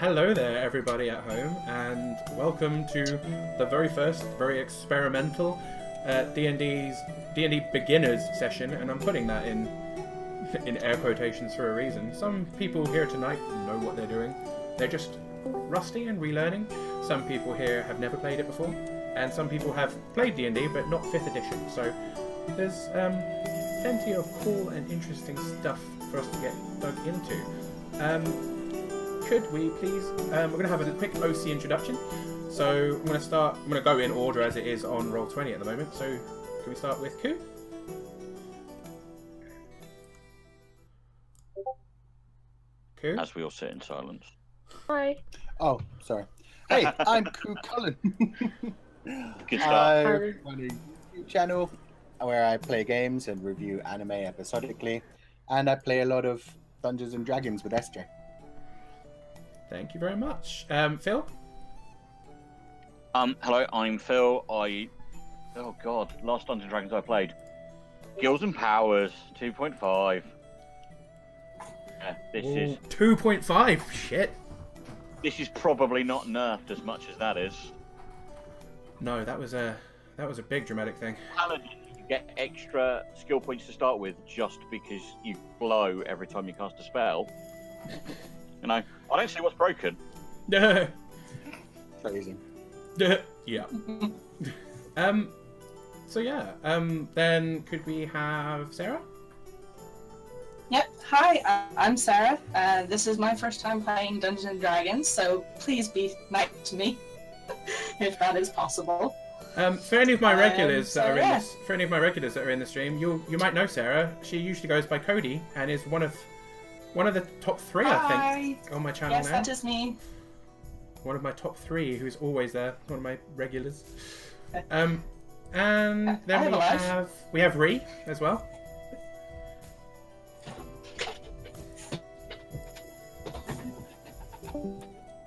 hello there, everybody at home, and welcome to the very first, very experimental D&D beginners session, and I'm putting that in air quotations for a reason. Some people here tonight know what they're doing. They're just rusty and relearning. Some people here have never played it before, and some people have played D&D but not 5th edition. So there's plenty of cool and interesting stuff for us to get dug into. Could we please? We're going to have a quick OC introduction. So I'm going to go in order as it is on Roll20 at the moment. So can we start with Ku? Ku? As we all sit in silence. Hi. Oh, sorry. Hey, I'm Ku Cullen. Good start. I run a YouTube channel where I play games and review anime episodically, and I play a lot of Dungeons and Dragons with SJ. Thank you very much. Phil? Hello, I'm Phil. Oh god, last Dungeons and Dragons I played. Skills and Powers 2.5. This is 2.5. Shit. This is probably not nerfed as much as that is. No, that was a big dramatic thing. Paladin, you get extra skill points to start with just because you glow every time you cast a spell. You know, I don't see what's broken. Crazy. Yeah. So yeah. Then could we have Sarah? Yep. Hi, I'm Sarah. This is my first time playing Dungeons and Dragons, so please be nice to me, if that is possible. For any of my regulars that are in yeah. this, for any of my regulars that are in the stream, you might know Sarah. She usually goes by Cody and is one of the top 3, I think, on my channel Yes, now. that is me. One of my top 3 who's always there. One of my regulars. And then we have Ree as well.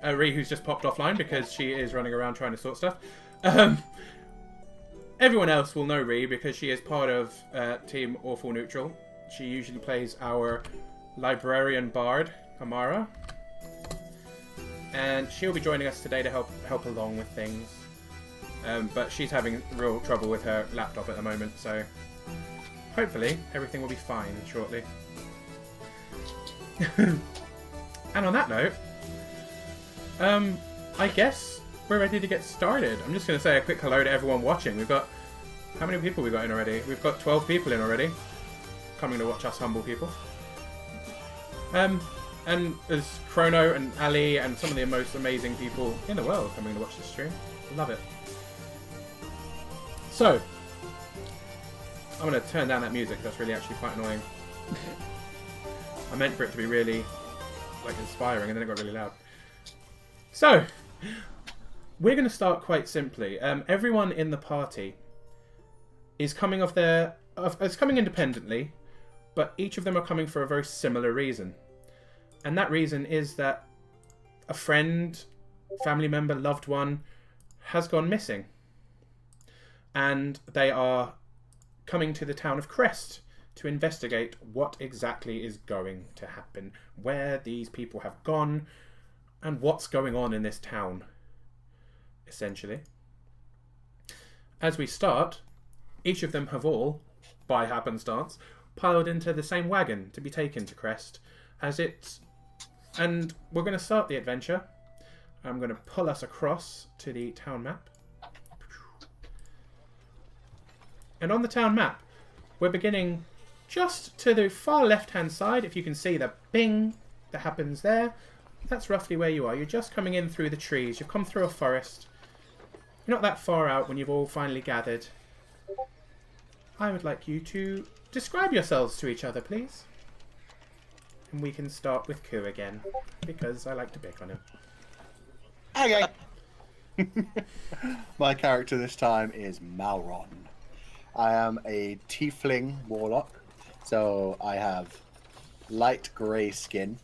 Ree, who's just popped offline because she is running around trying to sort stuff. Everyone else will know Ree because she is part of Team Awful Neutral. She usually plays our librarian bard, Amara. And she'll be joining us today to help along with things. But she's having real trouble with her laptop at the moment, so hopefully everything will be fine shortly. And on that note, I guess we're ready to get started. I'm just going to say a quick hello to everyone watching. We've got... How many people we got in already? We've got 12 people in already. Coming to watch us humble people. And there's Chrono and Ali and some of the most amazing people in the world coming to watch this stream. Love it. So, I'm going to turn down that music. That's really actually quite annoying. I meant for it to be really, inspiring, and then it got really loud. So, we're going to start quite simply. Everyone in the party is coming is coming independently, but each of them are coming for a very similar reason. And that reason is that a friend, family member, loved one has gone missing. And they are coming to the town of Crest to investigate what exactly is going to happen, where these people have gone, and what's going on in this town, essentially. As we start, each of them have all, by happenstance, piled into the same wagon to be taken to Crest, and we're going to start the adventure. I'm going to pull us across to the town map. And on the town map, we're beginning just to the far left-hand side. If you can see the bing that happens there, that's roughly where you are. You're just coming in through the trees. You've come through a forest. You're not that far out when you've all finally gathered. I would like you to describe yourselves to each other, please. And we can start with Ku again, because I like to pick on him. Okay. My character this time is Malron. I am a tiefling warlock, so I have light grey skin,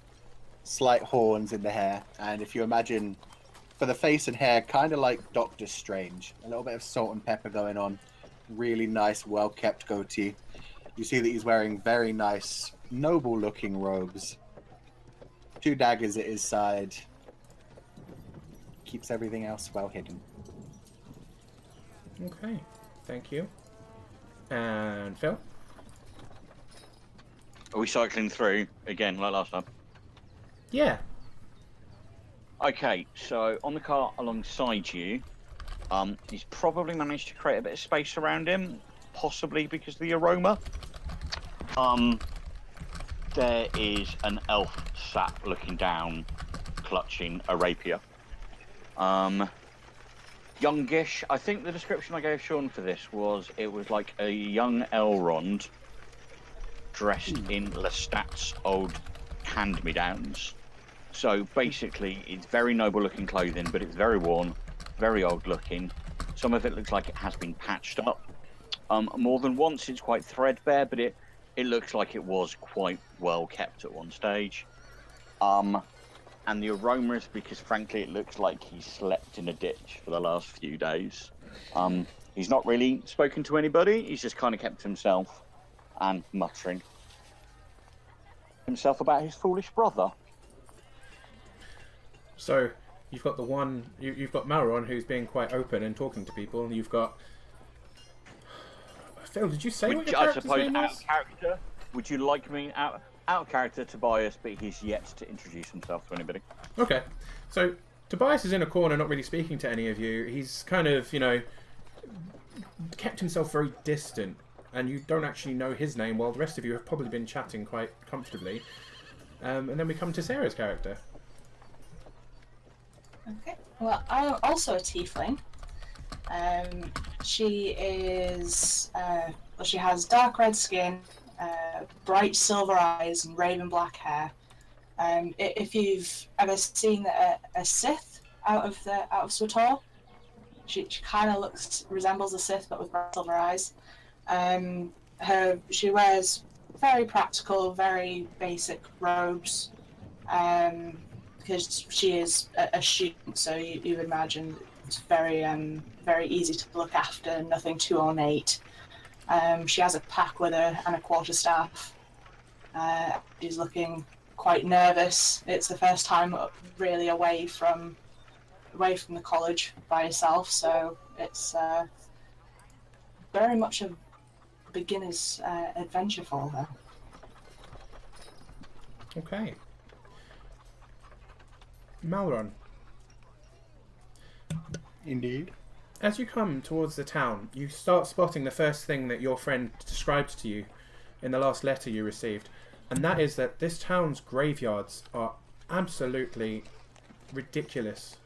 slight horns in the hair, and if you imagine, for the face and hair, kind of like Doctor Strange. A little bit of salt and pepper going on. Really nice, well-kept goatee. You see that he's wearing very nice, noble-looking robes. 2 daggers at his side. keeps everything else well hidden. Okay, thank you. And Phil? Are we cycling through again like last time? Yeah. Okay, so on the car alongside you, he's probably managed to create a bit of space around him, possibly because of the aroma. There is an elf sat looking down, clutching a rapier. Youngish. I think the description I gave Sean for this was it was like a young Elrond dressed in Lestat's old hand-me-downs. So basically, it's very noble-looking clothing, but it's very worn, very old-looking. Some of it looks like it has been patched up. More than once, it's quite threadbare, but it looks like it was quite well kept at one stage. And the aroma is because, frankly, it looks like he slept in a ditch for the last few days. He's not really spoken to anybody. He's just kind of kept to himself and muttering himself about his foolish brother. So you've got the one. You've got Malron, who's being quite open and talking to people, and you've got Phil. Did you say what your I character's suppose name out was? of character. Would you like me out of character, Tobias? But he's yet to introduce himself to anybody. Okay, so Tobias is in a corner, not really speaking to any of you. He's kind of, kept himself very distant, and you don't actually know his name, while the rest of you have probably been chatting quite comfortably. And then we come to Sarah's character. Okay. Well, I'm also a tiefling. She is. She has dark red skin, bright silver eyes, and raven black hair. If you've ever seen a Sith out of SWTOR, she kind of resembles a Sith, but with bright silver eyes. She wears very practical, very basic robes. Because she is a student, so you would imagine it's very easy to look after, nothing too ornate. She has a pack with her and a quarterstaff. She's looking quite nervous. It's the first time really away from the college by herself, so it's very much a beginner's adventure for her. Okay. Malron, Indeed. as you come towards the town, you start spotting the first thing that your friend described to you in the last letter you received, and that is that this town's graveyards are absolutely ridiculous.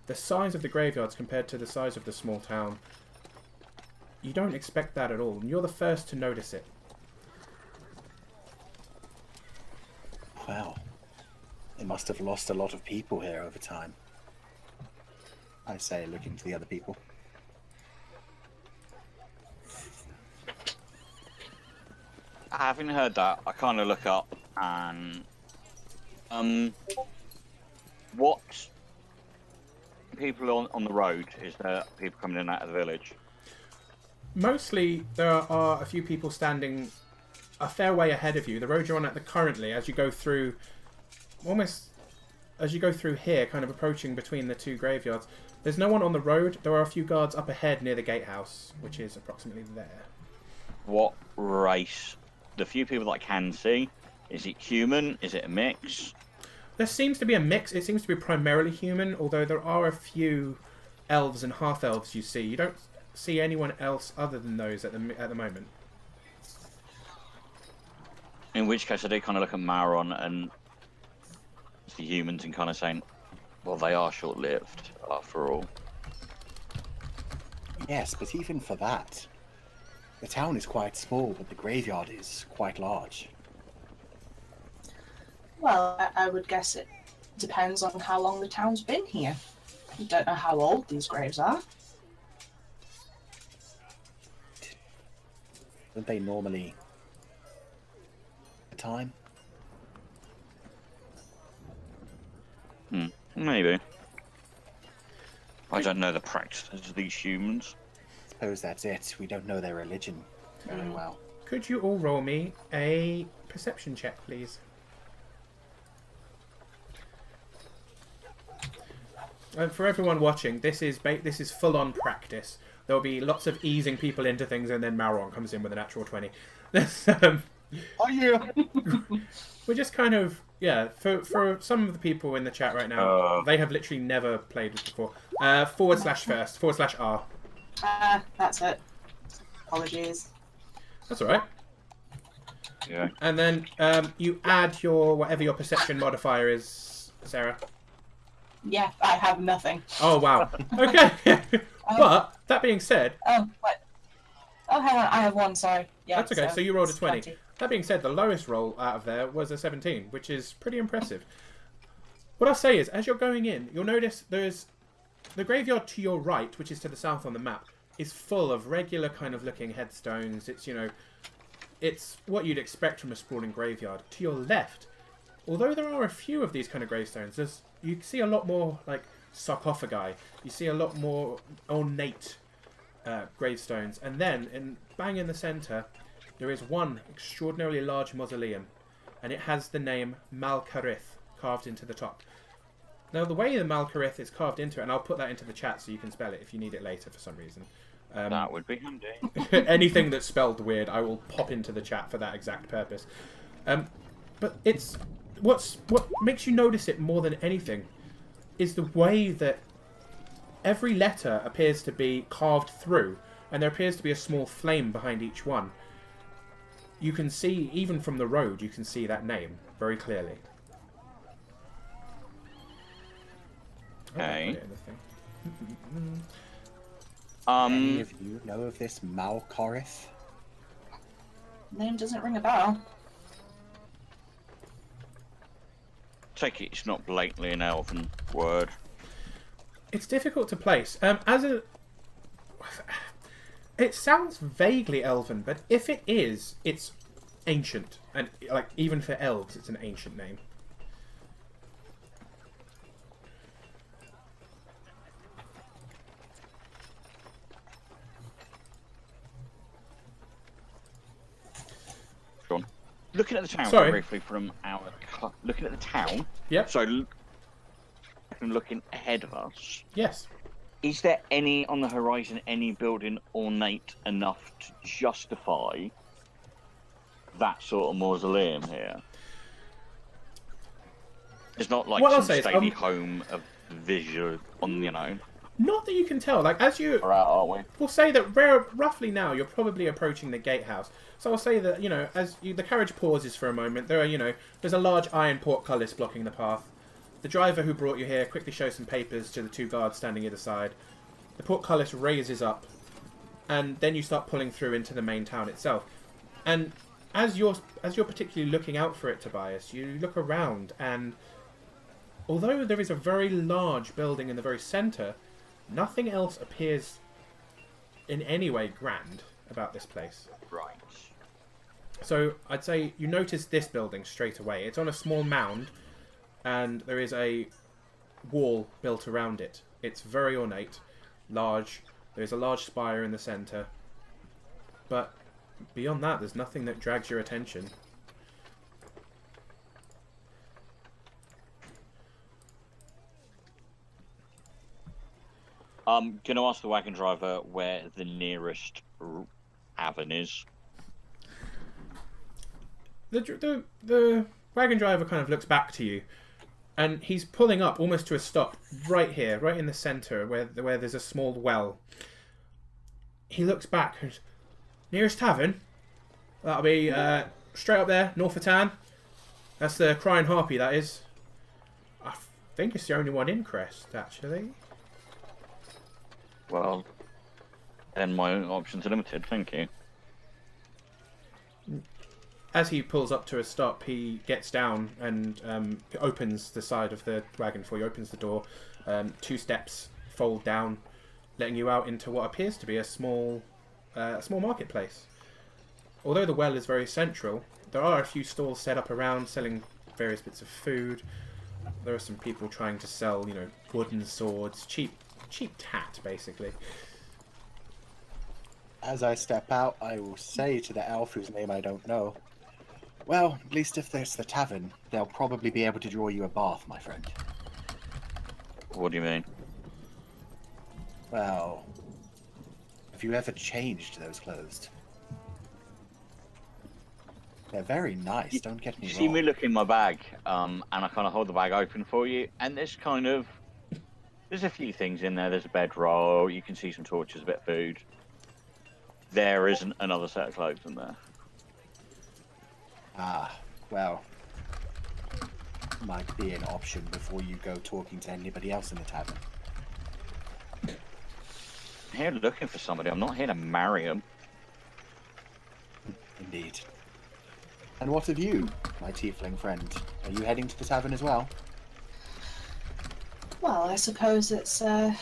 The size of the graveyards compared to the size of the small town, you don't expect that at all, and you're the first to notice it. Wow. They must have lost a lot of people here over time. I say, looking to the other people. Having heard that, I kind of look up and what people on the road? Is there people coming in and out of the village? Mostly, there are a few people standing a fair way ahead of you. The road you're on currently, as you go through, here, kind of approaching between the two graveyards, there's no one on the road. There are a few guards up ahead near the gatehouse, which is approximately there. What race? The few people that I can see, is it human? Is it a mix? There seems to be a mix. It seems to be primarily human, although there are a few elves and half-elves you see. You don't see anyone else other than those at the moment. In which case, I do kind of look at Mauron and the humans and kind of saying, well, they are short-lived, after all. Yes, but even for that, the town is quite small, but the graveyard is quite large. Well, I would guess it depends on how long the town's been here. You don't know how old these graves are. Don't they normally... time? Maybe. I don't know the practices of these humans. Suppose that's it. We don't know their religion very well. Could you all roll me a perception check, please? And for everyone watching, this is full-on practice. There'll be lots of easing people into things, and then Malron comes in with a natural 20. Are you? We're just kind of, yeah, for some of the people in the chat right now, they have literally never played this before. /R. That's it. Apologies. That's alright. Yeah. And then you add whatever your perception modifier is, Sarah. Yeah, I have nothing. Oh, wow. Okay. But, that being said... Oh, what? Oh, hang on, I have one, sorry. Yeah, that's okay, so you rolled a it's 20. That being said, the lowest roll out of there was a 17, which is pretty impressive. What I'll say is, as you're going in, you'll notice there's... The graveyard to your right, which is to the south on the map, is full of regular kind of looking headstones. It's, you know... It's what you'd expect from a sprawling graveyard. To your left, although there are a few of these kind of gravestones, you see a lot more, like, sarcophagi. You see a lot more ornate gravestones. And then, bang in the centre, there is one extraordinarily large mausoleum. And it has the name Malkarith carved into the top. Now, the way the Malkarith is carved into it, and I'll put that into the chat so you can spell it if you need it later for some reason. That would be handy. Anything that's spelled weird, I will pop into the chat for that exact purpose. But it's what makes you notice it more than anything is the way that every letter appears to be carved through, and there appears to be a small flame behind each one. You can see, even from the road, you can see that name very clearly. Okay. Any of you know of this Malkarith? Name doesn't ring a bell. Take it it's not blatantly an elven word. It's difficult to place. It sounds vaguely elven, but if it is, it's ancient, and like even for elves, it's an ancient name. Go on. Looking at the town Sorry. briefly from our looking at the town. Yep. So looking ahead of us. Yes. Is there any on the horizon, any building ornate enough to justify that sort of mausoleum here? It's not like What I'll some say is, stately home of visual on, you know. Not that you can tell. Like as you, We're out, aren't we? we'll say that roughly now you're probably approaching the gatehouse. So I'll say that as the carriage pauses for a moment, there's a large iron portcullis blocking the path. The driver who brought you here quickly shows some papers to the two guards standing either side. The portcullis raises up, and then you start pulling through into the main town itself. And as you're particularly looking out for it, Tobias, you look around, and although there is a very large building in the very centre, nothing else appears in any way grand about this place. Right. So I'd say you notice this building straight away. It's on a small mound, and there is a wall built around it. It's very ornate, large. There's a large spire in the centre. But beyond that, there's nothing that drags your attention. I'm going to ask the wagon driver where the nearest avenue is. The wagon driver kind of looks back to you, and he's pulling up almost to a stop right here, right in the centre, where there's a small well. He looks back and goes, nearest tavern? That'll be straight up there, north of town. That's the Crying Harpy, that is. I think it's the only one in Crest, actually. Well, then my options are limited, thank you. As he pulls up to a stop, he gets down and opens the side of the wagon for you, opens the door. 2 steps fold down, letting you out into what appears to be a small marketplace. Although the well is very central, there are a few stalls set up around selling various bits of food. There are some people trying to sell, wooden swords, cheap tat, basically. As I step out, I will say to the elf whose name I don't know, well, at least if there's the tavern, they'll probably be able to draw you a bath, my friend. What do you mean? Well, have you ever changed those clothes? They're very nice, don't get me You wrong. see me look in my bag, and I kind of hold the bag open for you, and there's a few things in there. There's a bedroll, you can see some torches, a bit of food. There isn't another set of clothes in there. Ah, well, might be an option before you go talking to anybody else in the tavern. I'm here looking for somebody. I'm not here to marry them. Indeed. And what of you, my tiefling friend? Are you heading to the tavern as well? Well, I suppose it's a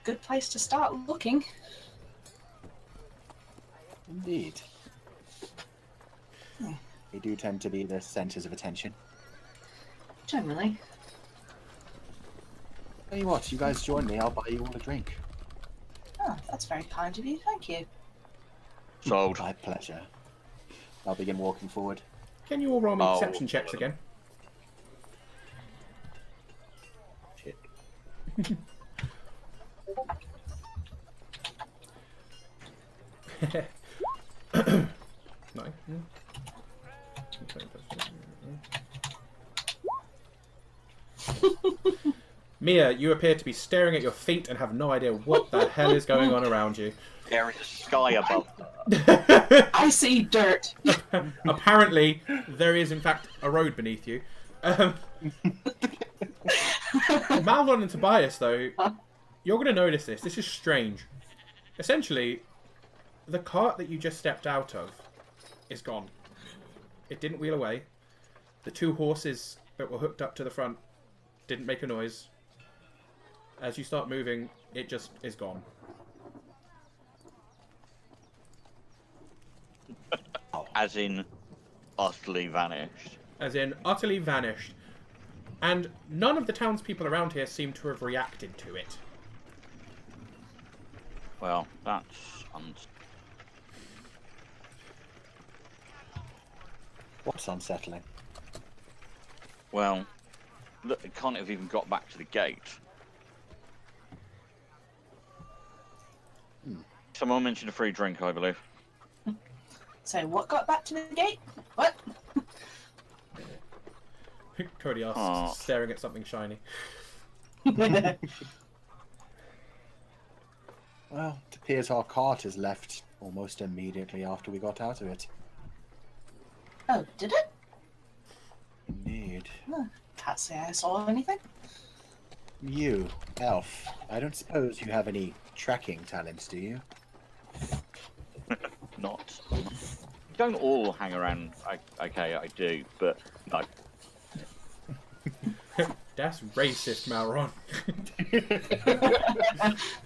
good place to start looking. Indeed. Hmm. They do tend to be the centers of attention. Generally. Tell you what, you guys join me, I'll buy you all a drink. Oh, that's very kind of you. Thank you. Sold. My pleasure. I'll begin walking forward. Can you all roll me Oh, perception checks again? Shit. No. Mia, you appear to be staring at your feet and have no idea what the hell is going on around you. There is a sky above. I see dirt. Apparently, there is in fact a road beneath you. Malron and Tobias, though, you're going to notice this. This is strange. Essentially, the cart that you just stepped out of is gone. It didn't wheel away. The two horses that were hooked up to the front didn't make a noise. As you start moving, it just is gone. As in, utterly vanished. As in, utterly vanished. And none of the townspeople around here seem to have reacted to it. Well, that's What's unsettling? well. Look, it can't have even got back to the gate. Someone mentioned a free drink, I believe. So, what got back to the gate? What? Cody asks, Aw. staring at something shiny. Well, it appears our cart is left almost immediately after we got out of it. Oh, did it? Indeed. Can't say I saw anything. You, elf, I don't suppose you have any tracking talents, do you? Not. Don't all hang around. Okay, I do, but no. That's racist, Malron.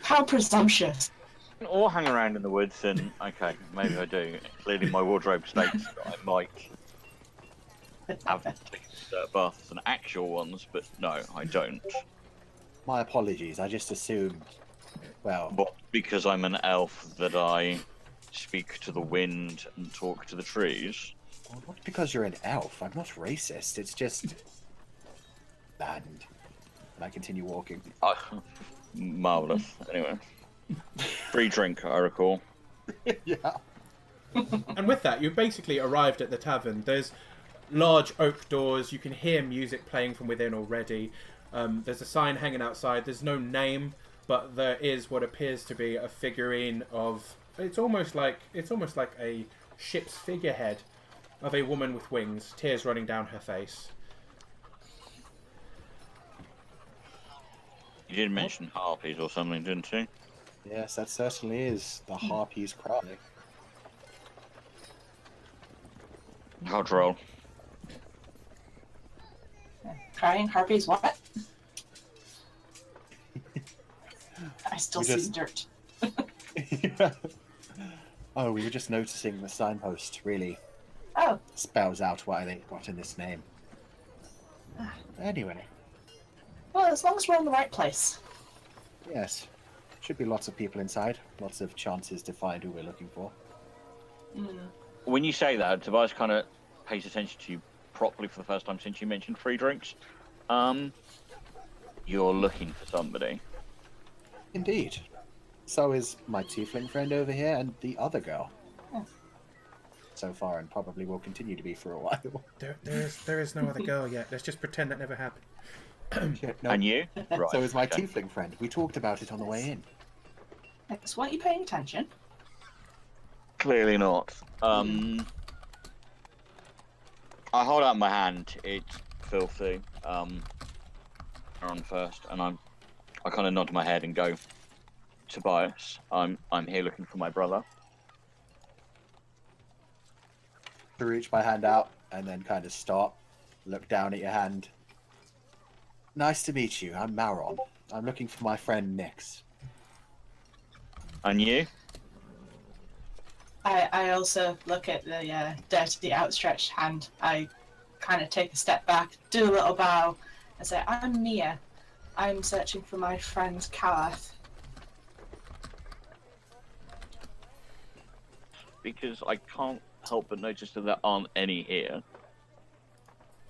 How presumptuous. Don't all hang around in the woods, and okay, maybe I do. Clearly, my wardrobe states that I might have taken baths and actual ones, but no, I don't. My apologies, I just assumed. Well, But because I'm an elf, that I speak to the wind and talk to the trees. not because you're an elf. I'm not racist. It's just. And I continue walking. Marvelous. Anyway, free drink, I recall. Yeah. And with that, you've basically arrived at the tavern. There's large oak doors. You can hear music playing from within already. There's a sign hanging outside. There's no name, but there is what appears to be a figurine of. It's almost like a ship's figurehead of a woman with wings, tears running down her face. You did mention harpies or something, didn't you? Yes, that certainly is the harpy's cry. How droll. Crying harpies, what? I still We see just- dirt. Oh, we were just noticing the signpost really Oh, spells out why they got in this name. Anyway, well, as long as we're in the right place. yes. Should be lots of people inside. Lots of chances to find who we're looking for. When you say that, Tobias kind of pays attention to you properly for the first time since you mentioned free drinks. You're looking for somebody. Indeed. So is my tiefling friend over here and the other girl. Oh. So far, and probably will continue to be for a while. There is no other girl yet. Let's just pretend that never happened. Shit, no. And you? Right. So is my okay. tiefling friend. We talked about it on the way in. Yes, weren't you paying attention? Clearly not. I hold out my hand. It's filthy. On first, and I kind of nod my head and go, Tobias, I'm here looking for my brother. To reach my hand out and then kind of stop, look down at your hand. Nice to meet you. I'm Mauron. I'm looking for my friend Nyx. And you? I also look at the dirty outstretched hand. I kind of take a step back, do a little bow, and say, I'm Mia. I'm searching for my friend Calath. Because I can't help but notice that there aren't any here.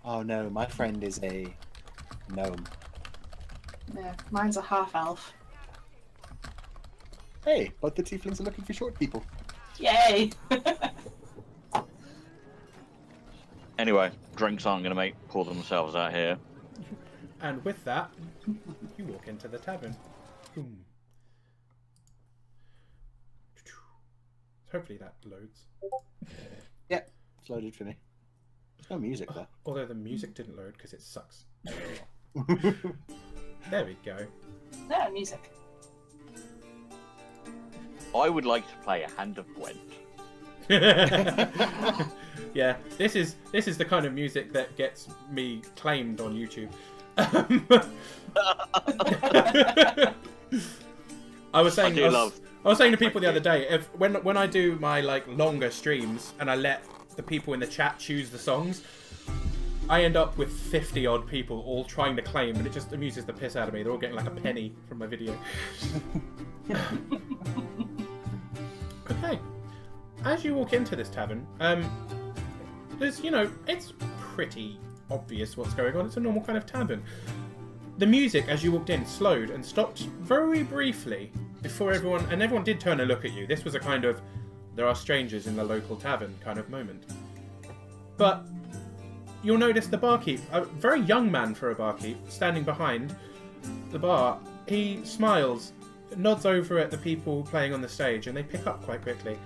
Oh no, my friend is a gnome. Yeah, mine's a half-elf. Hey, both the tieflings are looking for short people. Yay! Anyway, drinks aren't going to pour themselves out here. And with that, you walk into the tavern. Boom. Hopefully that loads. Yep, it's loaded for me. There's no music there. Although the music didn't load because it sucks. There we go. No, music. I would like to play a Hand of Gwent. Yeah, this is the kind of music that gets me claimed on YouTube. I was saying to people the other day, when I do my longer streams and I let the people in the chat choose the songs, I end up with 50 odd people all trying to claim, and it just amuses the piss out of me. They're all getting like a penny from my video. Okay, as you walk into this tavern, there's it's pretty obvious what's going on. It's a normal kind of tavern. The music, as you walked in, slowed and stopped very briefly before everyone did turn and look at you. This was a kind of, there are strangers in the local tavern kind of moment. But you'll notice the barkeep, a very young man for a barkeep, standing behind the bar. He smiles, nods over at the people playing on the stage, and they pick up quite quickly.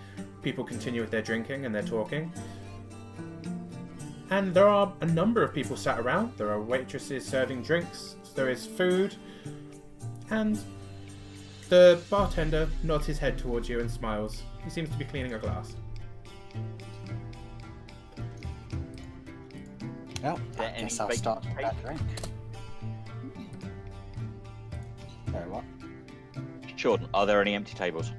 People continue with their drinking and their talking. And there are a number of people sat around. There are waitresses serving drinks. There is food. And the bartender nods his head towards you and smiles. He seems to be cleaning a glass. Well, I Any guess I'll bacon start with cake? that drink. Very well. Jordan, are there any empty tables?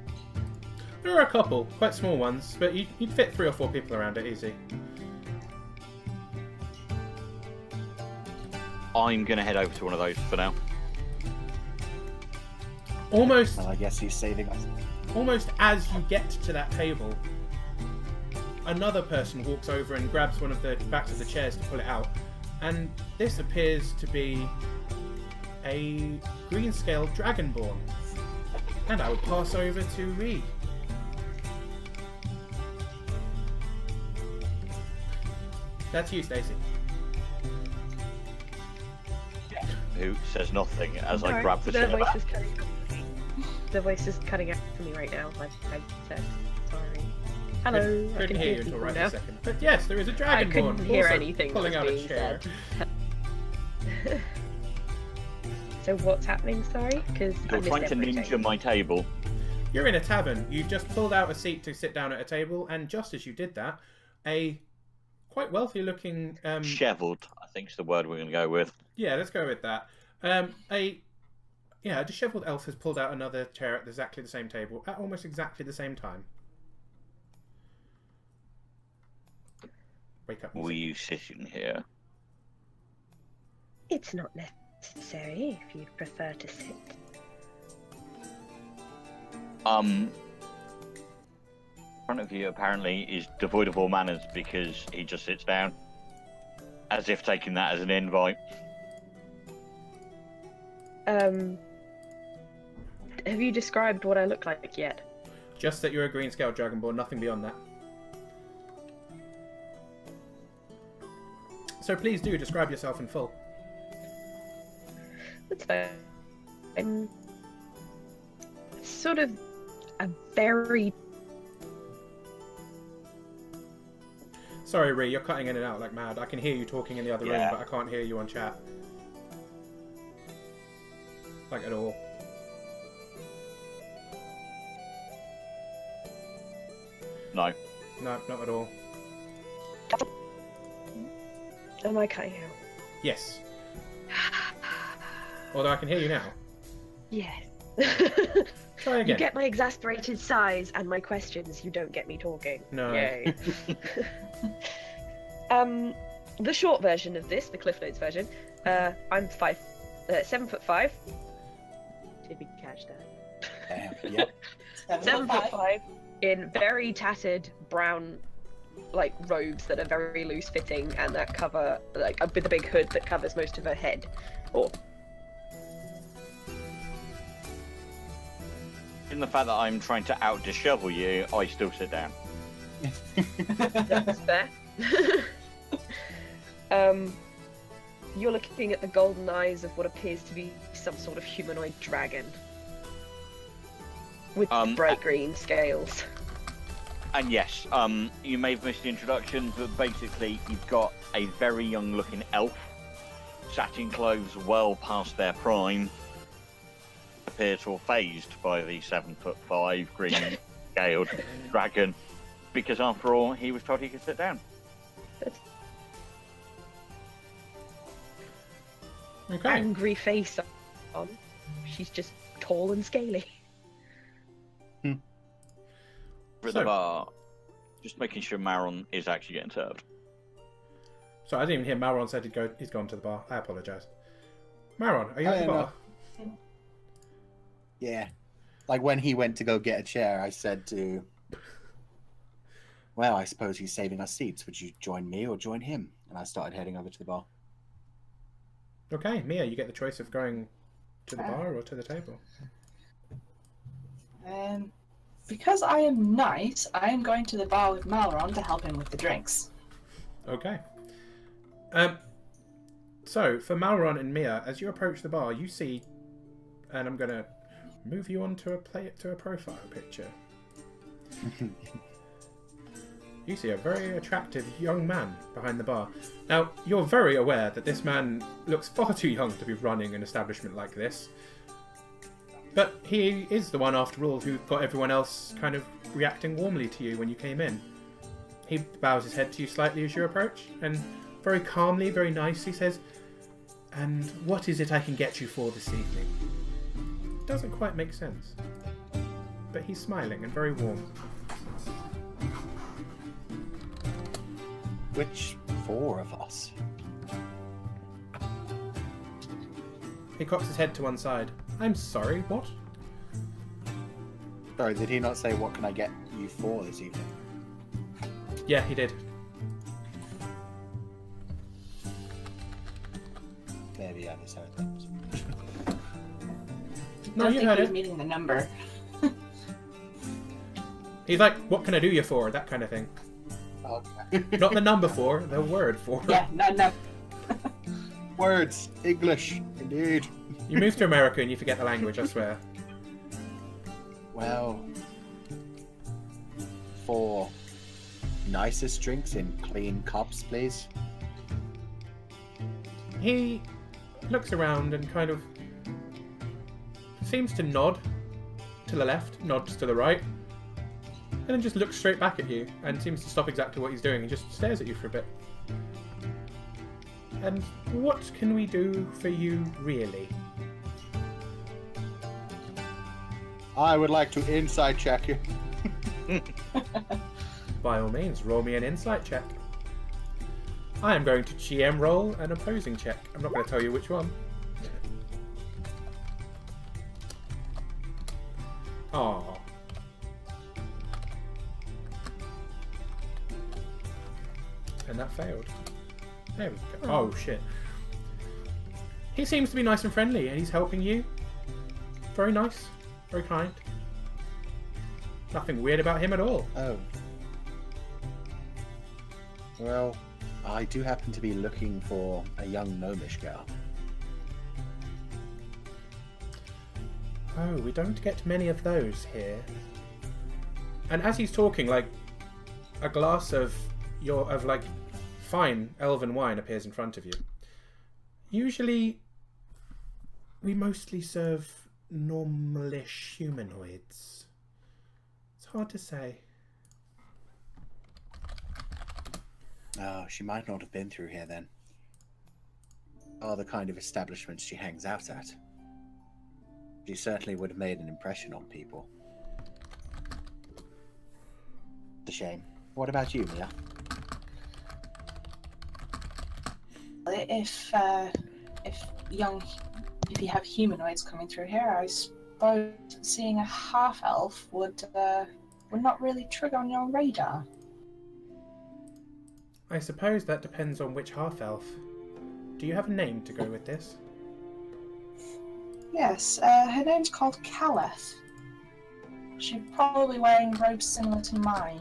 There are a couple, quite small ones, but you'd fit 3 or 4 people around it easy. I'm going to head over to one of those for now. Almost Well, I guess he's saving us. as you get to that table, another person walks over and grabs one of the backs of the chairs to pull it out. And this appears to be a green-scaled dragonborn. And I would pass over to Reed. That's you, Stacey. Who says nothing as I Sorry, grab the chair voice back. is cutting out. The voice is cutting out for me right now. Like I said, sorry. Hello. I Couldn't can hear you people until right now. this second. But yes, there is a I dragonborn. couldn't hear also anything pulling that out was a being chair. said. So what's happening? Sorry, because I You're missed trying to everything. ninja my table. You're in a tavern. You've just pulled out a seat to sit down at a table, and just as you did that, a quite wealthy-looking Shevelled, I think is the word we're going to go with. yeah, let's go with that. A disheveled elf has pulled out another chair at exactly the same table at almost exactly the same time. Wake up. Were music. you sitting here? It's not necessary if you'd prefer to sit. In front of you apparently is devoid of all manners because he just sits down. As if taking that as an invite. Have you described what I look like yet? Just that you're a green scale dragonborn, nothing beyond that. So please do describe yourself in full. That's fine. I'm sort of a very... Sorry, Ree, you're cutting in and out like mad. I can hear you talking in the other room, Yeah. but I can't hear you on chat. Like, at all. No. No, not at all. Am I cutting out? Yes. Although I can hear you now. Yes. Try You again. get my exasperated sighs and my questions, you don't get me talking. No. Yay. The short version of this, the Cliff Notes version, I'm 7'5". Did we catch that? Yep. 7'5", in very tattered brown, like, robes that are very loose fitting and that cover, like, with a big hood that covers most of her head. Or In the fact that I'm trying to out dishevel you, I still sit down. that's fair. You're looking at the golden eyes of what appears to be some sort of humanoid dragon. With bright green scales. And yes, you may have missed the introduction, but basically you've got a very young looking elf, satin clothes well past their prime, appear to have phased by the 7'5" green scaled dragon, because after all, he was told he could sit down. Okay. Angry face on. She's just tall and scaly. For So- the bar, just making sure Maron is actually getting served. So I didn't even hear Maron said he's gone to the bar. I apologise. Maron, are you at the no. bar? Yeah. Like when he went to go get a chair, I said to, well, I suppose he's saving us seats. Would you join me or join him? And I started heading over to the bar. Okay, Mia, you get the choice of going to the bar or to the table. Because I am nice, I am going to the bar with Malron to help him with the drinks. Okay. So for Malron and Mia, as you approach the bar, you see, and I'm gonna move you on to a profile picture. You see a very attractive young man behind the bar. Now, you're very aware that this man looks far too young to be running an establishment like this. But he is the one, after all, who got everyone else kind of reacting warmly to you when you came in. He bows his head to you slightly as you approach, and very calmly, very nicely says, "And what is it I can get you for this evening?" Doesn't quite make sense. But he's smiling and very warm. Which 4 of us? He cocks his head to one side. "I'm sorry, what?" Sorry, did he not say what can I get you for this evening? Yeah, he did. Maybe I misheard that. No, I you think heard he's it. meaning the number. He's like, "What can I do you for?" That kind of thing. Okay. Not the number 4, the word 4. Yeah, no. Words. English. Indeed. You move to America and you forget the language, I swear. Well, 4 nicest drinks in clean cups, please. He looks around and kind of seems to nod to the left, nods to the right, and then just looks straight back at you and seems to stop exactly what he's doing and just stares at you for a bit. "And what can we do for you, really?" I would like to inside check you. By all means, roll me an insight check. I am going to GM roll an opposing check. I'm not going to tell you which one. Aww. And that failed. There we go. Oh shit. He seems to be nice and friendly and he's helping you. Very nice. Very kind. Nothing weird about him at all. Oh. Well, I do happen to be looking for a young gnomish girl. Oh, we don't get many of those here. And as he's talking, like, a glass of like fine elven wine appears in front of you. Usually, we mostly serve normalish humanoids. It's hard to say. Oh, she might not have been through here then. Are the kind of establishments she hangs out at. She certainly would have made an impression on people. It's a shame. What about you, Mia? If you have humanoids coming through here, I suppose seeing a half elf would not really trigger on your radar. I suppose that depends on which half-elf. Do you have a name to go with this? Yes, her name's called Caleth. She's probably wearing robes similar to mine.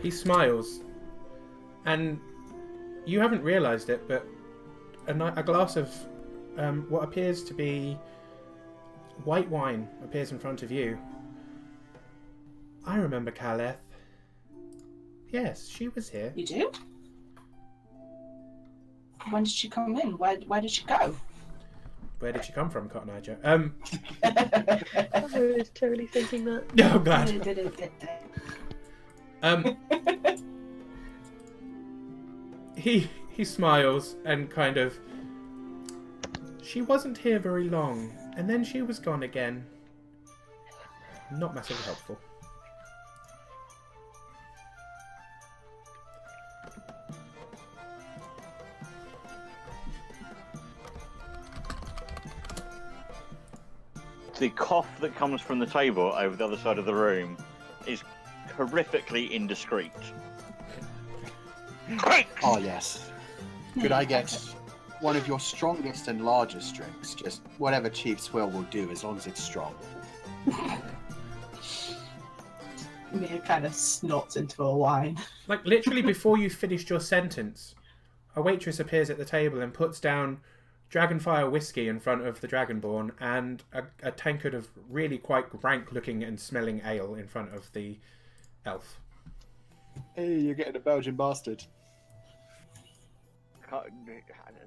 He smiles, and you haven't realised it, but a glass of what appears to be white wine appears in front of you. I remember Caleth. Yes, she was here. You do? When did she come in? Where did she go? Where did she come from, Cotton Eye Joe? I was totally thinking that. No, I'm glad. He smiles and kind of. She wasn't here very long, and then she was gone again. Not massively helpful. The cough that comes from the table over the other side of the room is horrifically indiscreet. Oh, yes. Could I get one of your strongest and largest drinks? Just whatever Chief Swill will do, as long as it's strong. Mia kind of snorts into a wine. Like, literally before you finished your sentence, a waitress appears at the table and puts down Dragonfire whiskey in front of the Dragonborn and a tankard of really quite rank looking and smelling ale in front of the elf. Hey, you're getting a Belgian bastard.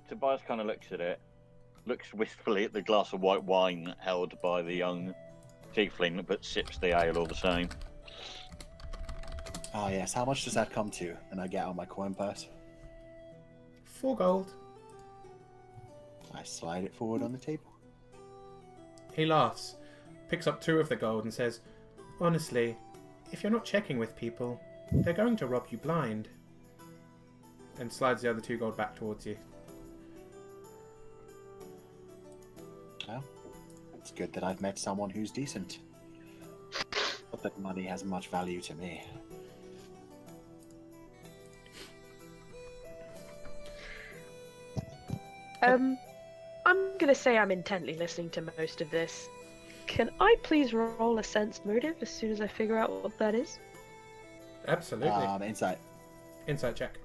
Tobias kind of looks at it, looks wistfully at the glass of white wine held by the young tiefling, but sips the ale all the same. Oh, yes. How much does that come to? And I get out my coin purse. 4 gold. I slide it forward on the table. He laughs, picks up 2 of the gold and says, "Honestly, if you're not checking with people, they're going to rob you blind." And slides the other 2 gold back towards you. Well, it's good that I've met someone who's decent. Not that money has much value to me. I'm gonna say I'm intently listening to most of this. Can I please roll a sense motive as soon as I figure out what that is? Absolutely. Insight. Insight check.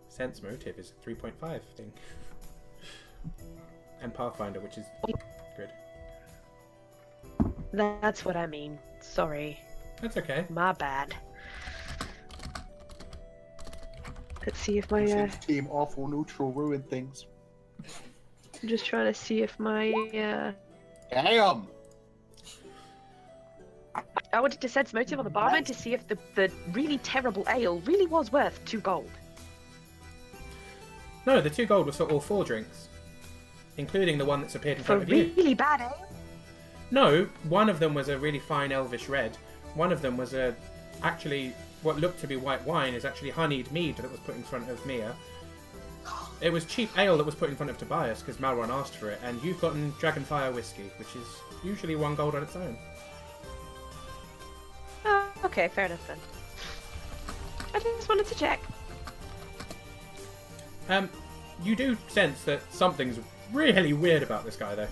Sense motive is a 3.5 thing. And Pathfinder, which is good. That's what I mean. Sorry. That's okay. My bad. Let's see if my Team awful neutral ruin things. I'm just trying to see if my Damn! I wanted to sense motive on the barman to see if the really terrible ale really was worth 2 gold. No, the 2 gold was for all 4 drinks. Including the one that's appeared in For front of you. really bad ale? No, one of them was a really fine elvish red. One of them was actually what looked to be white wine is actually honeyed mead that was put in front of Mia. It was cheap ale that was put in front of Tobias because Malron asked for it, and you've gotten Dragonfire whiskey, which is usually 1 gold on its own. Oh, okay, fair enough then. I just wanted to check. You do sense that something's really weird about this guy, though.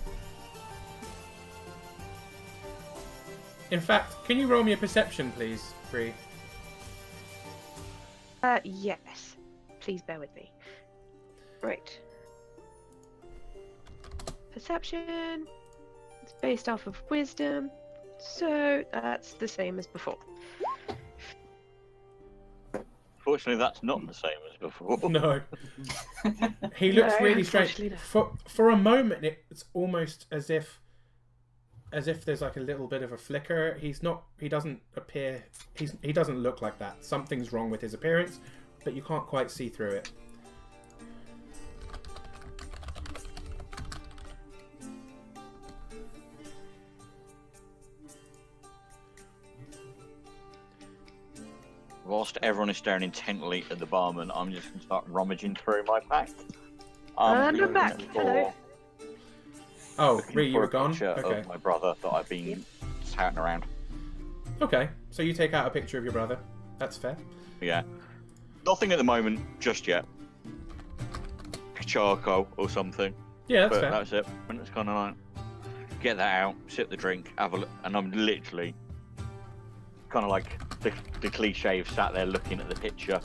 In fact, can you roll me a perception, please, Bree? Yes. Please bear with me. Right. Perception. It's based off of wisdom, so that's the same as before. Fortunately, that's not the same as before. No. He looks No, really strange. unfortunately For a moment, it's almost as if there's like a little bit of a flicker. He doesn't appear. He doesn't look like that. Something's wrong with his appearance, but you can't quite see through it. Whilst everyone is staring intently at the barman, I'm just going to start rummaging through my pack. And I'm looking back. for- Hello. Oh, looking Ree, you for were a gone? picture Okay. of my brother that I've been touting around. Okay, so you take out a picture of your brother. That's fair. Yeah. Nothing at the moment, just yet. Charcoal or something. Yeah, that's But fair. that's it. When it's kind of like, get that out, sip the drink, have a look, and I'm literally kind of like the cliche of sat there looking at the picture.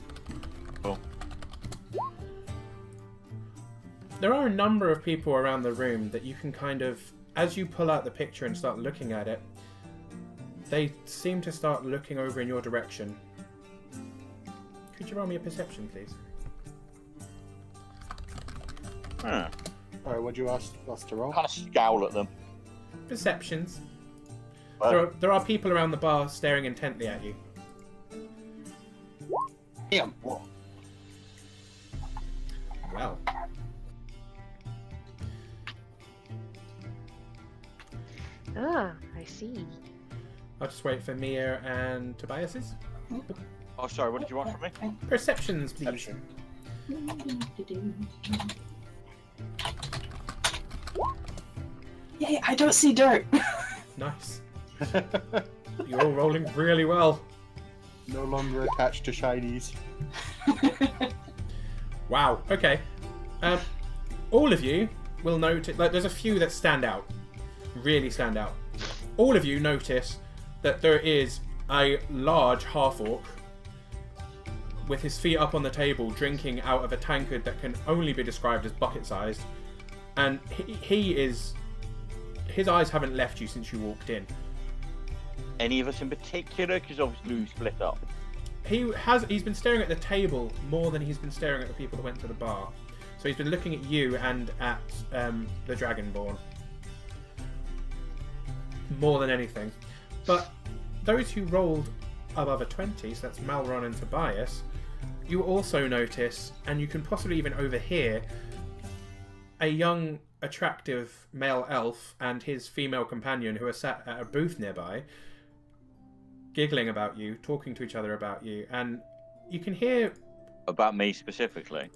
Oh, There are a number of people around the room that you can kind of, as you pull out the picture and start looking at it, they seem to start looking over in your direction. Could you roll me a perception, please? huh. Alright, what'd you ask us to roll? Kind of scowl at them. Perceptions. Well, There are people around the bar staring intently at you. Damn. Well. Ah, I see. I'll just wait for Mia and Tobias's. oh, sorry, what did you want from me? Perceptions, please. Perception. Yay, I don't see dirt. Nice. You're all rolling really well. No longer attached to shinies. Wow. Okay. All of you will notice. Like, there's a few that stand out, really stand out. All of you notice that there is a large half-orc with his feet up on the table, drinking out of a tankard that can only be described as bucket-sized, and his eyes haven't left you since you walked in. Any of us in particular? Because obviously we split up. He's been staring at the table more than he's been staring at the people that went to the bar. So he's been looking at you and at the Dragonborn more than anything. But those who rolled above a 20, so that's Malron and Tobias, you also notice, and you can possibly even overhear, a young, attractive male elf and his female companion who are sat at a booth nearby, giggling about you, talking to each other about you, and you can hear About me specifically.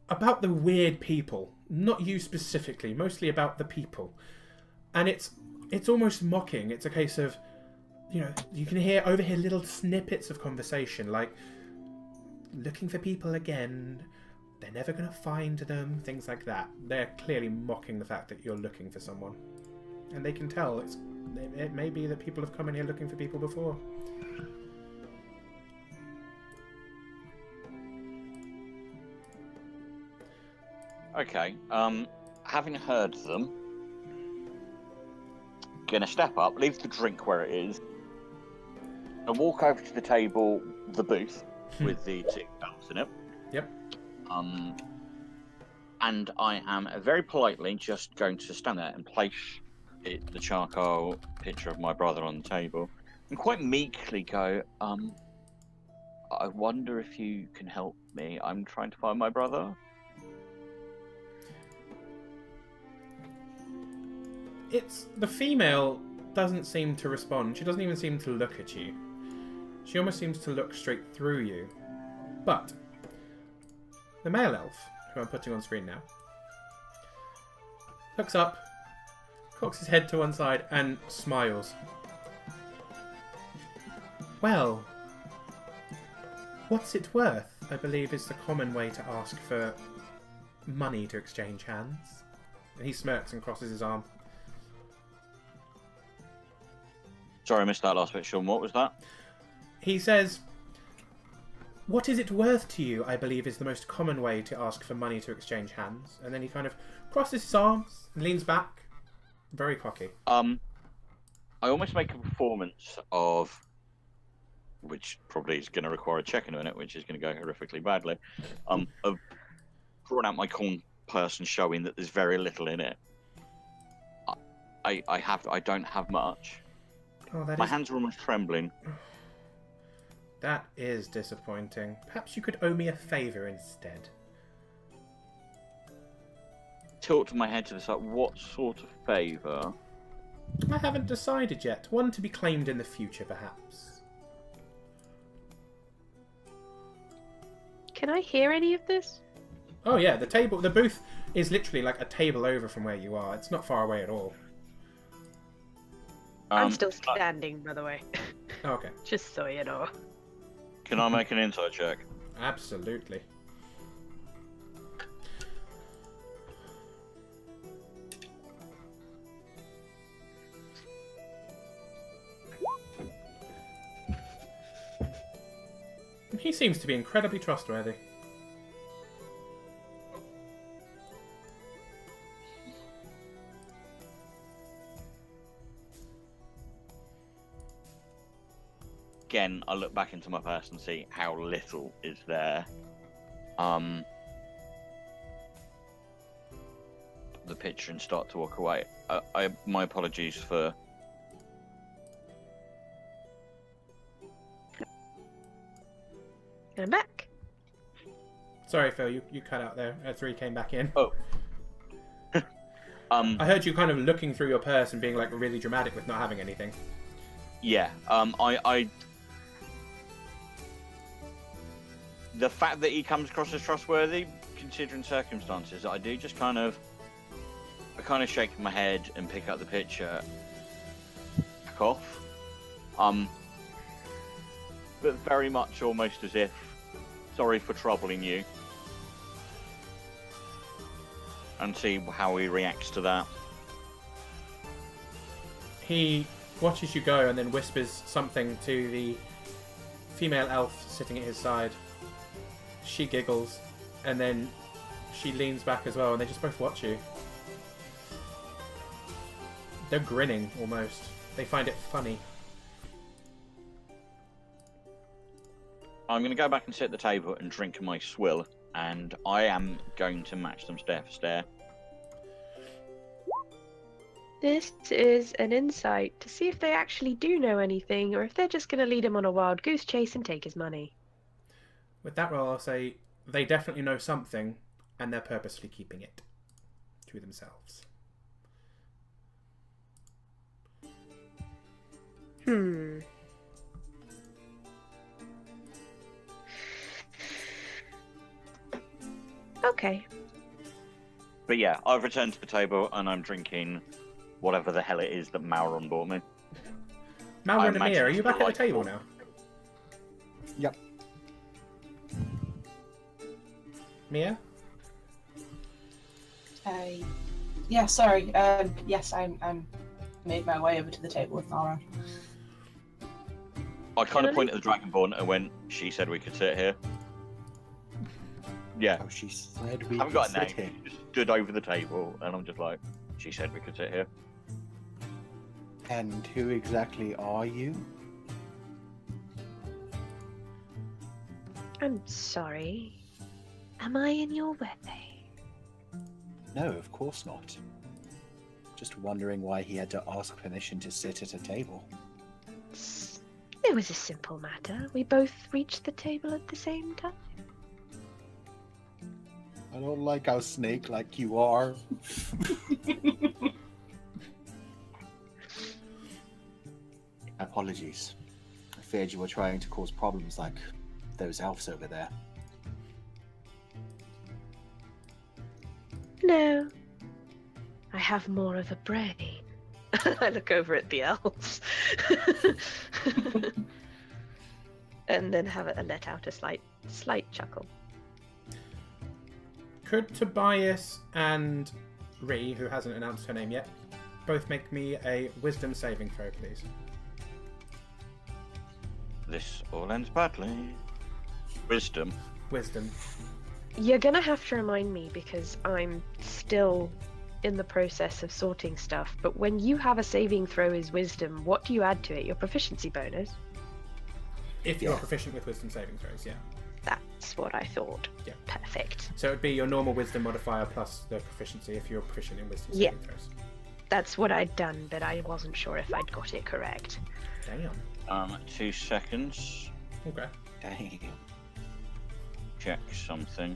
about the weird people, not you specifically, mostly about the people. And it's almost mocking. It's a case of, you know, you can overhear little snippets of conversation, like looking for people again, they're never going to find them, things like that. They're clearly mocking the fact that you're looking for someone. And they can tell it may be that people have come in here looking for people before. Okay. Having heard them, gonna step up, leave the drink where it is, and walk over to the table, the booth, with the two elves in it. Yep. And I am very politely just going to stand there and place the charcoal picture of my brother on the table, and quite meekly go, I wonder if you can help me. I'm trying to find my brother. The female doesn't seem to respond. She doesn't even seem to look at you. She almost seems to look straight through you. But the male elf, who I'm putting on screen now, looks up, cocks his head to one side, and smiles. Well, what's it worth? I believe is the common way to ask for money to exchange hands. And he smirks and crosses his arm. Sorry, I missed that last bit, Sean. What was that? He says, "What is it worth to you, I believe, is the most common way to ask for money to exchange hands." And then he kind of crosses his arms and leans back. Very cocky. I almost make a performance of, which probably is going to require a check in a minute, which is going to go horrifically badly, of drawing out my corn purse and showing that there's very little in it. I don't have much. Oh, that My is... hands are almost trembling. That is disappointing. Perhaps you could owe me a favour instead. Tilt my head to the side. What sort of favour? I haven't decided yet. One to be claimed in the future, perhaps. Can I hear any of this? Oh yeah, the booth is literally like a table over from where you are. It's not far away at all. I'm still standing, by the way. Oh, okay. Just so you know. Can I make an insight check? Absolutely. He seems to be incredibly trustworthy. Again, I look back into my purse and see how little is there. The picture and start to walk away. My apologies for. I'm back. Sorry, Phil, you cut out there. 3 came back in. Oh. I heard you kind of looking through your purse and being like really dramatic with not having anything. Yeah. The fact that he comes across as trustworthy, considering circumstances, I do just kind of shake my head and pick up the picture, back off. But very much almost as if, sorry for troubling you, and see how he reacts to that. He watches you go and then whispers something to the female elf sitting at his side. She giggles, and then she leans back as well, and they just both watch you. They're grinning, almost. They find it funny. I'm going to go back and sit at the table and drink my swill, and I am going to match them stare for stare. This is an insight to see if they actually do know anything, or if they're just going to lead him on a wild goose chase and take his money. With that roll, I'll say they definitely know something, and they're purposely keeping it to themselves. Okay. But yeah, I've returned to the table and I'm drinking whatever the hell it is that Mauron bought me. Malwyn and imagine Mia, are it's you back at the delightful. table now? Yep. Mia? Yeah, sorry. Yes, I'm made my way over to the table with Nara. I kind of pointed at the Dragonborn and went, she said we could sit here. Yeah, Oh, she said we I haven't could got a sit name. here. She just stood over the table and I'm just like, she said we could sit here. And who exactly are you? I'm sorry. Am I in your way? No, of course not. Just wondering why he had to ask permission to sit at a table. It was a simple matter. We both reached the table at the same time. I don't like how snake-like you are. Apologies. I feared you were trying to cause problems like those elves over there. No. I have more of a brain. I look over at the elves. And then let out a slight chuckle. Could Tobias and Ree, who hasn't announced her name yet, both make me a wisdom saving throw, please? This all ends badly. Wisdom. Wisdom. You're gonna have to remind me because I'm still in the process of sorting stuff. But when you have a saving throw as wisdom, what do you add to it? Your proficiency bonus? If you're proficient with wisdom saving throws, yeah. That's what I thought. Yeah. Perfect. So it would be your normal wisdom modifier plus the proficiency if you're proficient in wisdom Yeah. saving throws. That's what I'd done, but I wasn't sure if I'd got it correct. Damn. 2 seconds. Okay. Damn. Check something.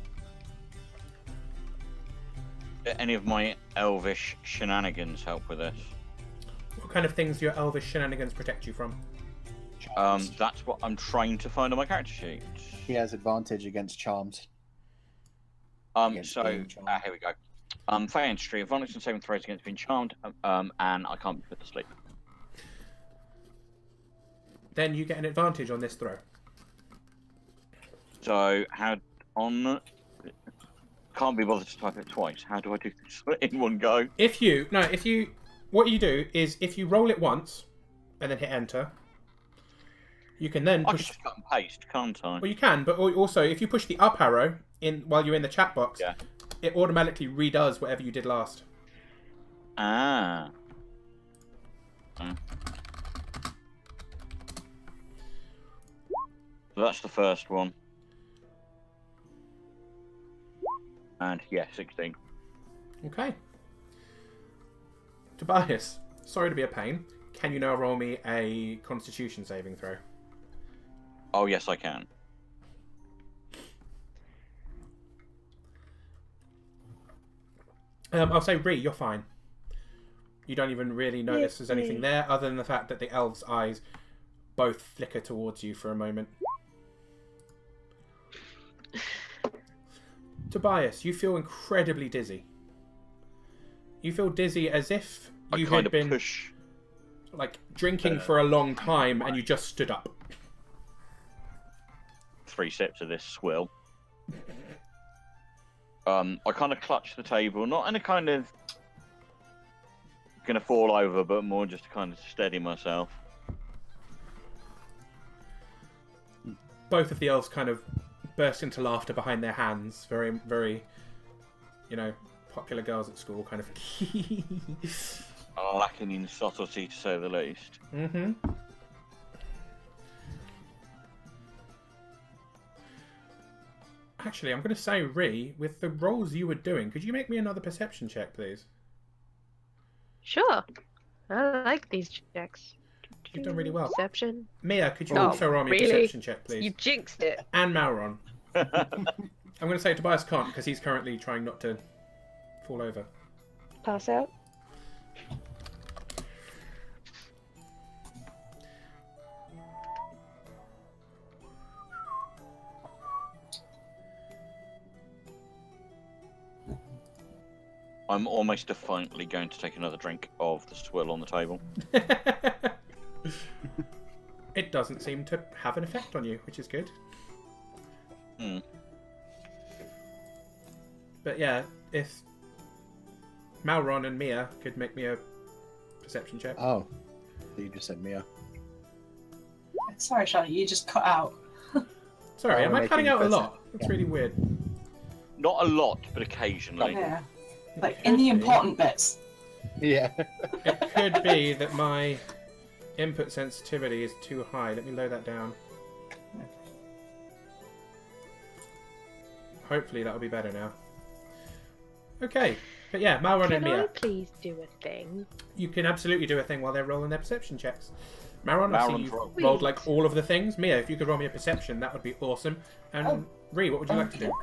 Do any of my elvish shenanigans help with this? What kind of things do your elvish shenanigans protect you from? That's what I'm trying to find on my character sheet. He has advantage against charms. Against So being charmed. here we go. Fey entry, advantage and saving throws against being charmed, and I can't be put to sleep. Then you get an advantage on this throw. So how on? Can't be bothered to type it twice. How do I do this in one go? What you do is if you roll it once and then hit enter, you can then I can push. just cut and paste, can't I? Well, you can, but also if you push the up arrow in while you're in the chat box, Yeah. it automatically redoes whatever you did last. Ah. So that's the first one. And yeah, 16. Okay. Tobias, sorry to be a pain. Can you now roll me a Constitution saving throw? Oh yes, I can. I'll say Ree, you're fine. You don't even really notice there's anything Yay. there other than the fact that the elf's eyes both flicker towards you for a moment. Tobias, you feel incredibly dizzy. You feel dizzy as if you I kind had of been push. like drinking for a long time and you just stood up. 3 sips of this swill. I kind of clutch the table, not in a kind of gonna fall over, but more just to kind of steady myself. Both of the elves kind of burst into laughter behind their hands. Very, very, popular girls at school kind of. Lacking in subtlety, to say the least. Mm-hmm. Actually, I'm going to say, Ree, with the rolls you were doing, could you make me another perception check, please? Sure. I like these checks. You've done really well. Perception. Mia, could you Oh, also roll me a really? perception check, please? You jinxed it. And Malron. I'm going to say Tobias can't because he's currently trying not to fall over. Pass out. I'm almost defiantly going to take another drink of the swill on the table. It doesn't seem to have an effect on you, which is good. Hmm. But yeah, if Malron and Mia could make me a perception check. Oh, you just said Mia. Sorry, Charlotte, you just cut out. Sorry, am we're I cutting making out a percep- lot? That's really weird. Not a lot, but occasionally. Yeah. Like in the important bits. Yeah. It could be that my input sensitivity is too high. Let me lower that down. Hopefully that'll be better now. Okay, but yeah, Malron and Can I Mia. please do a thing? You can absolutely do a thing while they're rolling their perception checks. Malron, I see Malron's you've roll. rolled like all of the things. Mia, if you could roll me a perception, that would be awesome. And Oh. Ree, what would you like to do?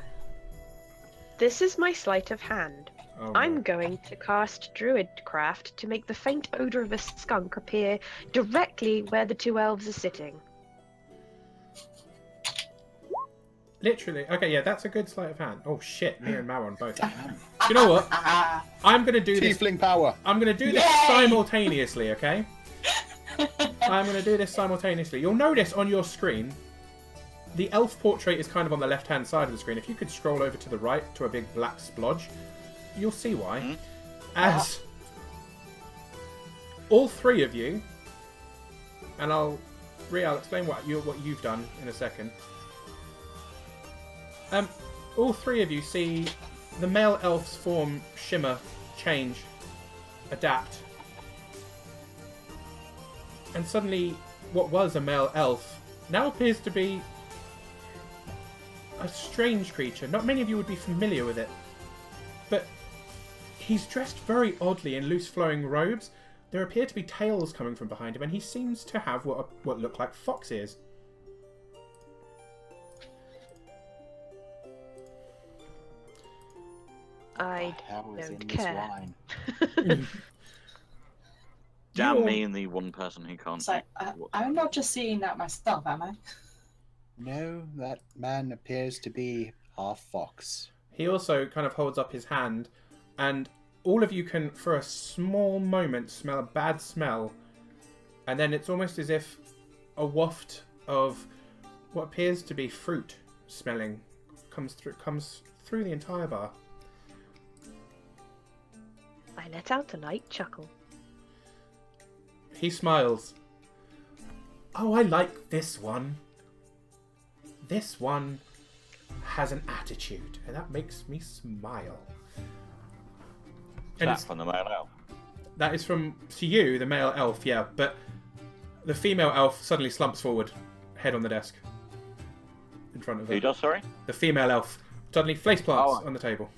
This is my sleight of hand. Oh, I'm no. going to cast Druidcraft to make the faint odor of a skunk appear directly where the two elves are sitting. Literally. Okay, yeah, that's a good sleight of hand. Oh shit, Mia and Malron both. You know what? Ah, I'm gonna do this. Tiefling power. I'm gonna do this Yay! simultaneously, okay? I'm gonna do this simultaneously. You'll notice on your screen The elf portrait is kind of on the left-hand side of the screen. If you could scroll over to the right to a big black splodge, you'll see why. As all three of you, and I'll explain what you've done in a second. All three of you see the male elf's form shimmer, change, adapt, and suddenly what was a male elf now appears to be a strange creature. Not many of you would be familiar with it, but he's dressed very oddly in loose flowing robes. There appear to be tails coming from behind him, and he seems to have what look like fox ears. I Hell is in don't this care. wine. Damn You're- me and the one person who can't. So I'm not just seeing that myself, am I? No, that man appears to be half fox. He also kind of holds up his hand, and all of you can, for a small moment, smell a bad smell, and then it's almost as if a waft of what appears to be fruit smelling comes through the entire bar. I let out a light chuckle. He smiles. Oh, I like this one. This one has an attitude, and that makes me smile. And That's it's, from the male elf. that is from, to you, the male elf, yeah, but the female elf suddenly slumps forward, head on the desk, in front of her. Who does, sorry? The female elf suddenly face plants Oh. on the table.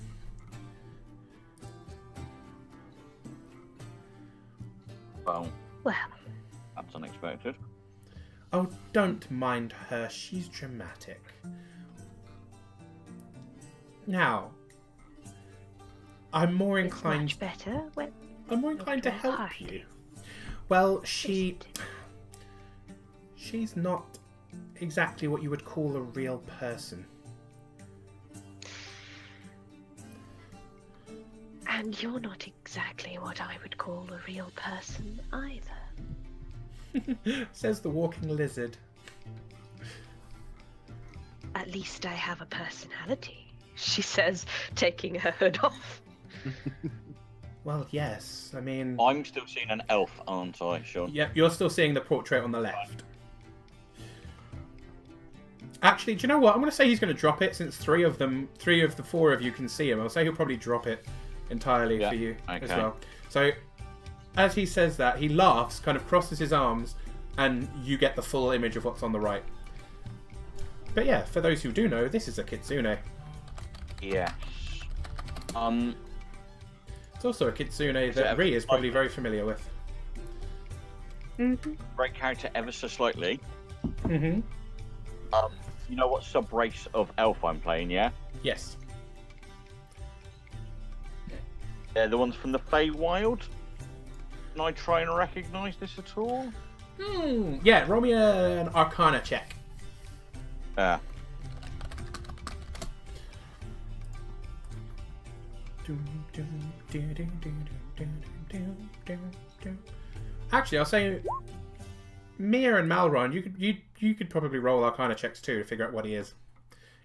Well, Well, that's unexpected. Oh, don't mind her. She's dramatic. Now, I'm more it's inclined. much better when I'm more inclined to Not help hard. you. Well, she's not exactly what you would call a real person. And you're not exactly what I would call a real person either. Says the walking lizard. At least I have a personality, she says, taking her hood off. Well, yes. I mean, I'm still seeing an elf, aren't I, Sean? yeah, you're still seeing the portrait on the left. Actually, do you know what? I'm going to say he's going to drop it since three of the four of you can see him. I'll say he'll probably drop it entirely Yeah, for you as okay. well. So, as he says that, he laughs, kind of crosses his arms, and you get the full image of what's on the right. But yeah, for those who do know, this is a kitsune. Yes. It's also a kitsune it that ever Ree is probably like- very familiar with. Break character ever so slightly. Mm-hmm. You know what sub-race of elf I'm playing, yeah? Yes. They're the ones from the Feywild. Can I try and recognise this at all? Yeah, roll me an Arcana check. Actually, I'll say Mia and Malron, you could probably roll Arcana checks too to figure out what he is,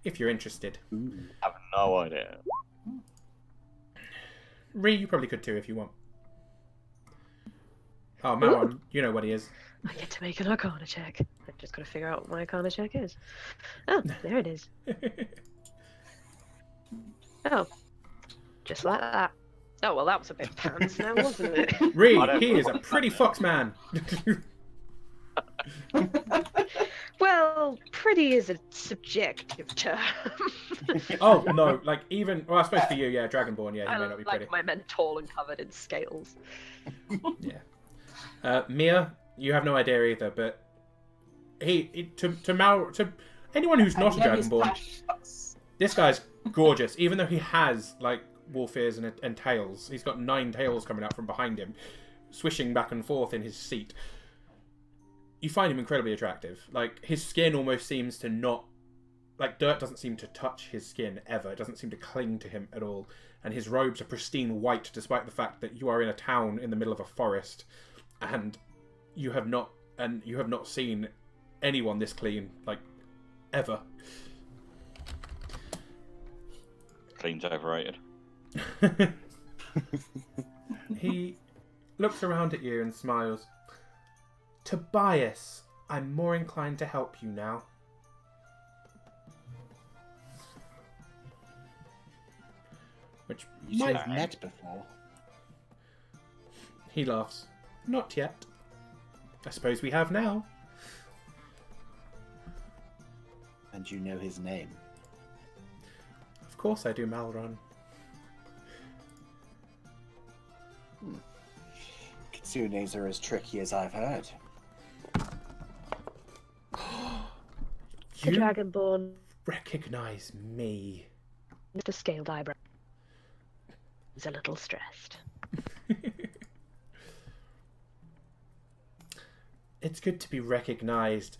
if you're interested. I have no idea. Ree, you probably could too if you want. Oh, Malron, you know what he is. I get to make an Arcana check. I've just got to figure out what my Arcana check is. Oh, there it is. Oh, just like that. Oh, well, that was a bit pants now, wasn't it? Ree, I don't he know is a what pretty that fox man. Well, pretty is a subjective term. Oh no, like even well, I suppose for you, yeah, Dragonborn, yeah, I he may not be like pretty. my men tall and covered in scales. Yeah. Mia, you have no idea either, but to anyone who's not a I know he's Dragonborn, passionate. this guy's gorgeous. Even though he has like wolf ears and tails, he's got 9 tails coming out from behind him, swishing back and forth in his seat. You find him incredibly attractive. Like his skin almost seems to not, like dirt doesn't seem to touch his skin ever. It doesn't seem to cling to him at all. And his robes are pristine white, despite the fact that you are in a town in the middle of a forest, and you have not seen anyone this clean like ever. Clean's overrated. He looks around at you and smiles. Tobias, I'm more inclined to help you now. Which You might... two have met before. He laughs. Not yet. I suppose we have now. And you know his name. Of course I do, Malron. Kitsunes are as tricky as I've heard. The You Dragonborn recognize me. with the scaled eyebrow is a little stressed. It's good to be recognized.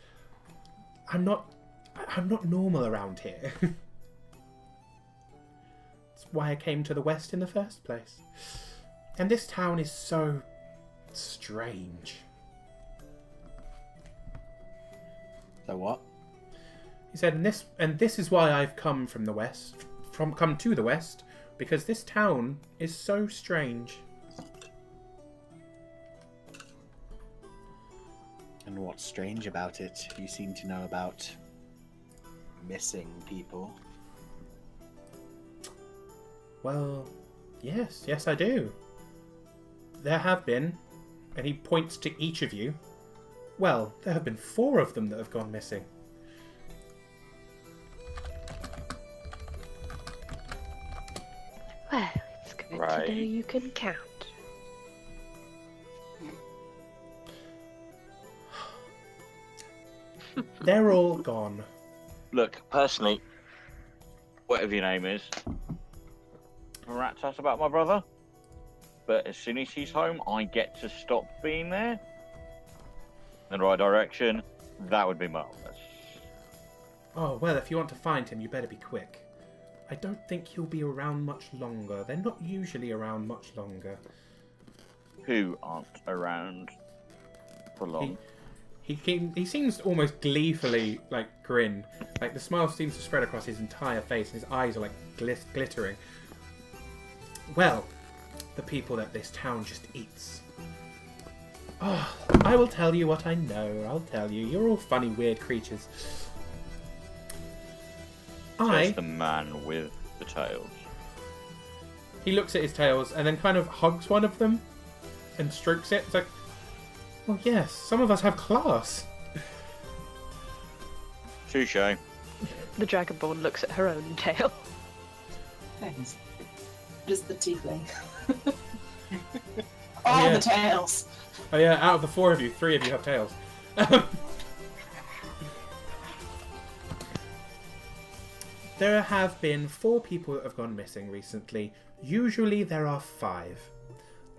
I'm not normal around here. That's why I came to the West in the first place. And this town is so strange. So what? He said, and this is why I've come from the West, come to the West, because this town is so strange. And what's strange about it? You seem to know about missing people. Well, yes, I do. There have been, and he points to each of you. Well, there have been 4 of them that have gone missing. Well, it's good to Right. know you can count. They're all gone. Look, personally, whatever your name is, rat's ass about my brother. But as soon as he's home, I get to stop being there. In the right direction, that would be marvellous. Oh, well, if you want to find him, you better be quick. I don't think he'll be around much longer. They're not usually around much longer. Who aren't around for long? He seems almost gleefully, like, grin. Like, the smile seems to spread across his entire face, and his eyes are, like, glittering. Well, the people that this town just eats. Oh, I will tell you what I know. I'll tell you. You're all funny, weird creatures. Says the man with the tails. He looks at his tails and then kind of hugs one of them and strokes it. It's like, well, yes, some of us have class. Touche. The Dragonborn looks at her own tail. Thanks. Just the tiefling. All Yeah. the tails. Oh yeah, out of the 4 of you, 3 of you have tails. There have been 4 people that have gone missing recently. Usually there are 5.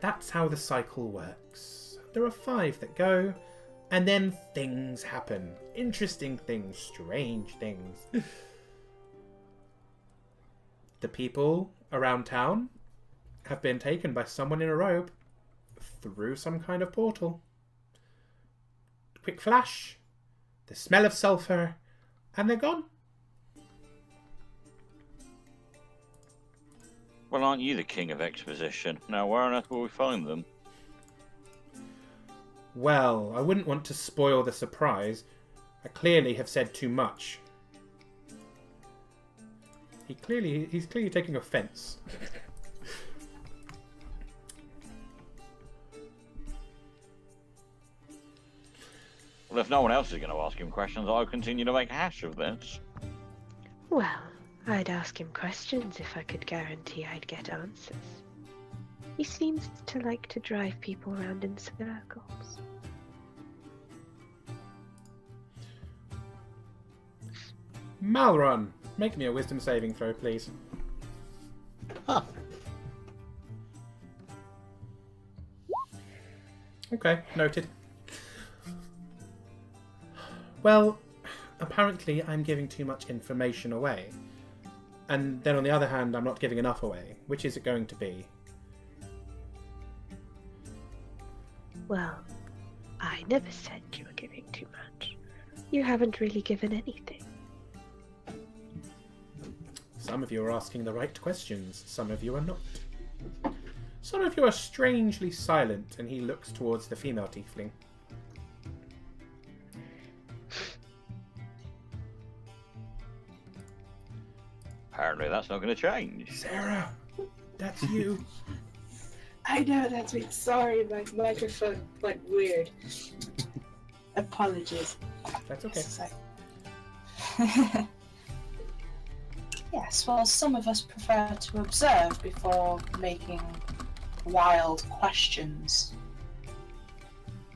That's how the cycle works. There are 5 that go, and then things happen. Interesting things, strange things. The people around town have been taken by someone in a robe through some kind of portal. Quick flash, the smell of sulphur, and they're gone. Well, aren't you the king of exposition? Now, where on earth will we find them? Well, I wouldn't want to spoil the surprise. I clearly have said too much. He's clearly taking offense. Well, if no one else is going to ask him questions, I'll continue to make a hash of this. Well, I'd ask him questions if I could guarantee I'd get answers. He seems to like to drive people around in circles. Malron, make me a wisdom saving throw, please. Huh. Okay, noted. Well, apparently I'm giving too much information away. And then on the other hand, I'm not giving enough away. Which is it going to be? Well, I never said you were giving too much. You haven't really given anything. Some of you are asking the right questions, some of you are not. Some of you are strangely silent, and he looks towards the female tiefling. Apparently that's not going to change. Sarah, that's you. I know, that's me. Sorry, my microphone went weird. Apologies. That's okay. Yes, well, some of us prefer to observe before making wild questions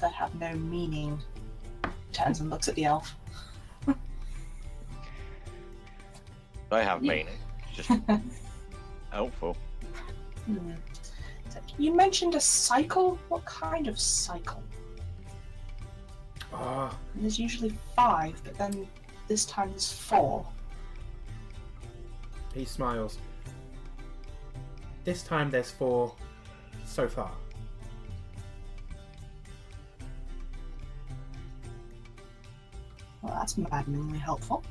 that have no meaning. Turns and looks at the elf. They have meaning. It's just helpful. So you mentioned a cycle? What kind of cycle? There's usually 5, but then this time there's 4. He smiles. This time there's 4 so far. Well, that's maddeningly helpful.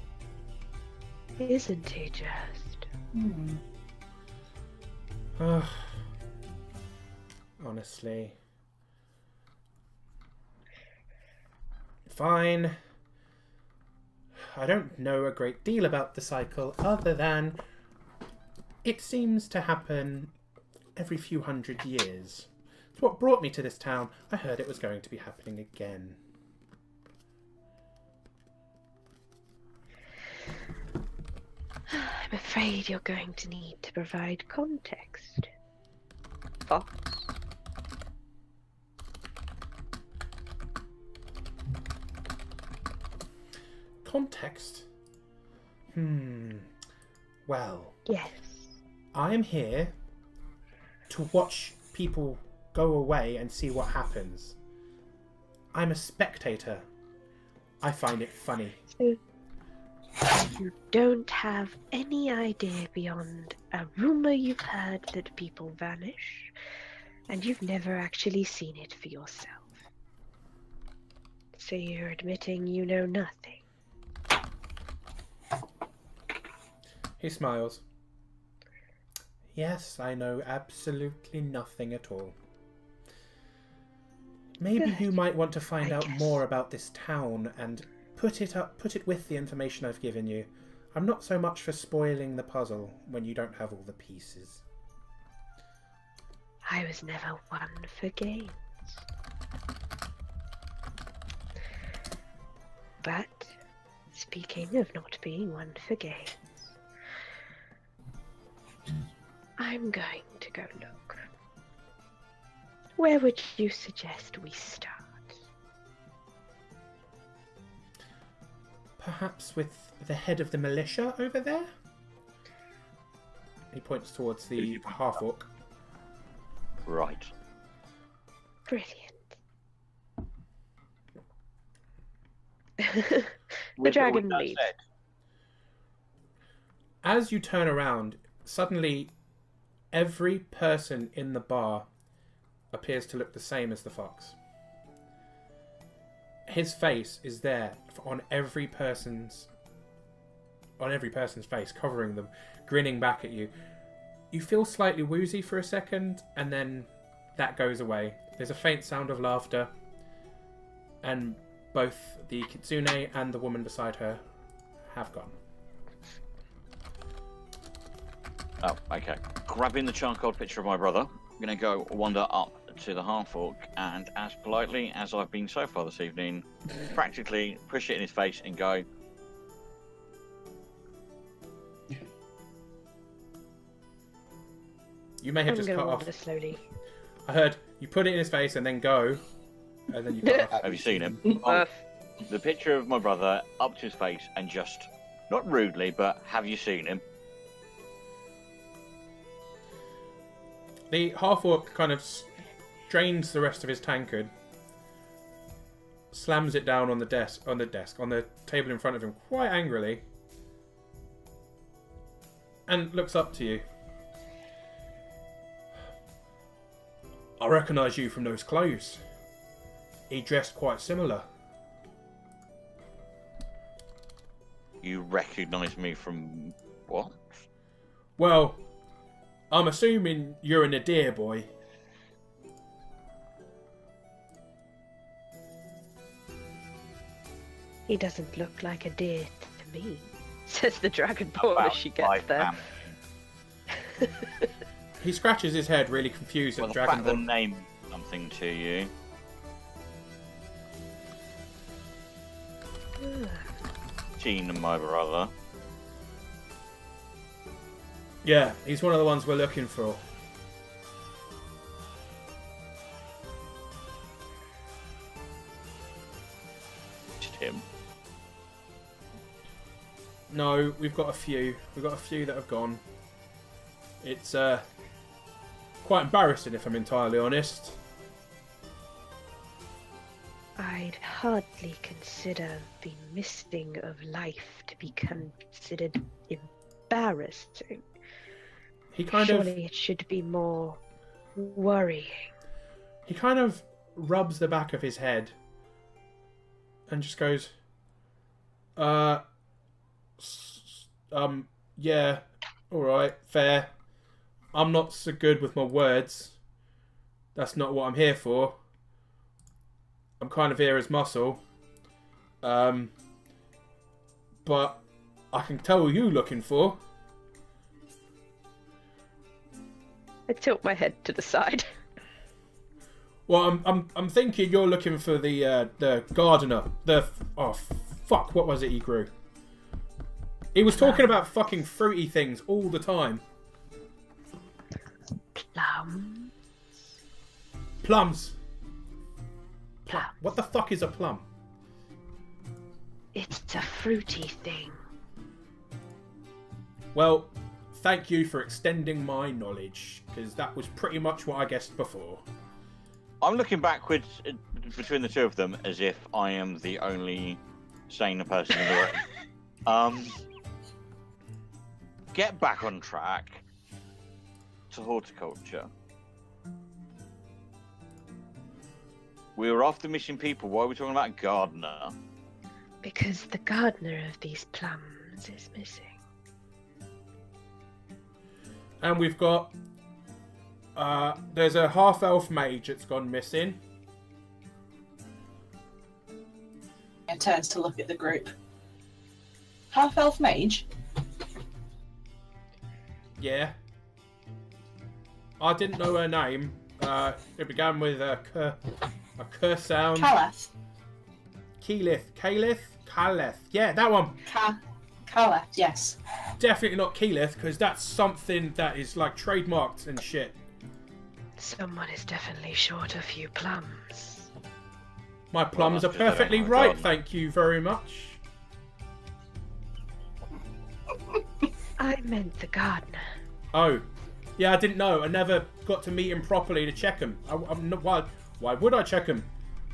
Isn't he just? Honestly. Fine. I don't know a great deal about the cycle other than it seems to happen every few hundred years. It's what brought me to this town. I heard it was going to be happening again. I'm afraid you're going to need to provide context. Fox. Context? Well, Yes. I am here to watch people go away and see what happens. I'm a spectator. I find it funny. So you don't have any idea beyond a rumor you've heard that people vanish, and you've never actually seen it for yourself. So you're admitting you know nothing. He smiles. Yes, I know absolutely nothing at all. Maybe Good. you might want to find I out guess. more about this town and put it with the information I've given you. I'm not so much for spoiling the puzzle when you don't have all the pieces. I was never one for games. But, speaking of not being one for games, I'm going to go look. Where would you suggest we start? Perhaps with the head of the militia over there? He points towards the half-orc. Right. Brilliant. With all dragon that leaves. said, As you turn around, suddenly every person in the bar appears to look the same as the fox. His face is there on every person's face, covering them, grinning back at you. You feel slightly woozy for a second, and then that goes away. There's a faint sound of laughter, and both the kitsune and the woman beside her have gone. oh, okay. Grabbing the charcoal picture of my brother, I'm going to go wander up to the half-orc and, as politely as I've been so far this evening, practically push it in his face and go, You may have I'm just going to cut wander off. slowly. I heard you put it in his face and then go, and then you cut off. have you seen him? Oh, the picture of my brother up to his face and just, not rudely, but have you seen him? The half-orc kind of drains the rest of his tankard, slams it down on the table in front of him quite angrily, and looks up to you. I recognise you from those clothes. He dressed quite similar. You recognise me from what? Well, I'm assuming you're a Nadir boy. He doesn't look like a deer to me, says the Dragonborn as About she my gets there. family. He scratches his head, really confused Well, at the fact they'll Dragonborn. name something to you. Gene and my brother. Yeah, he's one of the ones we're looking for. Just him. No, we've got a few. We've got a few that have gone. It's quite embarrassing, if I'm entirely honest. I'd hardly consider the missing of life to be considered embarrassing. He kind Surely it should be more worrying. he kind of rubs the back of his head and just goes, yeah, all right, fair. I'm not so good with my words. That's not what I'm here for. I'm kind of here as muscle. But I can tell who you're looking for. I tilt my head to the side. Well, I'm thinking you're looking for the gardener. Fuck, what was it he grew? He was talking about fucking fruity things all the time. Plum. Plums. Plum. What the fuck is a plum? It's a fruity thing. Well, thank you for extending my knowledge, because that was pretty much what I guessed before. I'm looking backwards between the two of them as if I am the only sane person in the room. Get back on track to horticulture. We were after missing people. Why are we talking about gardener? Because the gardener of these plums is missing. And we've got... there's a half-elf mage that's gone missing. And turns to look at the group. Half-elf mage? Yeah. I didn't know her name. It began with a K sound. Caleth. Caleth. Yeah, that one. Caleth, yes. Definitely not Keyleth, because that's something that is like trademarked and shit. Someone is definitely short a few plums. My plums are that's because I perfectly don't know a right, gardener. thank you very much. I meant the gardener. Oh, yeah, I didn't know. I never got to meet him properly to check him. I'm not, why would I check him?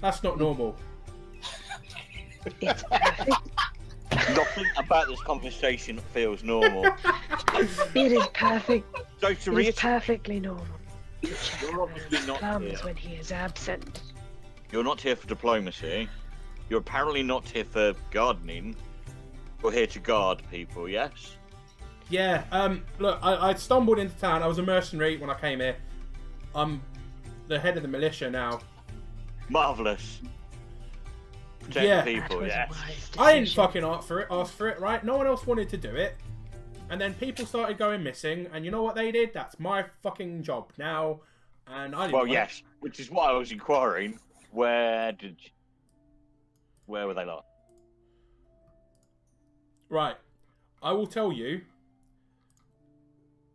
That's not normal. It's perfect. Nothing about this conversation feels normal. It is perfect. So to It is reiterate, perfectly normal to check You're on obviously those not plums here. when he is absent. you're not here for diplomacy. You're apparently not here for gardening. You're here to guard people, yes? Yeah, look, I stumbled into town. I was a mercenary when I came here. I'm the head of the militia now. Marvellous. Protect Yeah. That people, was yes. a wise decision. I didn't fucking ask for it, right? No one else wanted to do it. And then people started going missing, and you know what they did? That's my fucking job now. And I didn't Well, want it. yes, which is why I was inquiring. Where were they lost? Right. I will tell you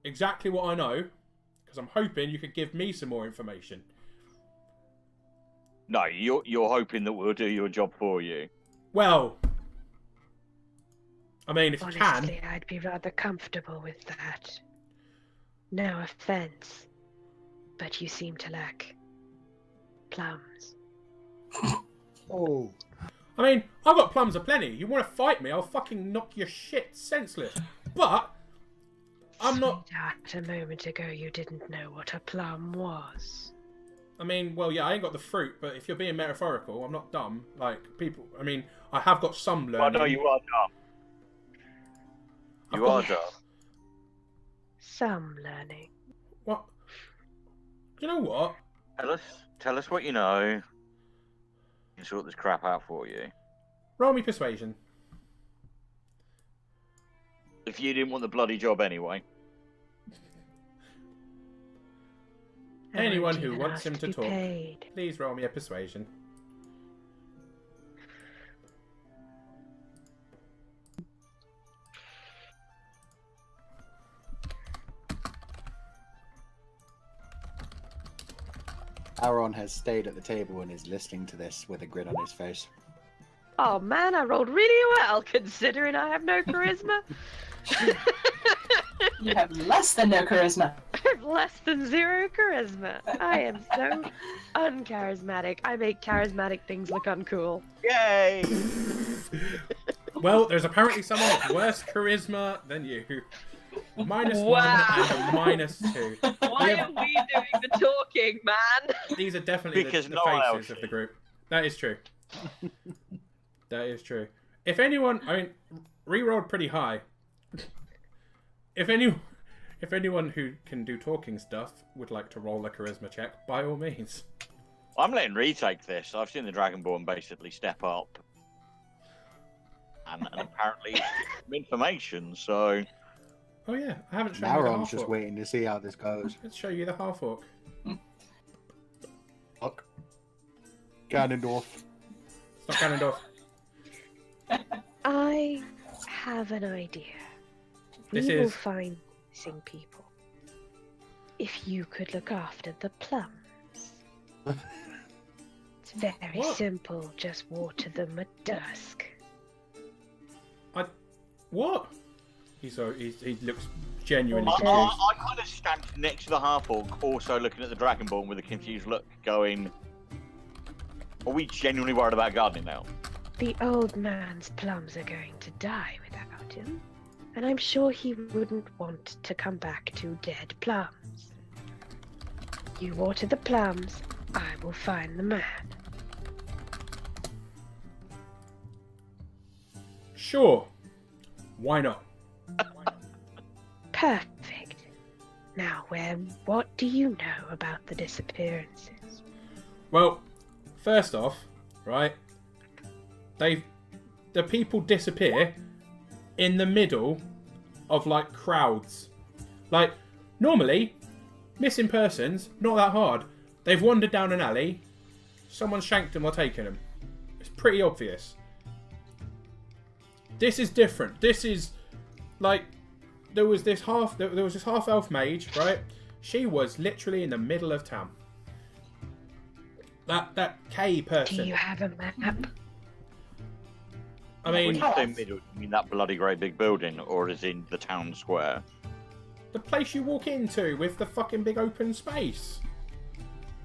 exactly what I know, because I'm hoping you could give me some more information. No, you're hoping that we'll do your job for you. Well, I mean, if you can. Honestly, I'd be rather comfortable with that. No offense, but you seem to lack plums. Oh. I mean, I've got plums aplenty. You want to fight me, I'll fucking knock your shit senseless. But I'm not. Sweetheart, a moment ago you didn't know what a plum was. I mean, well, yeah, I ain't got the fruit, but if you're being metaphorical, I'm not dumb. Like, people, I mean, I have got some learning. Well, no, you are dumb. I've You got- are dumb. some learning. What? You know what? Tell us what you know. We can sort this crap out for you. Roll me persuasion. If you didn't want the bloody job anyway. Anyone Aren't who even wants asked him to be talk, paid. please roll me a persuasion. Aaron has stayed at the table and is listening to this with a grin on his face. Oh man, I rolled really well considering I have no charisma. You have less than no charisma. I have less than 0 charisma. I am so uncharismatic. I make charismatic things look uncool. Yay! Well, there's apparently someone with worse charisma than you. -1 Wow. and a -2. Why are we doing the talking, man? These are definitely Because the no one else faces of is. the group. That is true. That is true. If anyone, I mean, re-rolled pretty high. If anyone who can do talking stuff would like to roll a charisma check, by all means. I'm letting retake this. I've seen the Dragonborn basically step up. And apparently some information, so... Oh yeah, I haven't shown you the Aaron's just half-orc. waiting to see how this goes. Let's show you the half-orc. Look. Ganondorf. Stop Ganondorf. I have an idea. This We will is- find missing people. If you could look after the plums. It's very What? simple. Just water them at dusk. What? He looks genuinely I confused. kind of stand next to the half-orc, also looking at the Dragonborn with a confused look, going... Are we genuinely worried about gardening now? The old man's plums are going to die without him. And I'm sure he wouldn't want to come back to dead plums. You water the plums, I will find the man. Sure. Why not? Perfect. Now, what do you know about the disappearances? Well, first off, right? The people disappear in the middle of like crowds. Like normally, missing persons not that hard. They've wandered down an alley, someone shanked them or taken them. It's pretty obvious. This is different. This is like there was this half elf mage, right? She was literally in the middle of town. That K Do person. you have a map? I mean, When you say middle, you mean that bloody great big building, or is in the town square? the place you walk into with the fucking big open space.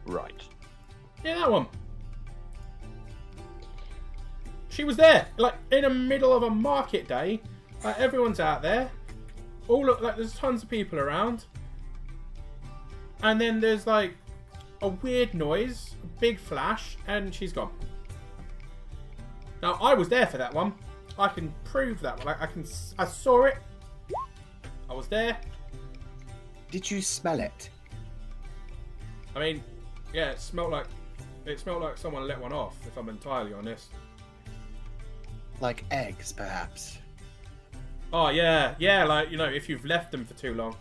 Right. Yeah, that one. She was there, like in the middle of a market day. Like everyone's out there. All look like there's tons of people around. And then there's like a weird noise, a big flash, and she's gone. Now I was there for that one. I can prove that one. Like, I saw it. I was there. Did you smell it? I mean, yeah, it smelled like someone let one off. If I'm entirely honest. Like eggs, perhaps? Oh yeah, like if you've left them for too long.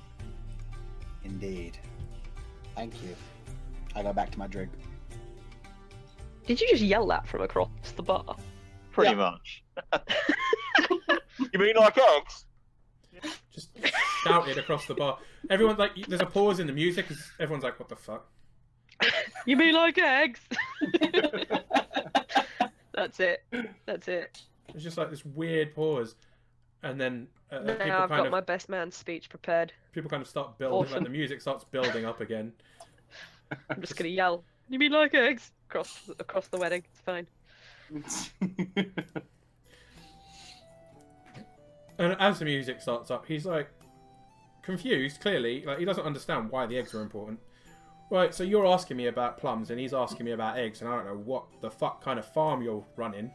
Indeed. Thank you. I go back to my drink. Did you just yell that from across the bar? Pretty much. You mean like eggs? Just shouted across the bar. Everyone like there's a pause in the music because everyone's like, "What the fuck?" You mean like eggs? That's it. That's it. It's just like this weird pause, and then Now people I've kind got of my best man's speech prepared. start building. Like Awesome. the music starts building up again. I'm just gonna yell. You mean like eggs? Across the wedding. It's fine. And as the music starts up, he's like confused. Clearly, like he doesn't understand why the eggs are important. Right, so you're asking me about plums, and he's asking me about eggs, and I don't know what the fuck kind of farm you're running.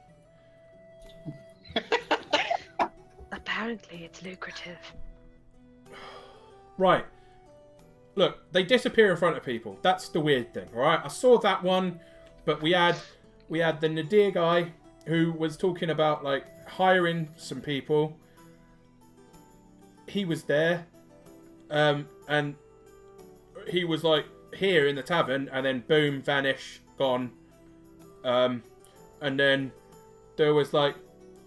Apparently, it's lucrative. Right. Look, they disappear in front of people. That's the weird thing, alright? I saw that one, but we had the Nadir guy who was talking about, like, hiring some people. He was there. And he was, like, here in the tavern, and then boom, vanish, gone. And then there was, like,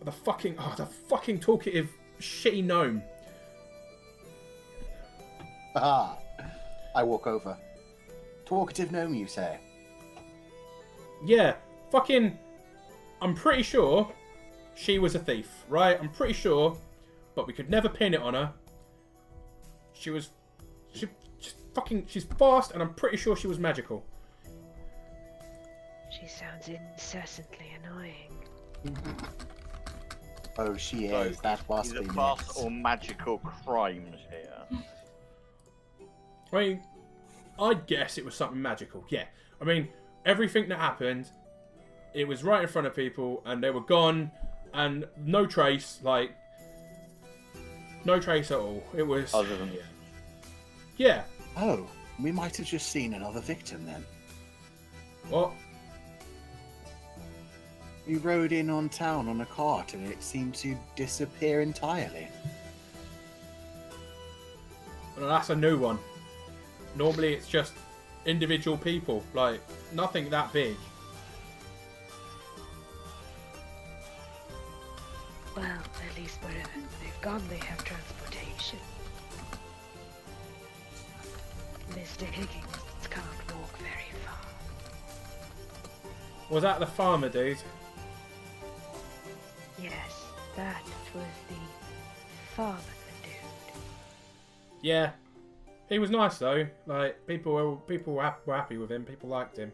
the fucking talkative shitty gnome. Ah, I walk over. Talkative gnome, you say? Yeah, fucking... I'm pretty sure she was a thief, right? I'm pretty sure, but we could never pin it on her. She's fast, and I'm pretty sure she was magical. She sounds incessantly annoying. Oh, she So, is. That must Either be fast mixed. or magical crimes here. I mean, I'd guess it was something magical, yeah. I mean, everything that happened, it was right in front of people, and they were gone, and no trace, like... No trace at all. It was... Other than Yeah. Oh, we might have just seen another victim then. What? We rode in on town on a cart and it seemed to disappear entirely. Well, that's a new one. Normally it's just individual people, like, nothing that big. Well, at least wherever they've gone, they have transportation. Mr. Higgins can't walk very far. Was that the farmer dude? Yes, that was the farmer dude. Yeah. He was nice though. Like, people were happy with him. People liked him.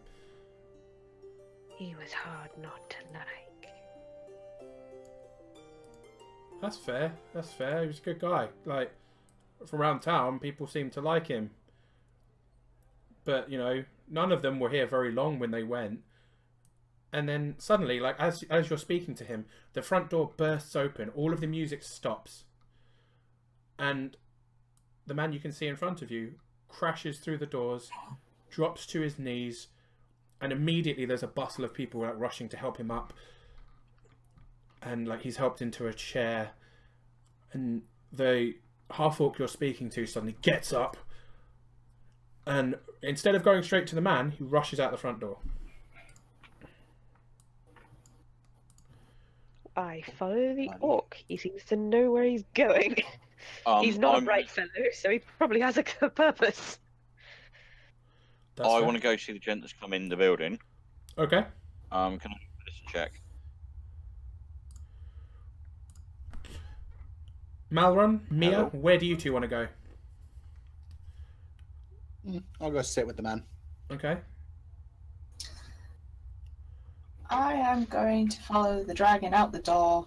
He was hard not to like. That's fair. That's fair. He was a good guy. Like, from around town, people seemed to like him. But, you know, none of them were here very long when they went. And then suddenly, like, as you're speaking to him, the front door bursts open. All of the music stops. And the man you can see in front of you crashes through the doors, drops to his knees, and immediately there's a bustle of people like rushing to help him up. And like he's helped into a chair, and the half-orc you're speaking to suddenly gets up, and instead of going straight to the man, he rushes out the front door. I follow the orc. He seems to know where he's going. He's not a bright fellow, so he probably has a purpose. That's I fair. want to go see the gent that's come in the building. Okay. Can I do this check? Malrun, Mia, Hello. where do you two want to go? I'll go sit with the man. Okay. I am going to follow the dragon out the door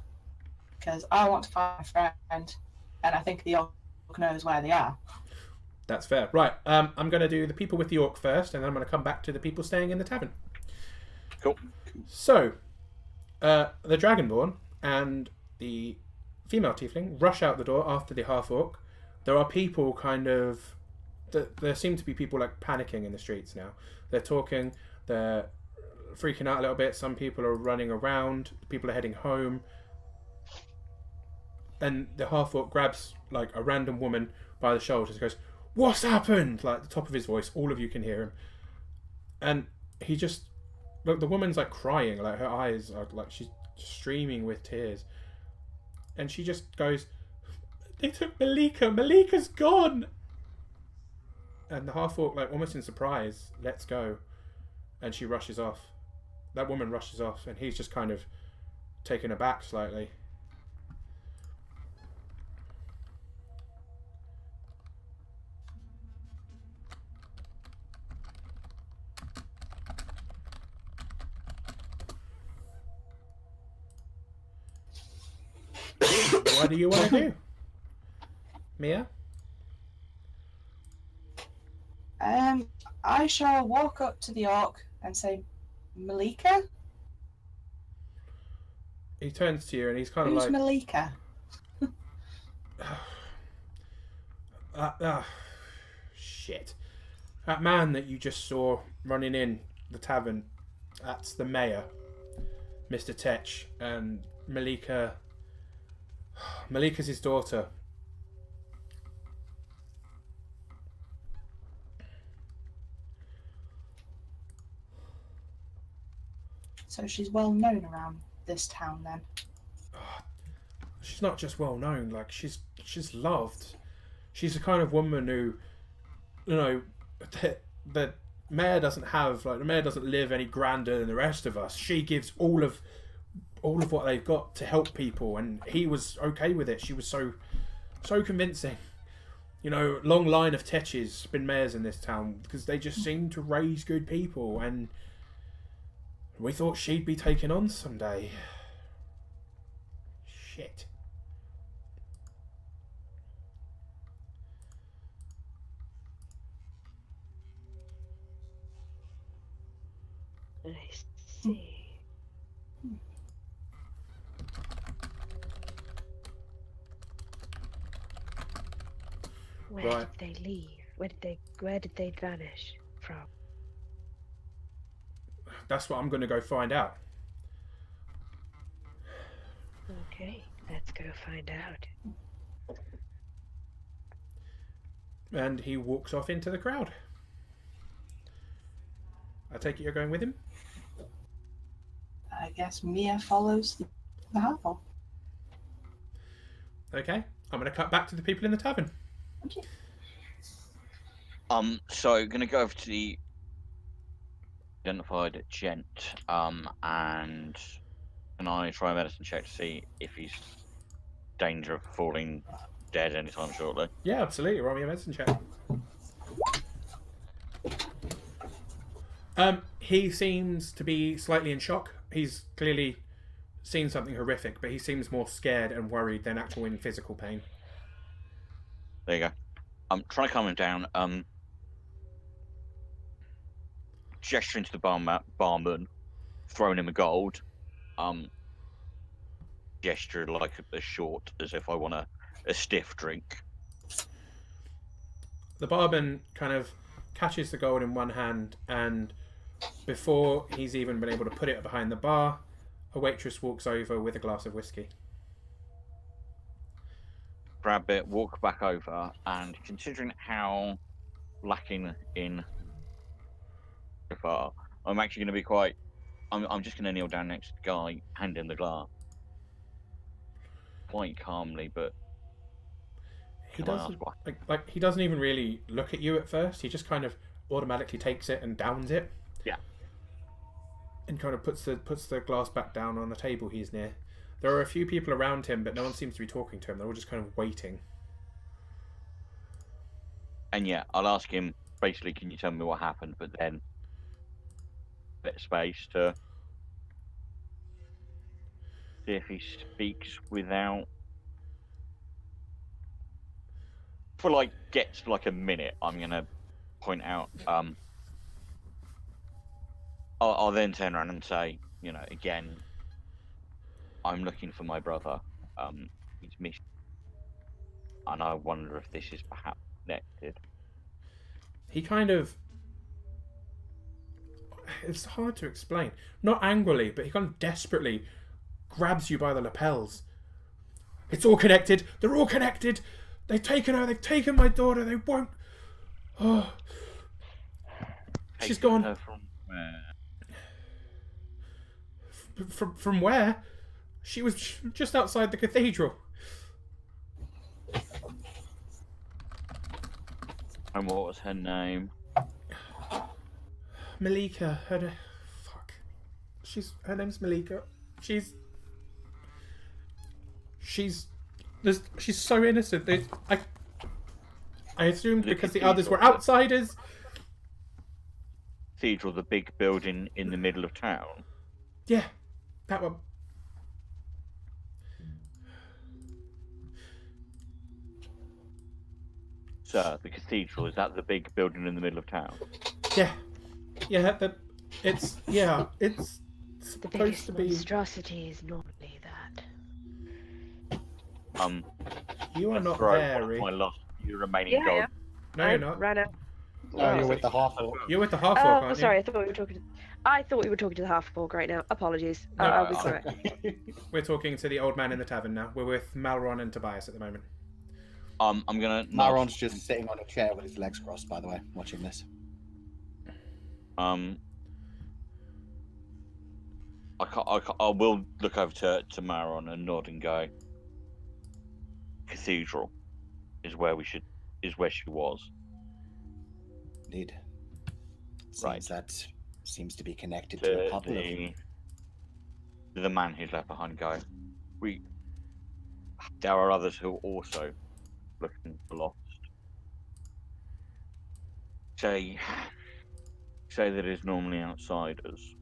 because I want to find a friend, and I think the orc knows where they are. That's fair. Right, I'm going to do the people with the orc first, and then I'm going to come back to the people staying in the tavern. Cool. So, the Dragonborn and the female tiefling rush out the door after the half-orc. There are people kind of... There seem to be people like panicking in the streets now. They're talking, they're freaking out a little bit. Some people are running around. People are heading home. And the half-orc grabs like a random woman by the shoulders and goes, "What's happened?" Like, at the top of his voice. All of you can hear him. And he just... Look, the woman's like crying. Like, her eyes are like... She's streaming with tears. And she just goes, "They took Malika. Malika's gone." And the half-orc, like, almost in surprise, lets go. And she rushes off. That woman rushes off, and he's just kind of taken aback slightly. What do you want to do? Mia? I shall walk up to the orc and say, "Malika? He turns to you and he's kind of Who's like... Malika?" Shit. That man that you just saw running in the tavern, that's the mayor, Mr. Tetch, and Malika. Malika's his daughter. So she's well known around this town then. She's not just well known, like she's loved. She's the kind of woman who, you know, the mayor doesn't have, like the mayor doesn't live any grander than the rest of us. She gives all of what they've got to help people, and he was okay with it. She was so convincing. You know, long line of Tetches been mayors in this town because they just seem to raise good people, and we thought she'd be taken on someday. Shit. I see. Where Right. did they leave? Where did they vanish from? That's what I'm going to go find out. Okay, let's go find out. And he walks off into the crowd. I take it you're going with him? I guess Mia follows the half-orc. Okay, I'm going to cut back to the people in the tavern. Okay. So gonna go over to the identified gent, and can I try a medicine check to see if he's danger of falling dead anytime shortly? Yeah, absolutely. Roll me a medicine check. He seems to be slightly in shock. He's clearly seen something horrific, but he seems more scared and worried than actual in physical pain. There you go. I'm trying to calm him down. Gesturing to the barman, throwing him a gold. Gesture like as short as if I want a stiff drink. The barman kind of catches the gold in one hand, and before he's even been able to put it behind the bar, a waitress walks over with a glass of whiskey. Grab it, walk back over, and considering how lacking in so far, I'm actually going to be quite. I'm just going to kneel down next to the guy, hand him the glass, quite calmly, but He doesn't like he doesn't even really look at you at first. He just kind of automatically takes it and downs it. Yeah. And kind of puts the glass back down on the table he's near. There are a few people around him, but no one seems to be talking to him. They're all just kind of waiting. And yeah, I'll ask him basically, can you tell me what happened? But then, bit of space to see if he speaks without. For like gets like a minute, I'm gonna point out. I'll then turn around and say, you know, again, I'm looking for my brother. He's missing, and I wonder if this is perhaps connected. He kind of... It's hard to explain. Not angrily, but he kind of desperately grabs you by the lapels. It's all connected. They're all connected. They've taken her. They've taken my daughter. They won't... Oh. She's gone. Her from where? From where? She was just outside the cathedral. And what was her name? Malika. Her name's Malika. She's so innocent. I assumed because the others were outsiders. Cathedral, the big building in the middle of town. Yeah, that one. Sir, the cathedral, is that the big building in the middle of town? Yeah. It's The supposed biggest to be. monstrosity is normally that. You are not throw there, one of Rick. my your remaining gold. No, you're not. Ran out. No, you're with the half orc. You're with the half orc, Oh, aren't sorry. you? I thought we were talking to the half orc right now. Apologies. I'll be correct. We're talking to the old man in the tavern now. We're with Malron and Tobias at the moment. I'm gonna. Malron's just sitting on a chair with his legs crossed, by the way, watching this. I will look over to Maron and nod and go. Cathedral is where she was. Indeed. Right. That seems to be connected to a couple of the man who's left behind go. There are others who are also looking for lost. Say that it's normally outsiders.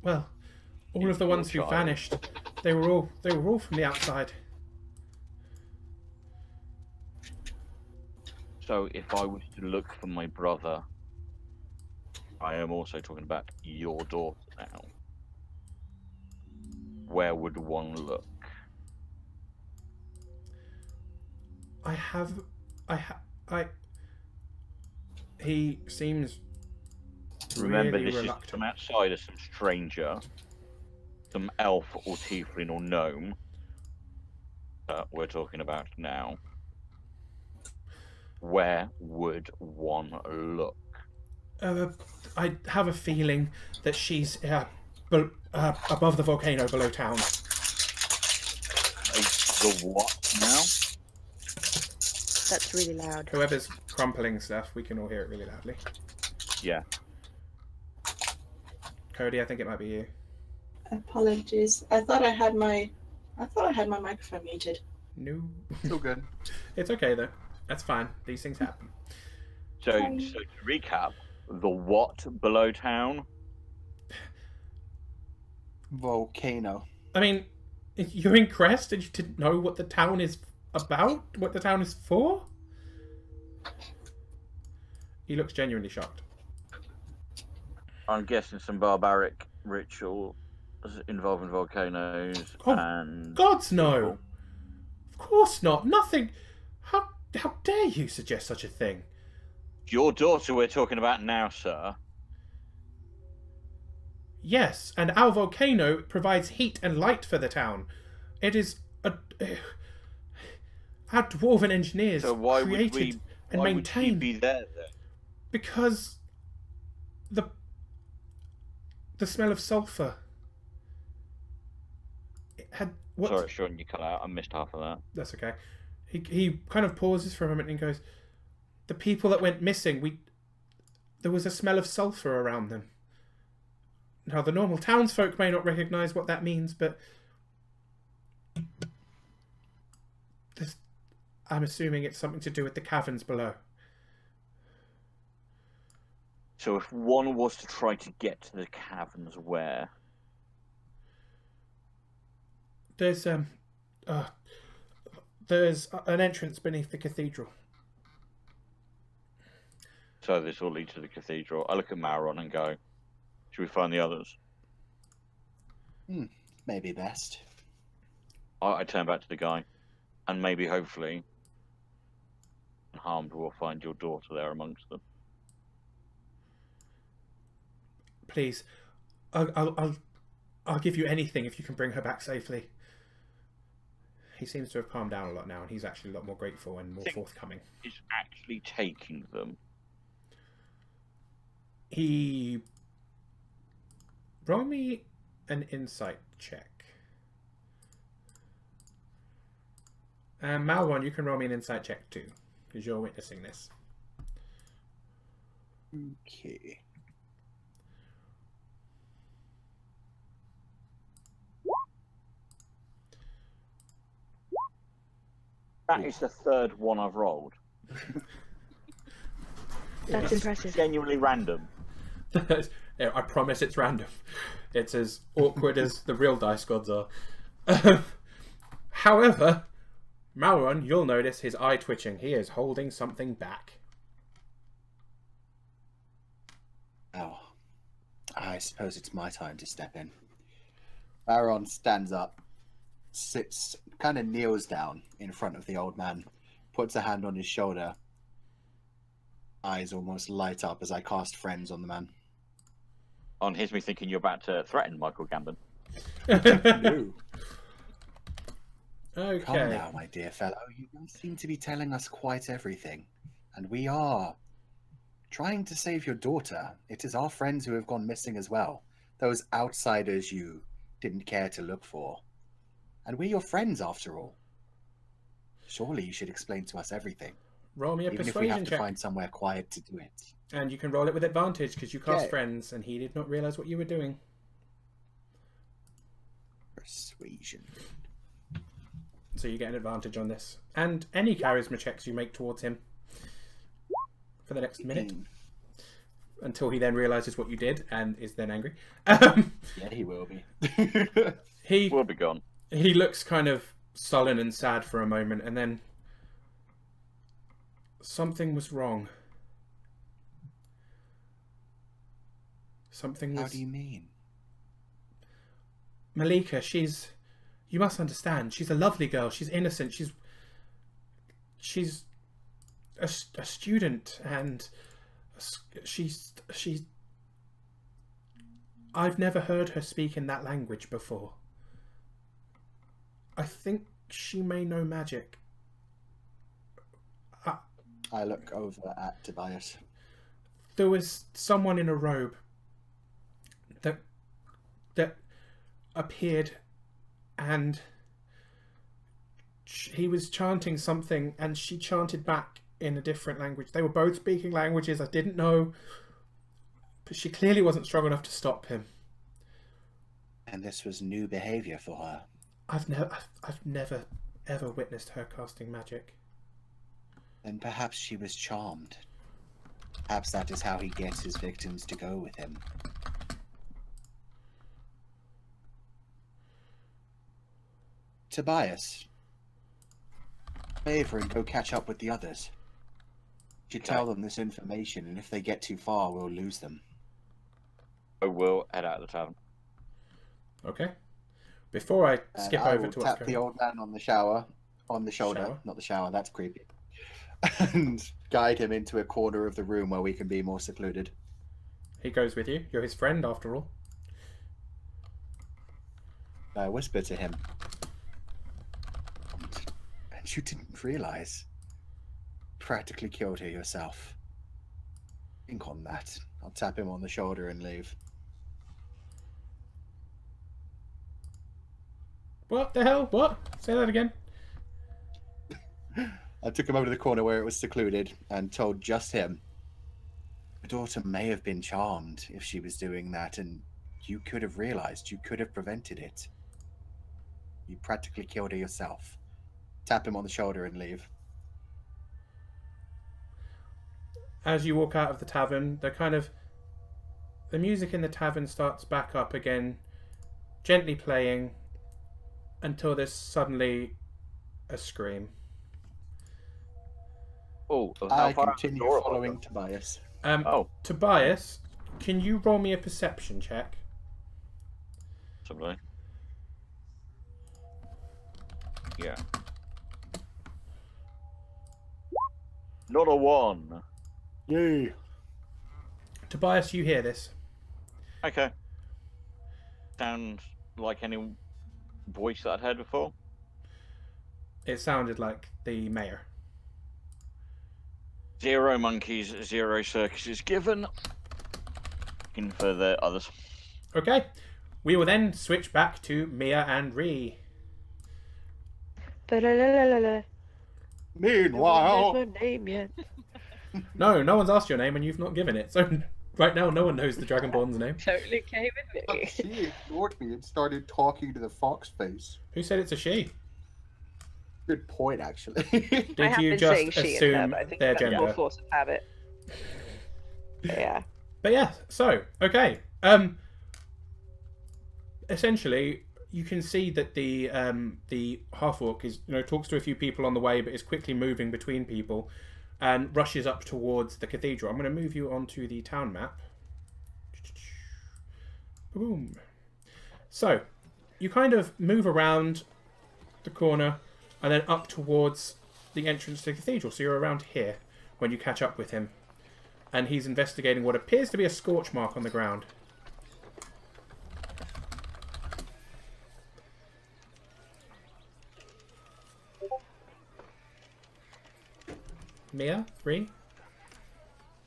Well, all of the ones who vanished, they were all from the outside. So if I was to look for my brother, I am also talking about your daughter now. Where would one look? He seems Remember, really this reluctant. is some outsider, some stranger, some elf or tiefling or gnome that we're talking about now. Where would one look? I have a feeling that she's above the volcano below town. The what now? That's really loud. Whoever's crumpling stuff, we can all hear it really loudly. Yeah. Cody, I think it might be you. Apologies. I thought I had my microphone muted. No. It's all good. It's okay though. That's fine. These things happen. So to recap, the what below town? Volcano. I mean, you're in Crest and you didn't know what the town is about? What the town is for? He looks genuinely shocked. I'm guessing some barbaric ritual involving volcanoes Oh, and... Gods no! Of course not. Nothing. How dare you suggest such a thing? Your daughter we're talking about now, sir. Yes, and our volcano provides heat and light for the town. It is our dwarven engineers So why created would we and why maintained would he be there then? because the smell of sulfur. It had what? Sorry, Sean, you cut out. I missed half of that. That's okay. He kind of pauses for a moment and goes, "The people that went missing, there was a smell of sulfur around them. Now, the normal townsfolk may not recognise what that means, but I'm assuming it's something to do with the caverns below." So if one was to try to get to the caverns, where? There's an entrance beneath the cathedral. So this will lead to the cathedral. I look at Mauron and go, should we find the others? Maybe best. I turn back to the guy, and maybe, hopefully, unharmed, will find your daughter there amongst them. Please, I'll give you anything if you can bring her back safely. He seems to have calmed down a lot now, and he's actually a lot more grateful and more forthcoming. Is actually taking them. Roll me an insight check. And Malwan, you can roll me an insight check too, because you're witnessing this. Okay. That is the third one I've rolled. That's impressive. Genuinely random. I promise it's random. It's as awkward as the real dice gods are. However, Malron, you'll notice his eye twitching. He is holding something back. Oh, I suppose it's my time to step in. Baron stands up, sits, kind of kneels down in front of the old man, puts a hand on his shoulder. Eyes almost light up as I cast Friends on the man. On here's me thinking you're about to threaten Michael Gambon. No. Okay. Come now, my dear fellow. You don't seem to be telling us quite everything. And we are trying to save your daughter. It is our friends who have gone missing as well. Those outsiders you didn't care to look for. And we're your friends, after all. Surely you should explain to us everything. Roll me a Even if we persuasion have to check. find somewhere quiet to do it. And you can roll it with advantage because you cast Yeah. Friends and he did not realise what you were doing. Persuasion. So you get an advantage on this. And any charisma checks you make towards him for the next minute. Until he then realises what you did and is then angry. Yeah, he will be. We'll be gone. He looks kind of sullen and sad for a moment and then something was wrong. Something was... How do you mean? Malika, you must understand, she's a lovely girl, she's innocent, she's a student, and she's I've never heard her speak in that language before. I think she may know magic. I look over at Tobias. There was someone in a robe that appeared and he was chanting something and she chanted back in a different language. They were both speaking languages I didn't know, but she clearly wasn't strong enough to stop him. And this was new behavior for her. I've never ever witnessed her casting magic. Then perhaps she was charmed. Perhaps that is how he gets his victims to go with him. Tobias, favor and go catch up with the others. You should tell them this information, and if they get too far, we'll lose them. I will head out of the tavern. Okay. Before I And skip I over will to what's tap going the on. old man on the shoulder, Shower? not the shower. That's creepy. And guide him into a corner of the room where we can be more secluded. He goes with you. You're his friend after all. I whisper to him. And you didn't realize. Practically killed her yourself. Think on that. I'll tap him on the shoulder and leave. What the hell? What? Say that again. I took him over to the corner where it was secluded and told just him. Your daughter may have been charmed if she was doing that, and you could have realized, you could have prevented it. You practically killed her yourself. Tap him on the shoulder and leave. As you walk out of the tavern, the music in the tavern starts back up again, gently playing, until there's suddenly a scream. Oh, I continue following Tobias. Tobias, can you roll me a perception check? Something. Yeah. Not a 1. Yay. Tobias, you hear this. Okay. Sounds like any voice that I'd heard before. It sounded like the mayor. 0 monkeys, 0 circuses given. Looking for the others. Okay. We will then switch back to Mia and Ree. Ba-la-la-la-la-la. Meanwhile, There's no name yet. No one's asked your name and you've not given it. So right now, no one knows the Dragonborn's name. Totally okay with me. she ignored me and started talking to the fox face. Who said it's a she? Good point, actually. Did I have you been just saying she and her, assume but I think their that's gender? more force of habit. But yeah. But yeah, so okay. Essentially, you can see that the half orc is talks to a few people on the way, but is quickly moving between people, and rushes up towards the cathedral. I'm going to move you onto the town map. Boom. So you kind of move around the corner, and then up towards the entrance to the cathedral, so you're around here when you catch up with him. And he's investigating what appears to be a scorch mark on the ground. Mia? Bree?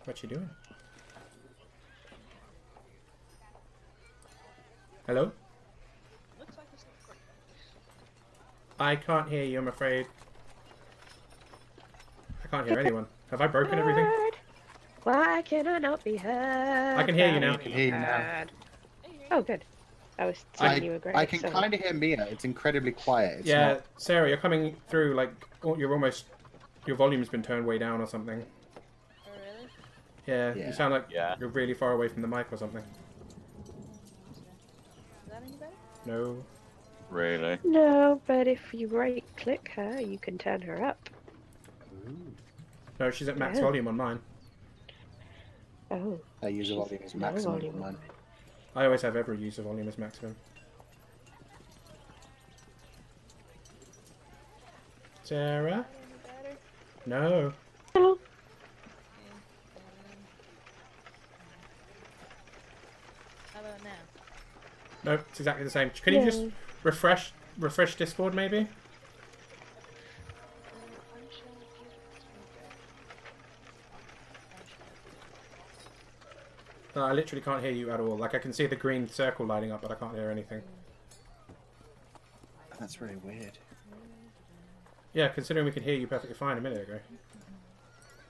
What you doing? Hello? I can't hear you, I'm afraid. I can't hear anyone. Have I broken everything? Why can I not be heard? I can hear you now. I can hear you now. Oh, good. I was telling you a great I can song. kind of hear Mia. It's incredibly quiet. It's Yeah, not... Sarah, you're coming through like you're almost. Your volume's been turned way down or something. Oh, really? Yeah, Yeah. you sound like Yeah. you're really far away from the mic or something. Is that any better? No. Really? No, but if you right-click her, you can turn her up. No, she's at max Yeah. volume on mine. Oh, Her user volume is no maximum. volume on on mine. I always have every user volume as maximum. Sarah? Any better? No. Hello. Okay, how about now? Nope, it's exactly the same. Can you just Yay. refresh Discord maybe? No, I literally can't hear you at all. Like I can see the green circle lighting up, but I can't hear anything. That's really weird. Yeah, considering we could hear you perfectly fine a minute ago.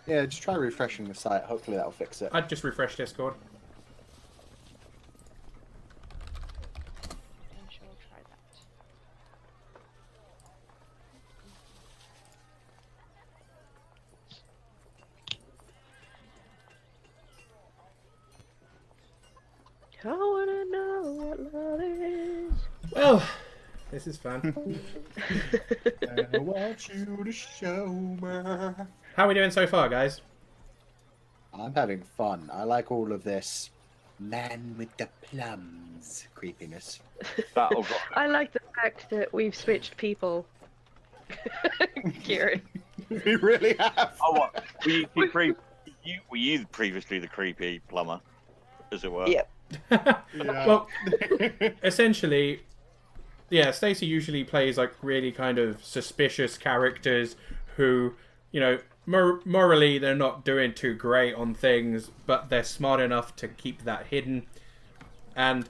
Yeah, just try refreshing the site. Hopefully that'll fix it. I'd just refresh Discord. I'm sure I'll try that. I wanna know what love is. Well, this is fun. I want you to show me. How are we doing so far, guys? I'm having fun. I like all of this man with the plums creepiness. That'll go. I like the fact that we've switched people. Kieran. We really have. Oh, what? Were you previously the creepy plumber, as it were? Yep. Yeah. Well, essentially, yeah, Stacey usually plays like really kind of suspicious characters who, you know, morally they're not doing too great on things, but they're smart enough to keep that hidden. And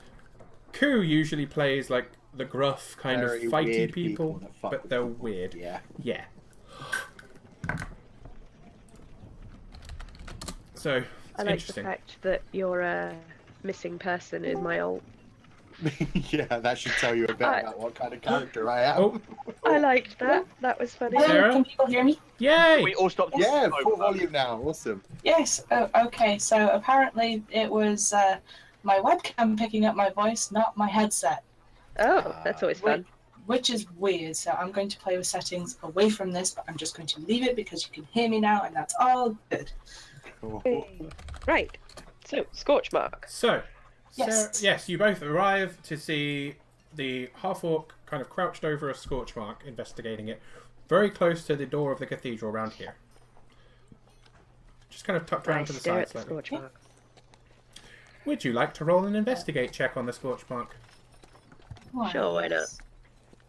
Ku usually plays like the gruff kind Very of fighty weird people, that fuck but with they're people. weird. Yeah. Yeah. So it's I like the interesting. fact that your missing person is my old. Yeah, that should tell you a bit about what kind of character I am. Oh, I liked that. That was funny. Hello, Sarah? can people hear me? yay! We all stopped. Yeah, full volume now. Awesome. Yes. Oh, okay. So apparently it was my webcam picking up my voice, not my headset, Oh, that's always fun. which is weird. So I'm going to play with settings away from this, but I'm just going to leave it because you can hear me now, and that's all good. Cool. Right. So, Scorch Mark. So, Yes. yes, you both arrive to see the half-orc kind of crouched over a scorch mark, investigating it, very close to the door of the cathedral around here. Just kind of tucked I around to the stare side at the slightly. Scorch Mark. Would you like to roll an investigate check on the scorch mark? Sure, why not? yes.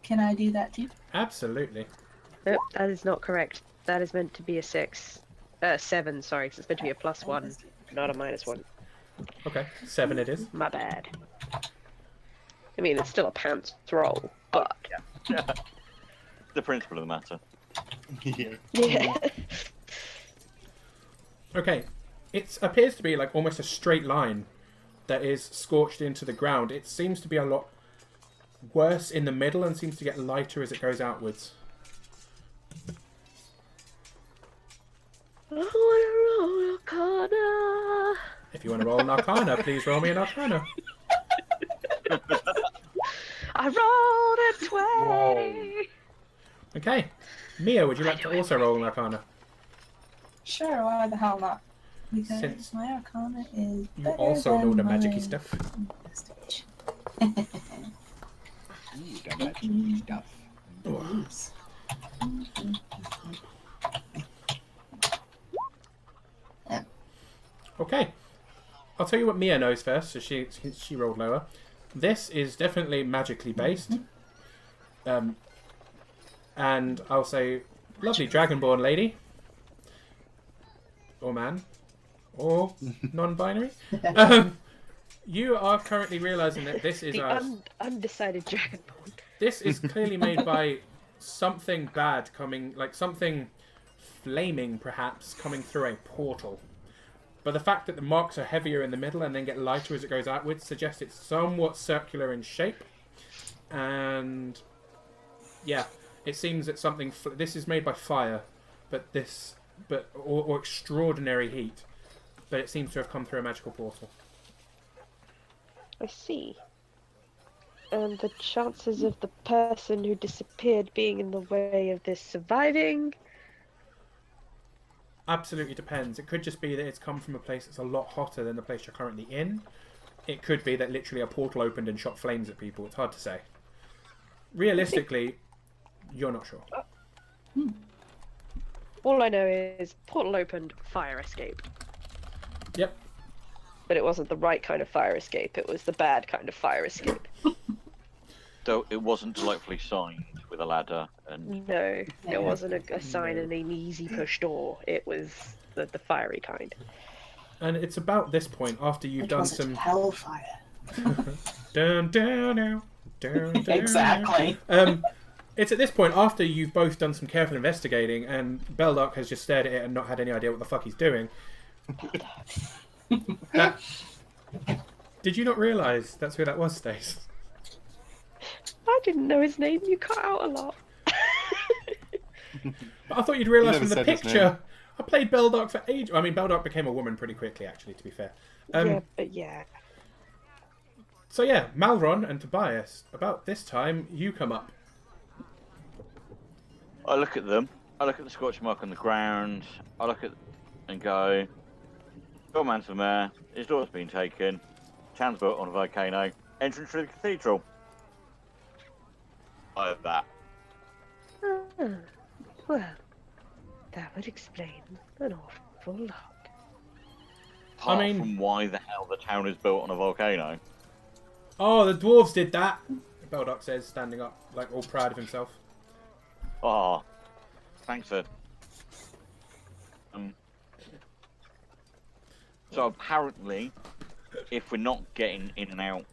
Can I do that too? Absolutely. Nope, that is not correct. That is meant to be a 7, sorry, 'cause it's meant to be a +1, not a -1. Okay, 7 it is. My bad. I mean, it's still a pants roll, but... The principle of the matter. Yeah. Yeah. Okay, it appears to be like almost a straight line that is scorched into the ground. It seems to be a lot worse in the middle and seems to get lighter as it goes outwards. I wanna roll a corner. If you want to roll an arcana, please roll me an arcana. I rolled a 20. Okay. Mia, would you like to also roll an arcana? Sure. Why the hell not? Because Since my arcana is you better also know than the my magic-y stuff. investigation. Ooh, that magic stuff. Oh. Okay. I'll tell you what Mia knows first, so she rolled lower. This is definitely magically based. And I'll say, lovely Dragonborn lady. Or man. Or non-binary. You are currently realising that this is undecided Dragonborn. This is clearly made by something bad coming, like something flaming perhaps, coming through a portal. But the fact that the marks are heavier in the middle and then get lighter as it goes outwards suggests it's somewhat circular in shape. And yeah, it seems that something... This is made by fire, or extraordinary heat. But it seems to have come through a magical portal. I see. And the chances of the person who disappeared being in the way of this surviving? Absolutely depends. It could just be that it's come from a place that's a lot hotter than the place you're currently in. It could be that literally a portal opened and shot flames at people. It's hard to say. Realistically, you're not sure. All I know is portal opened, fire escaped. Yep. But it wasn't the right kind of fire escape. It was the bad kind of fire escape. So it wasn't delightfully signed with a ladder and... No, it wasn't a sign and an easy push door. It was the fiery kind. And it's about this point, after you've done some... hellfire. Down, down, down, down, down. Exactly. It's at this point, after you've both done some careful investigating, and Beldark has just stared at it and not had any idea what the fuck he's doing. Did you not realise that's who that was, Stace? I didn't know his name. You cut out a lot. But I thought you'd realise You from never the said his picture. I played Beldark for ages. I mean, Beldark became a woman pretty quickly, actually, to be fair. Yeah, but yeah. So yeah, Malron and Tobias. About this time, you come up. I look at them. I look at the scorch mark on the ground. I look at and go, "Your man's the mayor. His daughter's been taken. Town's built on a volcano. Entrance to the cathedral." I have that. Well, that would explain an awful lot. Apart I mean- from why the hell the town is built on a volcano. Oh, the dwarves did that. Beldark says, standing up, like all proud of himself. Ah, thanks for. So apparently, if we're not getting in and out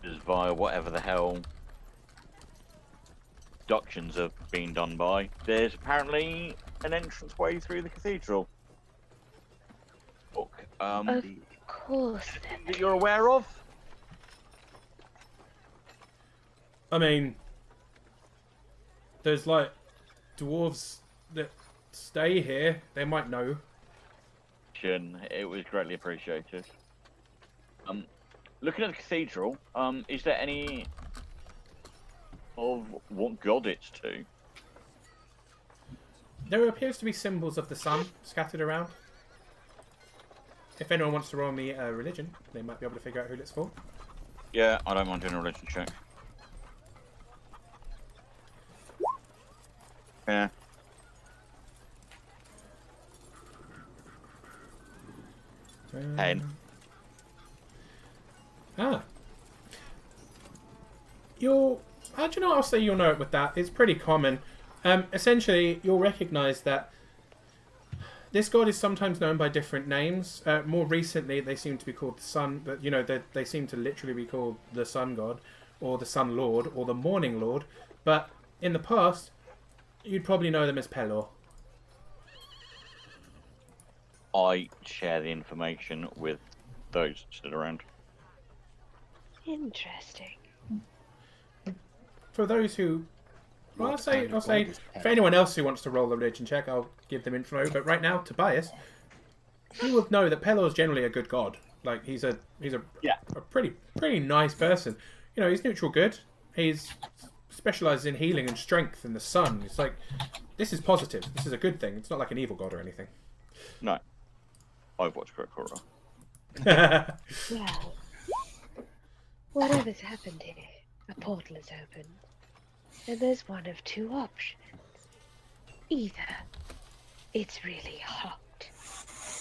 just via whatever the hell deductions have been done by, there's apparently an entrance way through the cathedral. Look, Of course. that you're aware of? I mean, there's like dwarves that stay here. They might know. It was greatly appreciated. Looking at the cathedral, is there any of what god it's to? There appears to be symbols of the sun scattered around. If anyone wants to roll me a religion, they might be able to figure out who it's for. Yeah, I don't mind doing a religion check. Yeah. Ten. Ah. Do you know what I'll say you'll know it with that? It's pretty common. Essentially, you'll recognise that this god is sometimes known by different names. More recently, they seem to be called the Sun, but you know, they seem to literally be called the Sun God, or the Sun Lord, or the Morning Lord. But in the past, you'd probably know them as Pelor. I share the information with those that stood around. Interesting. For those who, well, I'll say, for anyone else who wants to roll the religion check, I'll give them info. But right now, Tobias, you would know that Pelor's generally a good god. Like he's a pretty nice person. You know, he's neutral good. He's specializes in healing and strength and the sun. It's like, this is positive. This is a good thing. It's not like an evil god or anything. No. I've watched Correct Horror. Well, whatever's happened here, a portal is open, and there's one of two options. Either it's really hot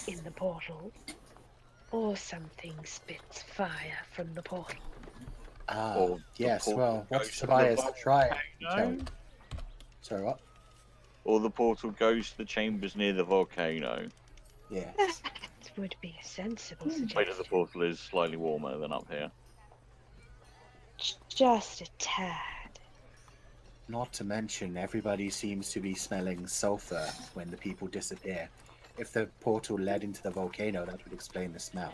in the portal, or something spits fire from the portal. Ah, Or the yes. portal Well, what's goes to the Tobias trying to tell volcano? you? Sorry, what? Or the portal goes to the chambers near the volcano. Yes. That would be a sensible Later, the suggestion. portal is slightly warmer than up here. Just a tad. Not to mention, everybody seems to be smelling sulfur when the people disappear. If the portal led into the volcano, that would explain the smell.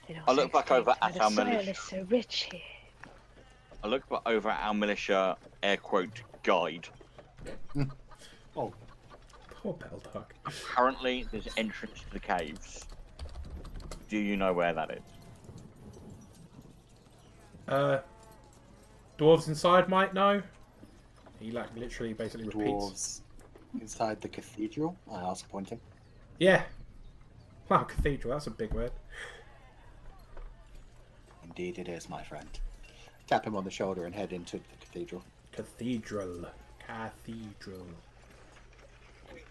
It I also look back explains over why at the our soil militia. is so rich here. I look over at our militia air quote guide. Oh, Poor Beldog. Apparently, there's entrance to the caves. Do you know where that is? Dwarves inside might know. He like literally basically repeats. dwarves inside the cathedral? I ask, pointing. Yeah. Wow, cathedral. That's a big word. Indeed, it is, my friend. Tap him on the shoulder and head into the cathedral. Cathedral. Cathedral.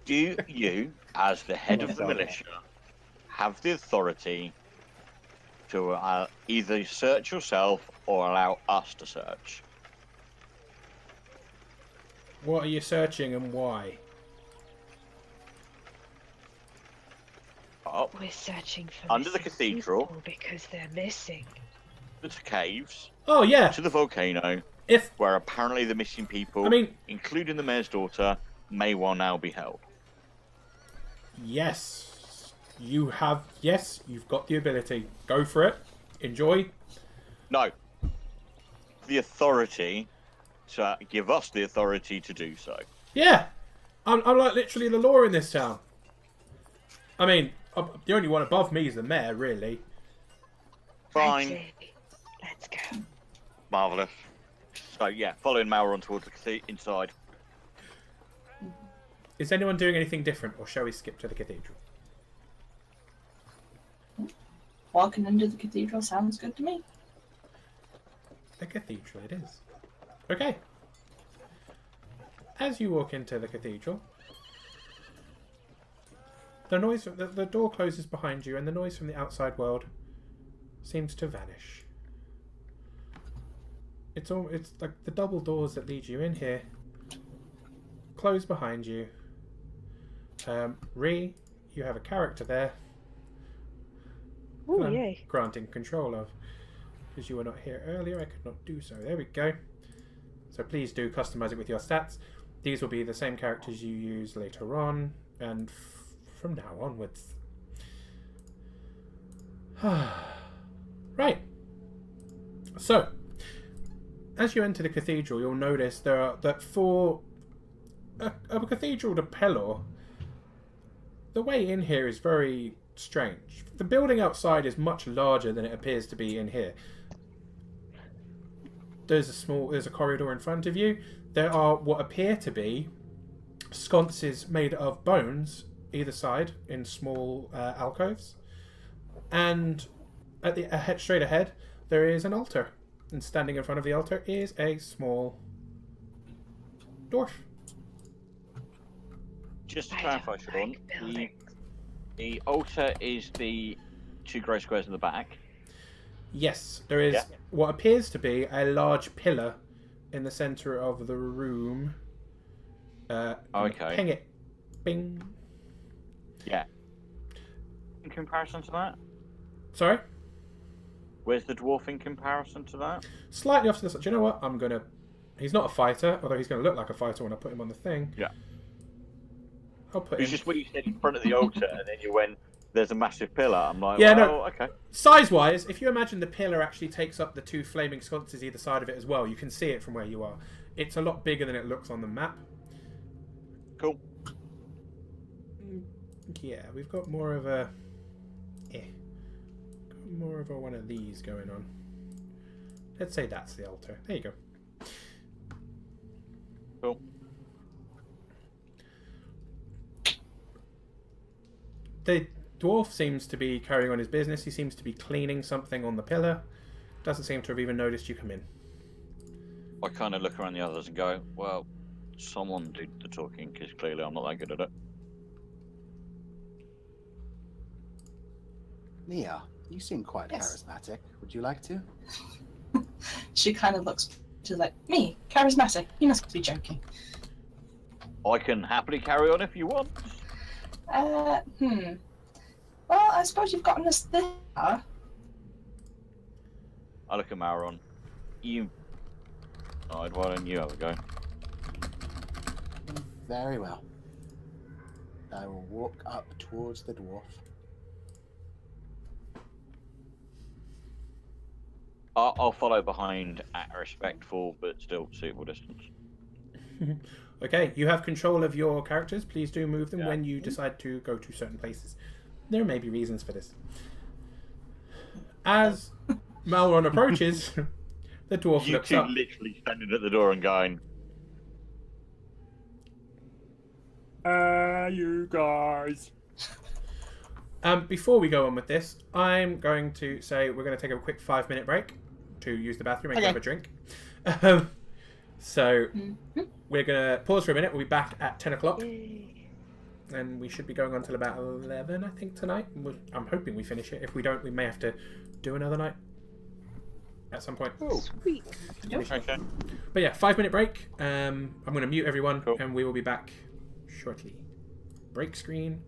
Do you, as the head of the Okay. militia, have the authority to either search yourself or allow us to search? What are you searching and why? Up We're searching for Under the missing cathedral. people because they're missing. the caves Oh yeah. to the volcano, If where apparently the missing people, I mean, including the mayor's daughter, may well now be held. yes, you have. Yes, you've got the ability. Go for it. Enjoy. No. The authority to give us the authority to do so. Yeah, I'm like literally the law in this town. I mean, the only one above me is the mayor, really. I'd Fine. say, let's go. Marvellous. So, yeah, following Mauron towards the inside. Is anyone doing anything different, or shall we skip to the cathedral? Walking into the cathedral sounds good to me. The cathedral it is. Okay. As you walk into the cathedral, the noise, the door closes behind you, and the noise from the outside world seems to vanish. It's like the double doors that lead you in here close behind you. Ree, you have a character there. Ooh, I'm yay. granting control of. Because you were not here earlier, I could not do so. There we go. So please do customize it with your stats. These will be the same characters you use later on, and from now onwards. Right. So, as you enter the cathedral, you'll notice that for a cathedral to Pelor, the way in here is very strange. The building outside is much larger than it appears to be in here. There's a corridor in front of you. There are what appear to be sconces made of bones either side in small alcoves, and at the straight ahead there is an altar, and standing in front of the altar is a small dwarf. Just to I clarify, don't Sean, like buildings. the altar is the 2 grey squares in the back. Yes, there is Yeah. what appears to be a large pillar in the center of the room. Okay. Ping it. Bing. Yeah. In comparison to that? Sorry? Where's the dwarf in comparison to that? Slightly off to the side. Do you know what? He's not a fighter, although he's going to look like a fighter when I put him on the thing. Yeah. I'll put It's him. just when you said in front of the altar and then you went, there's a massive pillar. I'm like, Yeah, well, no. okay. Size-wise, if you imagine the pillar actually takes up the 2 flaming sconces either side of it as well, you can see it from where you are. It's a lot bigger than it looks on the map. Cool. Yeah, we've got more of a... more of a one of these going on. Let's say that's the altar. There you go. Cool. The dwarf seems to be carrying on his business. He seems to be cleaning something on the pillar. Doesn't seem to have even noticed you come in. I kind of look around the others and go, well, someone did the talking because clearly I'm not that good at it. Nia, you seem quite Yes. charismatic. Would you like to? She kind of looks. She's like, me, charismatic. You must be joking. I can happily carry on if you want. Well, I suppose you've gotten us this far. I look at Mauron. You. Alright, why don't you have a go? Very well. I will walk up towards the dwarf. I'll follow behind at a respectful but still suitable distance. Okay, you have control of your characters. Please do move them Yeah. when you decide to go to certain places. There may be reasons for this. As Malron approaches, the dwarf You looks two up. literally standing at the door and going, You guys. Before we go on with this, I'm going to say we're going to take a quick 5-minute break to use the bathroom and Okay. grab a drink. So we're going to pause for a minute. We'll be back at 10 o'clock. Yay. And we should be going on till about 11, I think, tonight. I'm hoping we finish it. If we don't, we may have to do another night at some point. Sweet. okay. But yeah, 5-minute break. I'm going to mute everyone, Cool. and we will be back shortly. Break screen.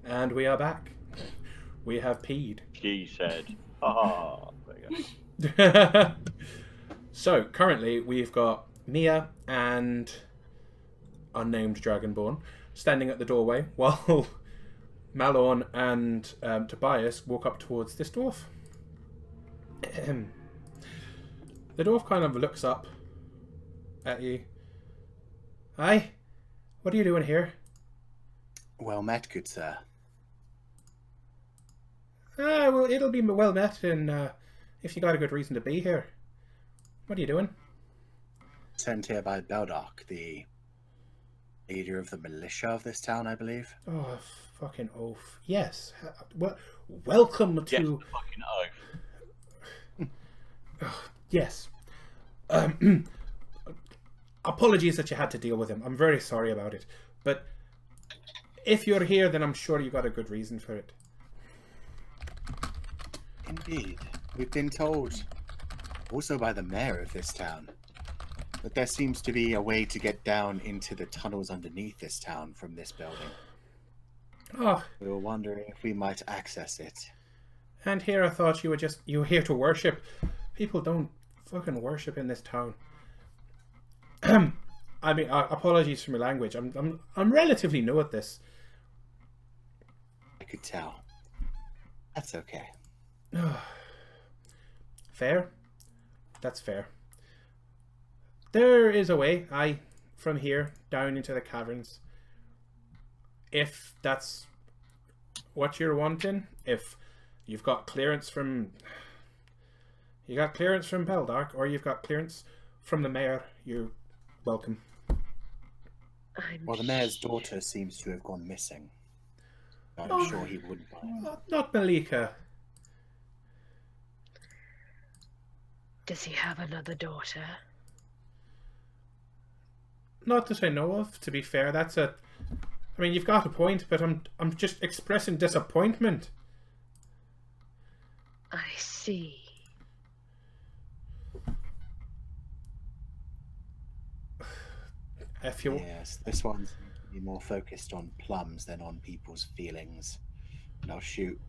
And we are back. We have peed. She said, "Ah." There you go. So, currently, we've got Mia and unnamed Dragonborn standing at the doorway while Malorn and Tobias walk up towards this dwarf. The dwarf kind of looks up at you. Hi, what are you doing here? Well met, good sir. Well, it'll be well met, and if you got a good reason to be here. What are you doing? Sent here by Beldock, the leader of the militia of this town, I believe. Oh, fucking oath. Yes. Welcome Yes, to... the fucking oath. Yes. Apologies that you had to deal with him. I'm very sorry about it. But if you're here, then I'm sure you got a good reason for it. Indeed. We've been told, also by the mayor of this town, that there seems to be a way to get down into the tunnels underneath this town from this building. Oh, We were wondering if we might access it. and here I thought you were here to worship. People don't fucking worship in this town. I mean, apologies for my language. I'm relatively new at this. I could tell. That's okay. Fair? That's fair. There is a way, from here down into the caverns. If that's what you're wanting, if you've got clearance from... You got clearance from Beldark, or you've got clearance from the mayor, you're welcome. Well, the mayor's daughter seems to have gone missing. I'm sure he wouldn't mind. Not Malika. Does he have another daughter? Not that I know of, to be fair. That's a... I mean, you've got a point, but I'm just expressing disappointment. I see. If you... Yes, this one's more focused on plums than on people's feelings. And I'll shoot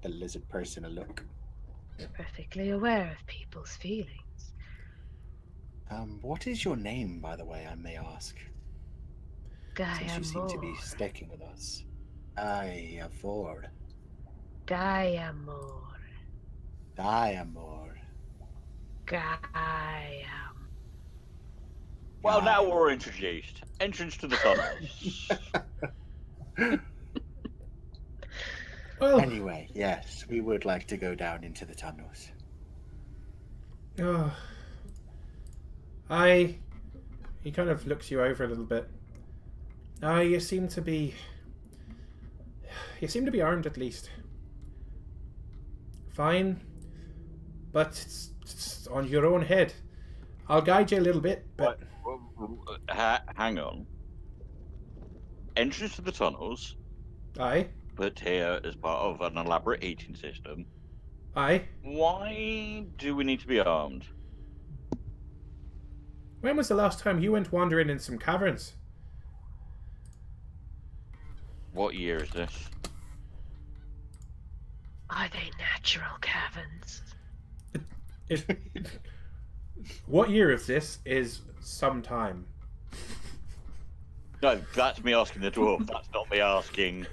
the lizard person a look. Perfectly aware of people's feelings. What is your name, by the way, I may ask? Since you seem to be sticking with us. Diamor. Diamor. Diamor. Diamor. Well, now we're introduced. Entrance to the tunnels. Well, Anyway, yes, we would like to go down into the tunnels. He kind of looks you over a little bit. You seem to be armed at least. Fine. But it's on your own head. I'll guide you a little bit, but... Hang on. Entrance to the tunnels, Aye. but here as part of an elaborate heating system. Aye. Why do we need to be armed? When was the last time you went wandering in some caverns? What year is this? Are they natural caverns? What year is this? Is some time. No, that's me asking the dwarf. That's not me asking.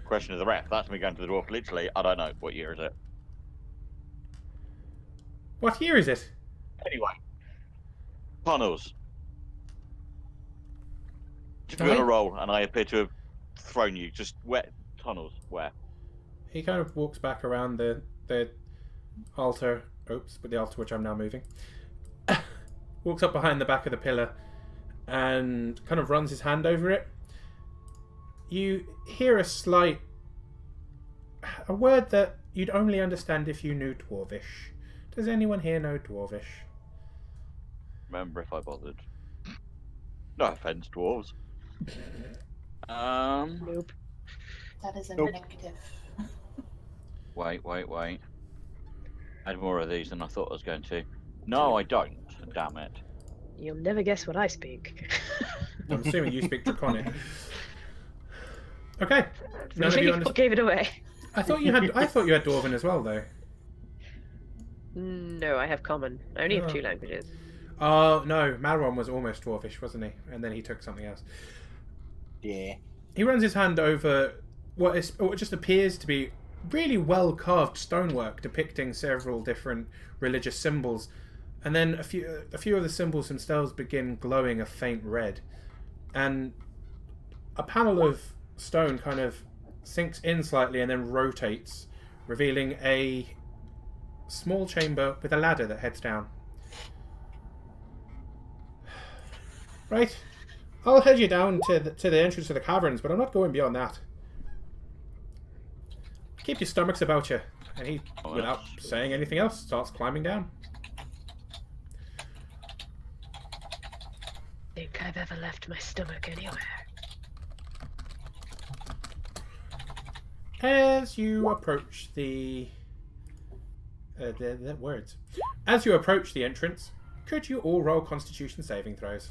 Question of the ref. That's me going to the dwarf. Literally, I don't know. What year is it? What year is it? Anyway, tunnels. Just be on Aye. a roll, and I appear to have thrown you. Just where? Tunnels. Where? He kind of walks back around the altar. Oops, but the altar which I'm now moving. Walks up behind the back of the pillar and kind of runs his hand over it. You hear a word that you'd only understand if you knew Dwarvish. Does anyone here know Dwarvish? Remember if I bothered. No offense, dwarves. Nope. That is a Nope. negative. Wait. I had more of these than I thought I was going to. No, I don't. Damn it. You'll never guess what I speak. I'm assuming you speak Draconic. Okay. None of you Really? understand. Gave it away. I thought you had Dwarven as well, though. No, I have common. I only have Oh. 2 languages. Oh no, Malron was almost Dwarvish, wasn't he? And then he took something else. Yeah. He runs his hand over what just appears to be really well carved stonework depicting several different religious symbols, and then a few of the symbols themselves begin glowing a faint red, and a panel of stone kind of sinks in slightly and then rotates, revealing a small chamber with a ladder that heads down. Right, I'll head you down to the entrance to the caverns, but I'm not going beyond that. Keep your stomachs about you. And he, without saying anything else, starts climbing down. Think I've ever left my stomach anywhere. As you approach the words. As you approach the entrance, could you all roll Constitution saving throws?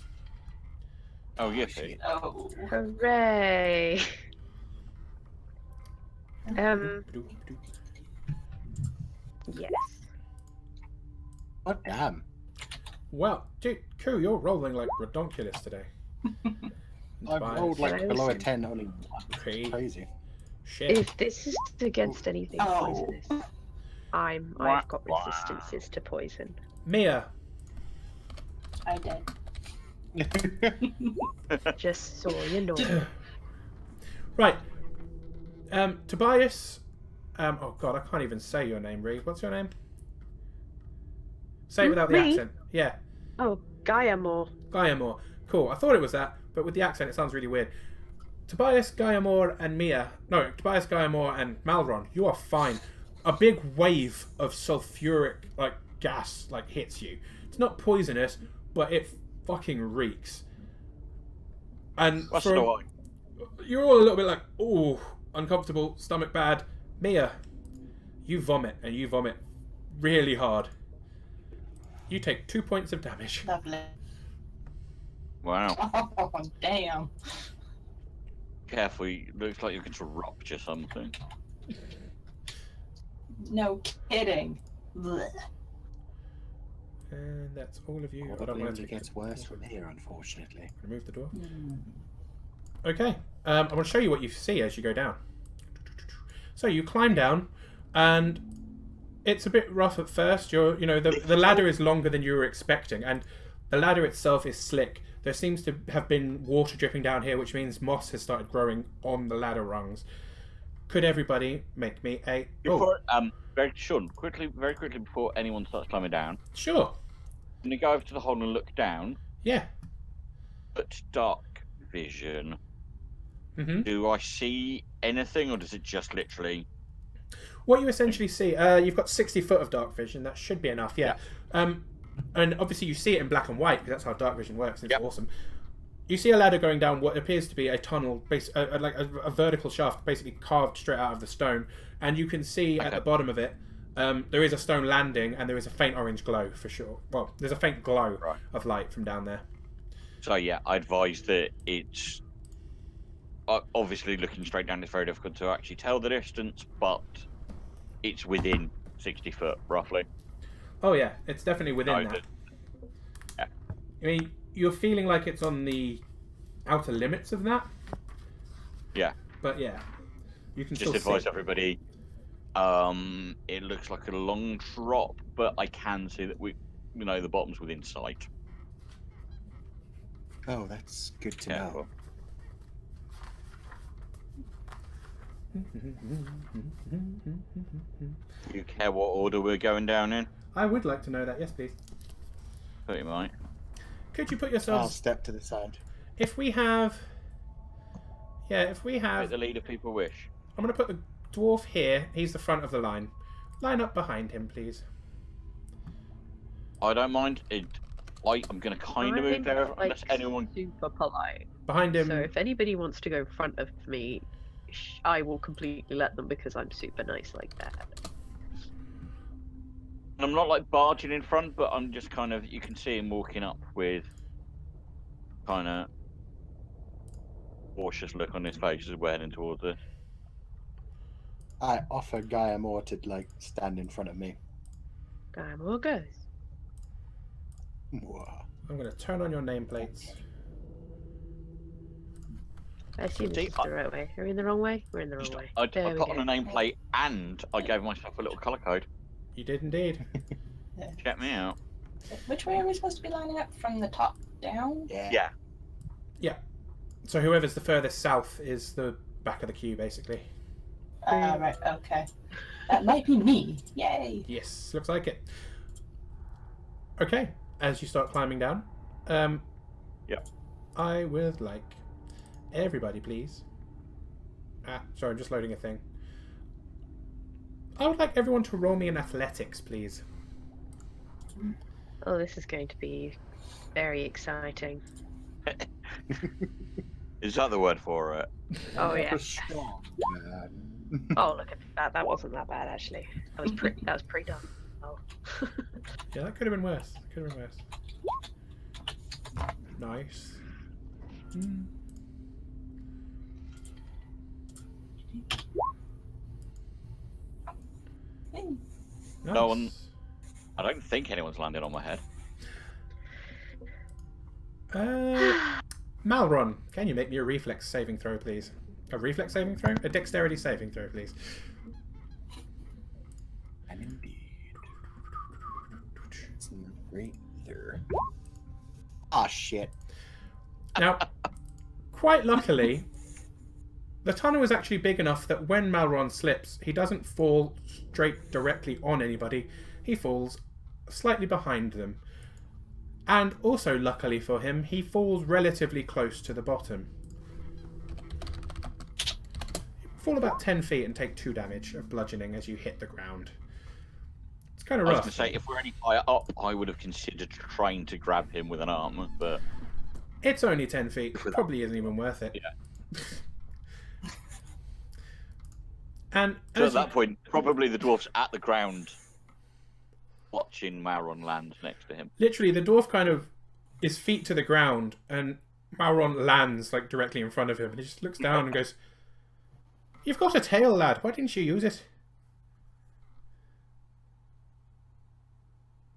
Oh, yes, Pete. Oh. Hooray! Yes. Oh, damn. Well, dude, Koo, you're rolling like redonkulous today. I've rolled like Nice. below a 10 only once. Crazy. Crazy. Shit. If this is against anything Oh. poisonous, I've got resistances to poison. Mia, I did. Just so you know. right. Tobias. Oh god, I can't even say your name, Ree. What's your name? Say it without the Me? accent. Yeah, Oh, Gaiamore. Gaiamore. Cool. I thought it was that, but with the accent, it sounds really weird. Tobias, Gaiamore, and Mia. No, Tobias, Gaiamore, and Malron. You are fine. A big wave of sulfuric gas hits you. It's not poisonous, but it fucking reeks. And That's for- the one. you're all a little bit like, ooh, uncomfortable, stomach bad. Mia, you vomit, and you vomit really hard. You take 2 points of damage. Lovely. Wow. Oh, damn. Careful, looks like you're going to rupture something. No kidding. Blech. And that's all of you. I don't Probably want only to gets worse from here, unfortunately. remove the door. Okay, I want to show you what you see as you go down. So you climb down, and it's a bit rough at first. The ladder is longer than you were expecting, and the ladder itself is slick. There seems to have been water dripping down here, which means moss has started growing on the ladder rungs. Could everybody make me a... Before, Sean, very quickly before anyone starts climbing down, Sure. I'm going to go over to the hole and look down. Yeah. But dark vision. Mm-hmm. Do I see anything, or does it just literally... What you essentially see, you've got 60 foot of dark vision. That should be enough, yeah. And obviously you see it in black and white, because that's how dark vision works. It's awesome. You see a ladder going down what appears to be a tunnel, like a vertical shaft, basically carved straight out of the stone. And you can see at the bottom of it, there is a stone landing, and there is a faint orange glow for sure. Well, there's a faint glow of light from down there. So yeah, I advise that it's... obviously, looking straight down is very difficult to actually tell the distance, but it's within 60 foot, roughly. Oh yeah, it's definitely within No, that. yeah. I mean, you're feeling like it's on the outer limits of that. Yeah. But yeah, you can Just still advise see. everybody. It looks like a long drop, but I can see that the bottom's within sight. Oh, that's good to Careful. know. You care what order we're going down in? I would like to know that. Yes, please. Thought you might. Could you put I'll yourselves? step to the side. If we have, if we Make have, the leader people wish. I'm going to put the dwarf here. He's the front of the line. Line up behind him, please. I don't mind. I'm going to kind of move there unless anyone... super polite. Behind him. So if anybody wants to go in front of me, I will completely let them because I'm super nice like that. I'm not like barging in front, but I'm just kind of... You can see him walking up with kind of cautious look on his face as we're heading towards it. I offer Gaia Moore to like stand in front of me. Gaimor goes. Mwah. I'm going to turn on your nameplates. I assume this is the right way. Are we in the wrong way? We're in the wrong way. I There we put go. on a nameplate and I gave myself a little colour code. You did indeed. Check me out. Which way are we supposed to be lining up? From the top down? Yeah. Yeah. So whoever's the furthest south is the back of the queue, basically. Right, okay. That might be me. Yay! Yes, looks like it. Okay, as you start climbing down, Yep. I would like everybody, please. Sorry, I'm just loading a thing. I would like everyone to roll me in athletics, please. Oh, this is going to be very exciting. Is that the word for it? Oh yeah. Strong, man. Oh, look at that. That wasn't that bad actually. That was pretty. That was pretty dumb. Oh. Yeah, that could have been worse. Could have been worse. Nice. Hey. Nice. No one- I don't think anyone's landed on my head. Malron, can you make me a reflex saving throw, please? A reflex saving throw? A dexterity saving throw, please. And indeed. It's right there. Ah, shit. Now, quite luckily, the tunnel is actually big enough that when Malron slips, he doesn't fall straight directly on anybody. He falls slightly behind them. And also, luckily for him, he falls relatively close to the bottom. You fall about 10 feet and take 2 damage of bludgeoning as you hit the ground. It's kind of I was rough. going to say, if we're any higher up, I would have considered trying to grab him with an arm, but It's only 10 feet. Probably isn't even worth it. Yeah. And so as at you- that point, probably the dwarf's at the ground watching Mauron land next to him. literally, the dwarf kind of is feet to the ground, and Mauron lands like directly in front of him, and he just looks down and goes, "You've got a tail, lad. Why didn't you use it?"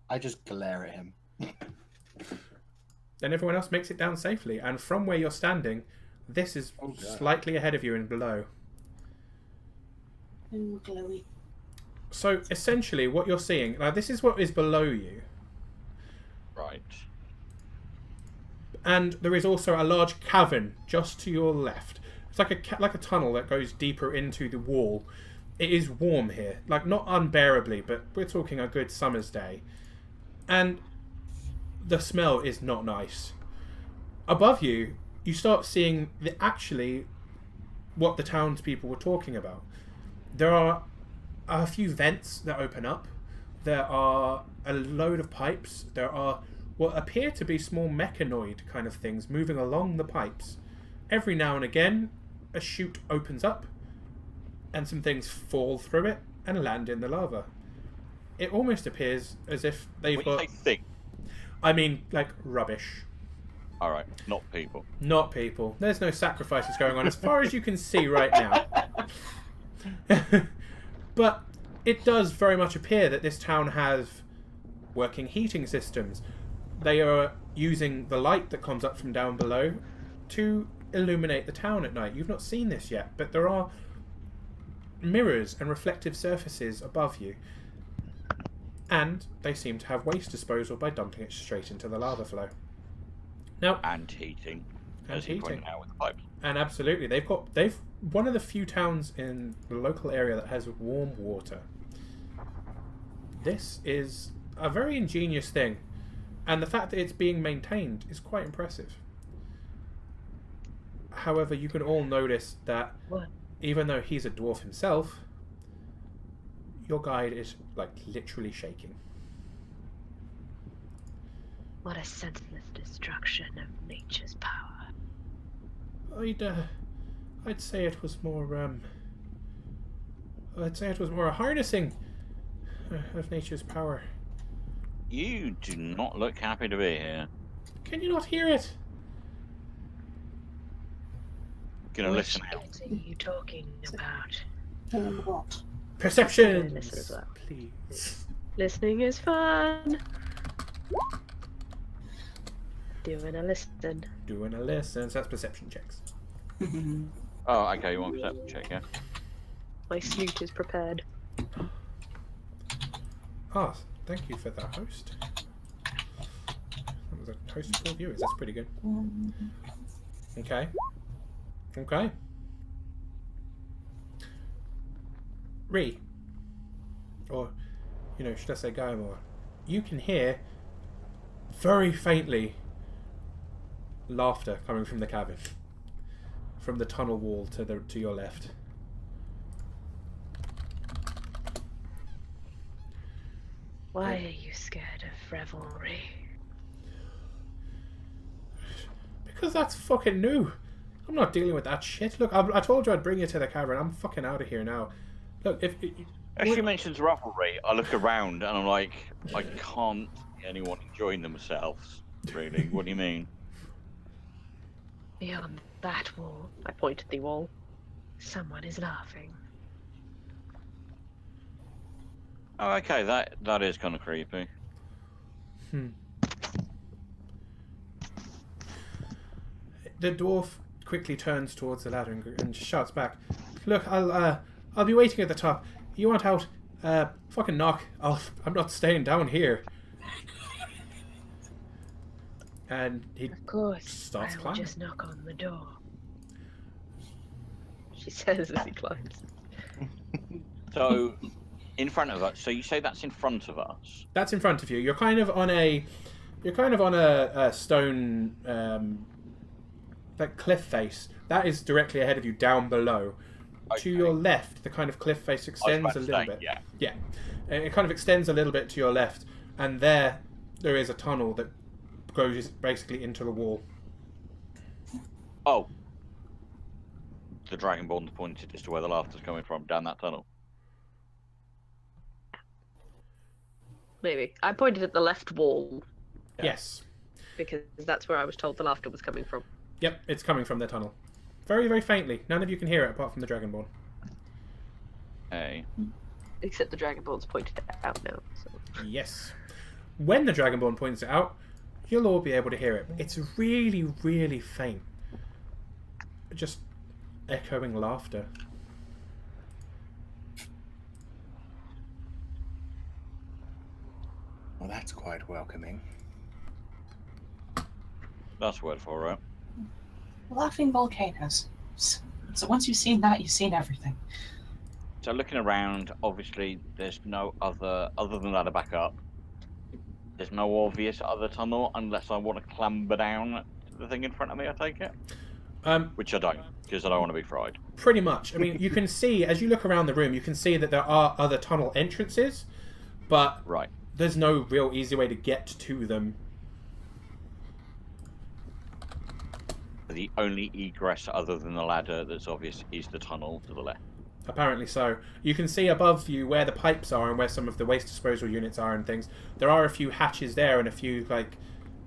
I just glare at him. Then everyone else makes it down safely, and from where you're standing, this is Oh, God. slightly ahead of you and below. Ooh, glowy. So essentially, what you're seeing now, this is what is below you, Right. and there is also a large cavern just to your left. It's like a tunnel that goes deeper into the wall. It is warm here, like not unbearably, but we're talking a good summer's day, and the smell is not nice. Above you, you start seeing what the townspeople were talking about. There are a few vents that open up. There are a load of pipes. There are what appear to be small mechanoid kind of things moving along the pipes. Every now and again, a chute opens up and some things fall through it and land in the lava. It almost appears as if they've When you got... say thing, I mean, like, rubbish. alright, not people. Not people. There's no sacrifices going on as far as you can see right now. But it does very much appear that this town has working heating systems. They are using the light that comes up from down below to illuminate the town at night. You've not seen this yet, but there are mirrors and reflective surfaces above you. And they seem to have waste disposal by dumping it straight into the lava flow. Now, And heating. And as you heating. pointed out with the pipes. and absolutely, they've one of the few towns in the local area that has warm water. This is a very ingenious thing, and the fact that it's being maintained is quite impressive. However, you can all notice that What? even though he's a dwarf himself, your guide is like literally shaking. What a senseless destruction of nature's power. I'd say it was more a harnessing of nature's power. You do not look happy to be here. Can you not hear it? Gonna Which listen out. kids are you talking about? What? Perception, Listen as well. please. Listening is fun. Doing a listen. Doing a listen, so that's perception checks. Oh, okay, you want a perception check, yeah? My snoot is prepared. Ah, thank you for the host. That was a host of 4 viewers. That's pretty good. Okay. Okay. Ree, or, you know, should I say Gaimor, you can hear very faintly laughter coming from the cavern, from the tunnel wall to your left. Why are you scared of revelry? Because that's fucking new. I'm not dealing with that shit. Look, I told you I'd bring you to the cavern. I'm fucking out of here now. Look, if As she mentions revelry, I look around and I'm like, I can't see anyone enjoying themselves, really. What do you mean? Beyond that wall, I point at the wall. Someone is laughing. Oh, okay, that is kind of creepy. The dwarf quickly turns towards the ladder and shouts back, "Look, I'll be waiting at the top. You want out? Fucking knock. I'm not staying down here." And he Of course, starts I will climbing. just knock on the door. She says as he climbs. So, in front of us. So you say that's in front of us? That's in front of you. You're kind of on a stone like cliff face. That is directly ahead of you, down below. Okay. To your left, the kind of cliff face extends a little bit. Yeah. Yeah, it kind of extends a little bit to your left, and there is a tunnel that goes basically into the wall. Oh. The Dragonborn pointed as to where the laughter's coming from, down that tunnel. Maybe. I pointed at the left wall Yeah. Yes. because that's where I was told the laughter was coming from. Yep, it's coming from the tunnel. Very, very faintly. None of you can hear it apart from the Dragonborn. Hey. Except the Dragonborn's pointed it out now. So. Yes. When the Dragonborn points it out, you'll all be able to hear it. It's really, really faint. Just echoing laughter. Well, that's quite welcoming. That's a word for it. Laughing volcanoes. So once you've seen that, you've seen everything. So looking around, obviously there's no other than that to back up. There's no obvious other tunnel unless I want to clamber down the thing in front of me, I take it. Which I don't, because I don't want to be fried. Pretty much. I mean, you can see, as you look around the room, you can see that there are other tunnel entrances, but Right. there's no real easy way to get to them. The only egress other than the ladder that's obvious is the tunnel to the left. Apparently so. You can see above you where the pipes are and where some of the waste disposal units are and things. There are a few hatches there and a few, like,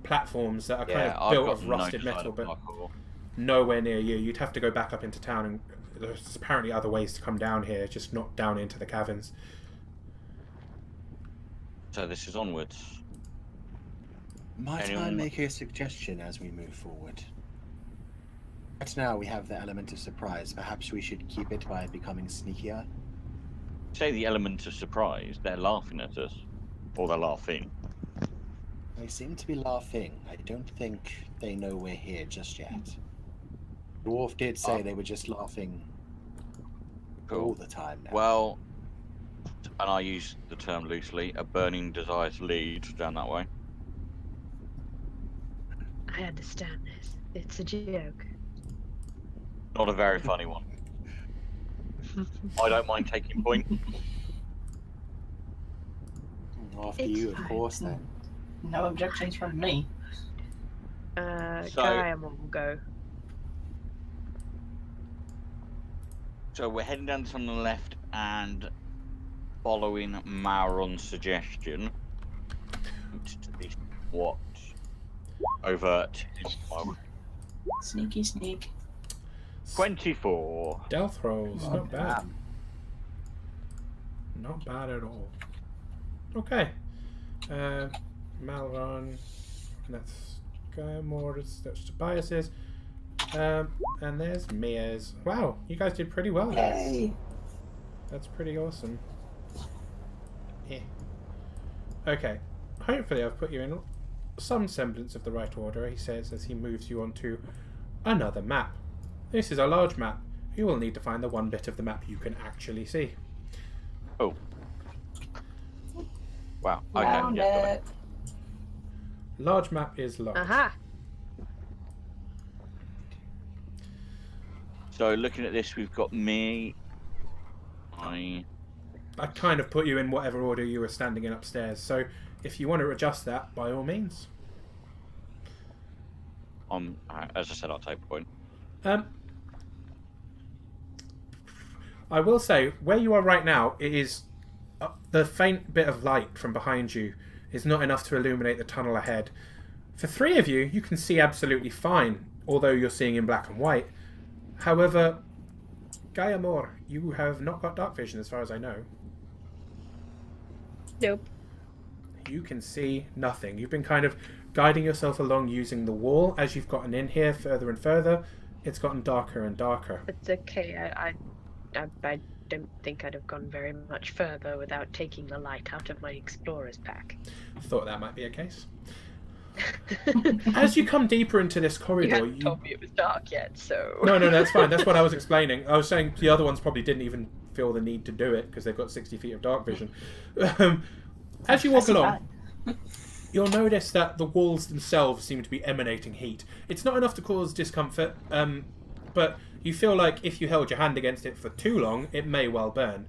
platforms that are kind of built of rusted metal, but nowhere near you. You'd have to go back up into town, and there's apparently other ways to come down here, just not down into the caverns. So this is onwards. Might I Anyone- make a suggestion as we move forward? Right now we have the element of surprise. Perhaps we should keep it by becoming sneakier. Say the element of surprise, they're laughing at us. Or they're laughing. They seem to be laughing. I don't think they know we're here just yet. The dwarf did say they were just laughing all Cool. the time now. Well, and I use the term loosely, a burning desire to lead down that way. I understand this. It's a joke. Not a very funny one. I don't mind taking point. After It's you, of fine. course, then. No objections from me. So- Gaia will go. So we're heading down to the left and following Mauron's suggestion. To be what? Overt. Sneaky sneak. 24. Stealth rolls, Oh, not bad. damn. Not bad at all. Okay. Malron. That's Gaeamore's. That's Tobias's. And there's Mia's. Wow, you guys did pretty well there. Yay. That's pretty awesome. Yeah. Okay. Hopefully I've put you in some semblance of the right order, he says as he moves you onto another map. This is a large map. You will need to find the one bit of the map you can actually see. Oh. Wow. Okay. Found Yeah, got it. Large map is large. Aha! So looking at this, we've got me. I kind of put you in whatever order you were standing in upstairs, so if you want to adjust that, by all means. As I said, I'll take a point. I will say, where you are right now, it is the faint bit of light from behind you is not enough to illuminate the tunnel ahead. For three of you, you can see absolutely fine, although you're seeing in black and white. However, Gaeamore, you have not got dark vision as far as I know. Nope. You can see nothing. You've been kind of guiding yourself along using the wall. As you've gotten in here further and further, it's gotten darker and darker. It's okay. I don't think I'd have gone very much further without taking the light out of my explorer's pack. Thought that might be a case. As you come deeper into this You corridor, hadn't told me it was dark yet, so... No, that's fine. That's what I was explaining. I was saying the other ones probably didn't even feel the need to do it because they've got 60 feet of dark vision. As you walk along, you'll notice that the walls themselves seem to be emanating heat. It's not enough to cause discomfort, but you feel like if you held your hand against it for too long, it may well burn.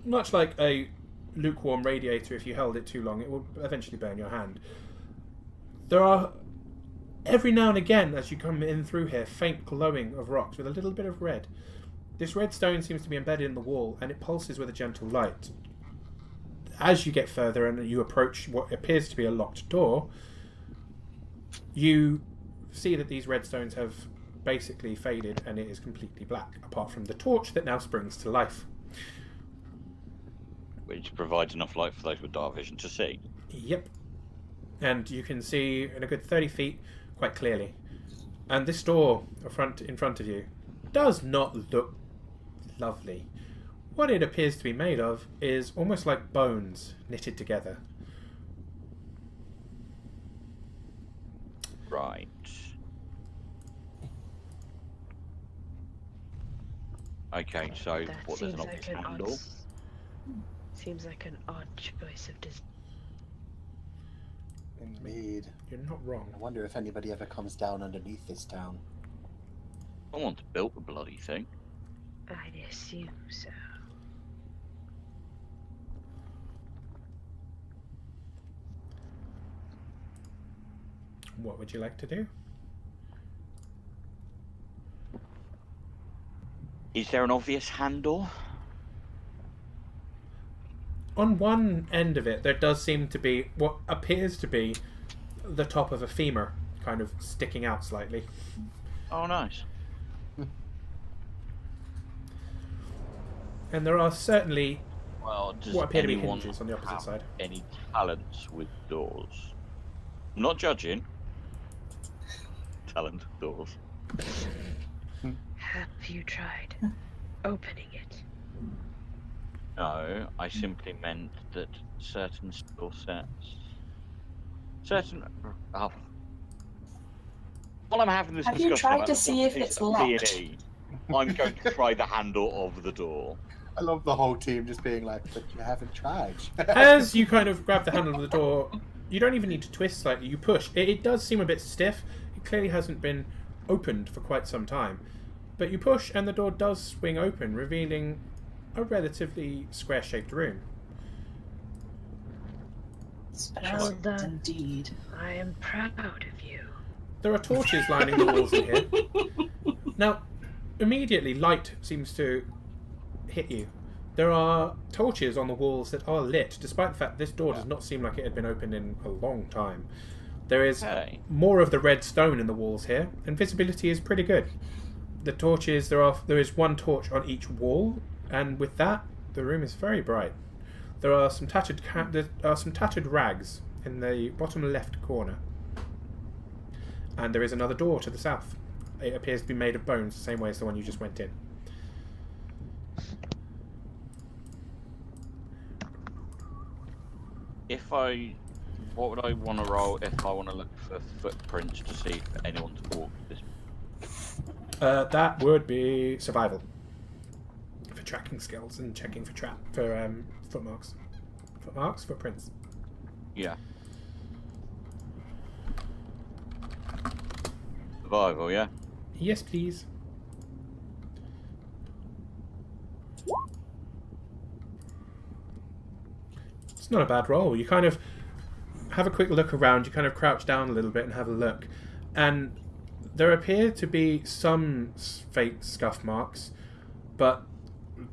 Much like a lukewarm radiator, if you held it too long, it will eventually burn your hand. There are, every now and again, as you come in through here, faint glowing of rocks with a little bit of red. This red stone seems to be embedded in the wall, and it pulses with a gentle light. As you get further and you approach what appears to be a locked door, you see that these red stones have basically faded and it is completely black, apart from the torch that now springs to life. Which provides enough light for those with dark vision to see. Yep. And you can see in a good 30 feet quite clearly. And this door in front of you does not look lovely. What it appears to be made of is almost like bones knitted together. Right. Okay, so That what? There's seems an obvious like an handle. Seems like an odd choice of design. Indeed. You're not wrong. I wonder if anybody ever comes down underneath this town. Someone's built the bloody thing. I'd assume so. What would you like to do? Is there an obvious handle? On one end of it, there does seem to be what appears to be the top of a femur, kind of sticking out slightly. Oh, nice. And there are certainly Well, does what appear to be anyone hinges on the opposite have side. any talents with doors? I'm not judging. Talent with doors. Have you tried opening it? No, I simply meant that certain skill sets, oh. While I'm having this Have you discussion tried about to the see if properties it's of locked? D&E, I'm going to try the handle of the door. I love the whole team just being like, but you haven't tried. As you kind of grab the handle of the door, you don't even need to twist slightly, you push. It does seem a bit stiff. It clearly hasn't been opened for quite some time. But you push and the door does swing open, revealing a relatively square-shaped room. Special Well done. indeed. I am proud of you. There are torches lining the walls in here. Now, immediately light seems to hit you. There are torches on the walls that are lit, despite the fact this door does not seem like it had been opened in a long time. There is Okay. more of the red stone in the walls here, and visibility is pretty good. the torches, there is one torch on each wall, and with that, the room is very bright. There are some tattered rags in the bottom left corner, and there is another door to the south. It appears to be made of bones, the same way as the one you just went in. What would I want to roll if I want to look for footprints to see if anyone's walked this? That would be survival for tracking skills and checking for footmarks, footprints. Yeah. Survival, yeah. Yes, please. It's not a bad roll. You kind of have a quick look around. You kind of crouch down a little bit and have a look, and there appear to be some fake scuff marks, but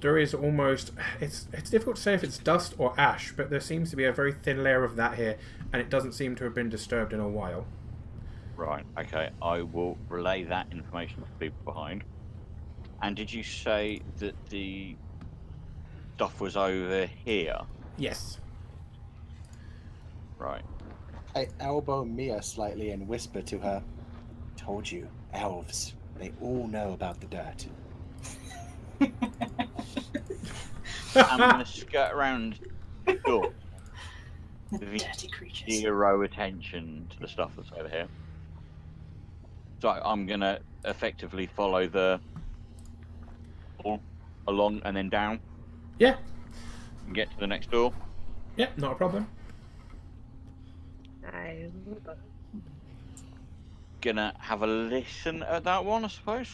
there is almost... It's difficult to say if it's dust or ash, but there seems to be a very thin layer of that here, and it doesn't seem to have been disturbed in a while. Right, okay. I will relay that information to people behind. And did you say that the stuff was over here? Yes. Right. I elbow Mia slightly and whisper to her, "Told you, elves. They all know about the dirt." I'm going to skirt around the door. The With dirty creatures. zero attention to the stuff that's over here. So I'm going to effectively follow the door along and then down Yeah. and get to the next door. Yeah, not a problem. I Gonna have a listen at that one, I suppose.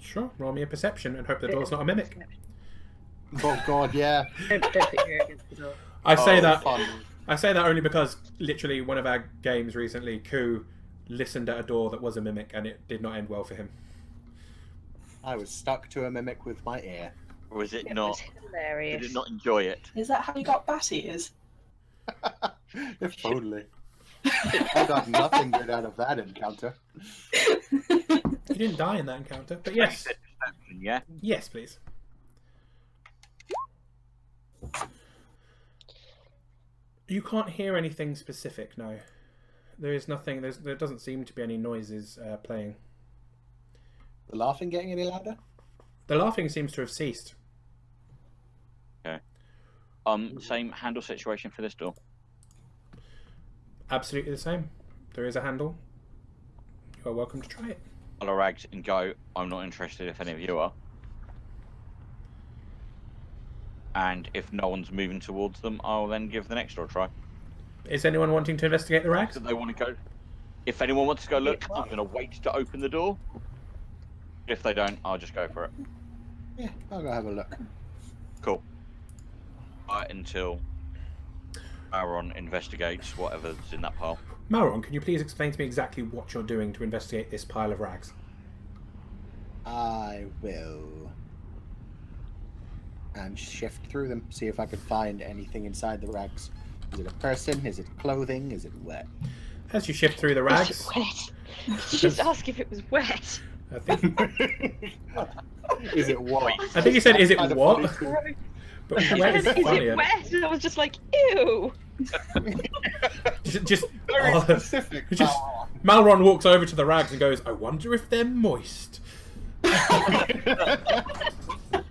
Sure. Roll me a perception and hope the door's not a mimic. Oh god, yeah. don't put your against the door. I say that. Fun. I say that only because literally one of our games recently, Ku listened at a door that was a mimic and it did not end well for him. I was stuck to a mimic with my ear. Or is it It not? was hilarious. Did it not enjoy it? Is that how you got bat ears? If only. I got nothing good out of that encounter. You didn't die in that encounter, but yes. Yeah. Yes, please. You can't hear anything specific, no. There is nothing, there doesn't seem to be any noises playing. The laughing getting any louder? The laughing seems to have ceased. Same handle situation for this door. Absolutely the same. There is a handle. You are welcome to try it. I'll rags and go. I'm not interested if any of you are. And if no one's moving towards them, I'll then give the next door a try. Is anyone wanting to investigate the rags? So they want to go. If anyone wants to go look, I'm going to wait to open the door. If they don't, I'll just go for it. Yeah, I'll go have a look. Cool. Until Aaron investigates whatever's in that pile. Mauron, can you please explain to me exactly what you're doing to investigate this pile of rags? I will. And shift through them, see if I can find anything inside the rags. Is it a person? Is it clothing? Is it wet? As you shift through the rags, Was it wet? Did you just ask if it was wet? I think Is it what? I think you said, "Is it Kind of what?" funny too. But He wet said, is is funnier. it wet? And I was just like, ew. Just Very specific. just- Malron walks over to the rags and goes, "I wonder if they're moist." That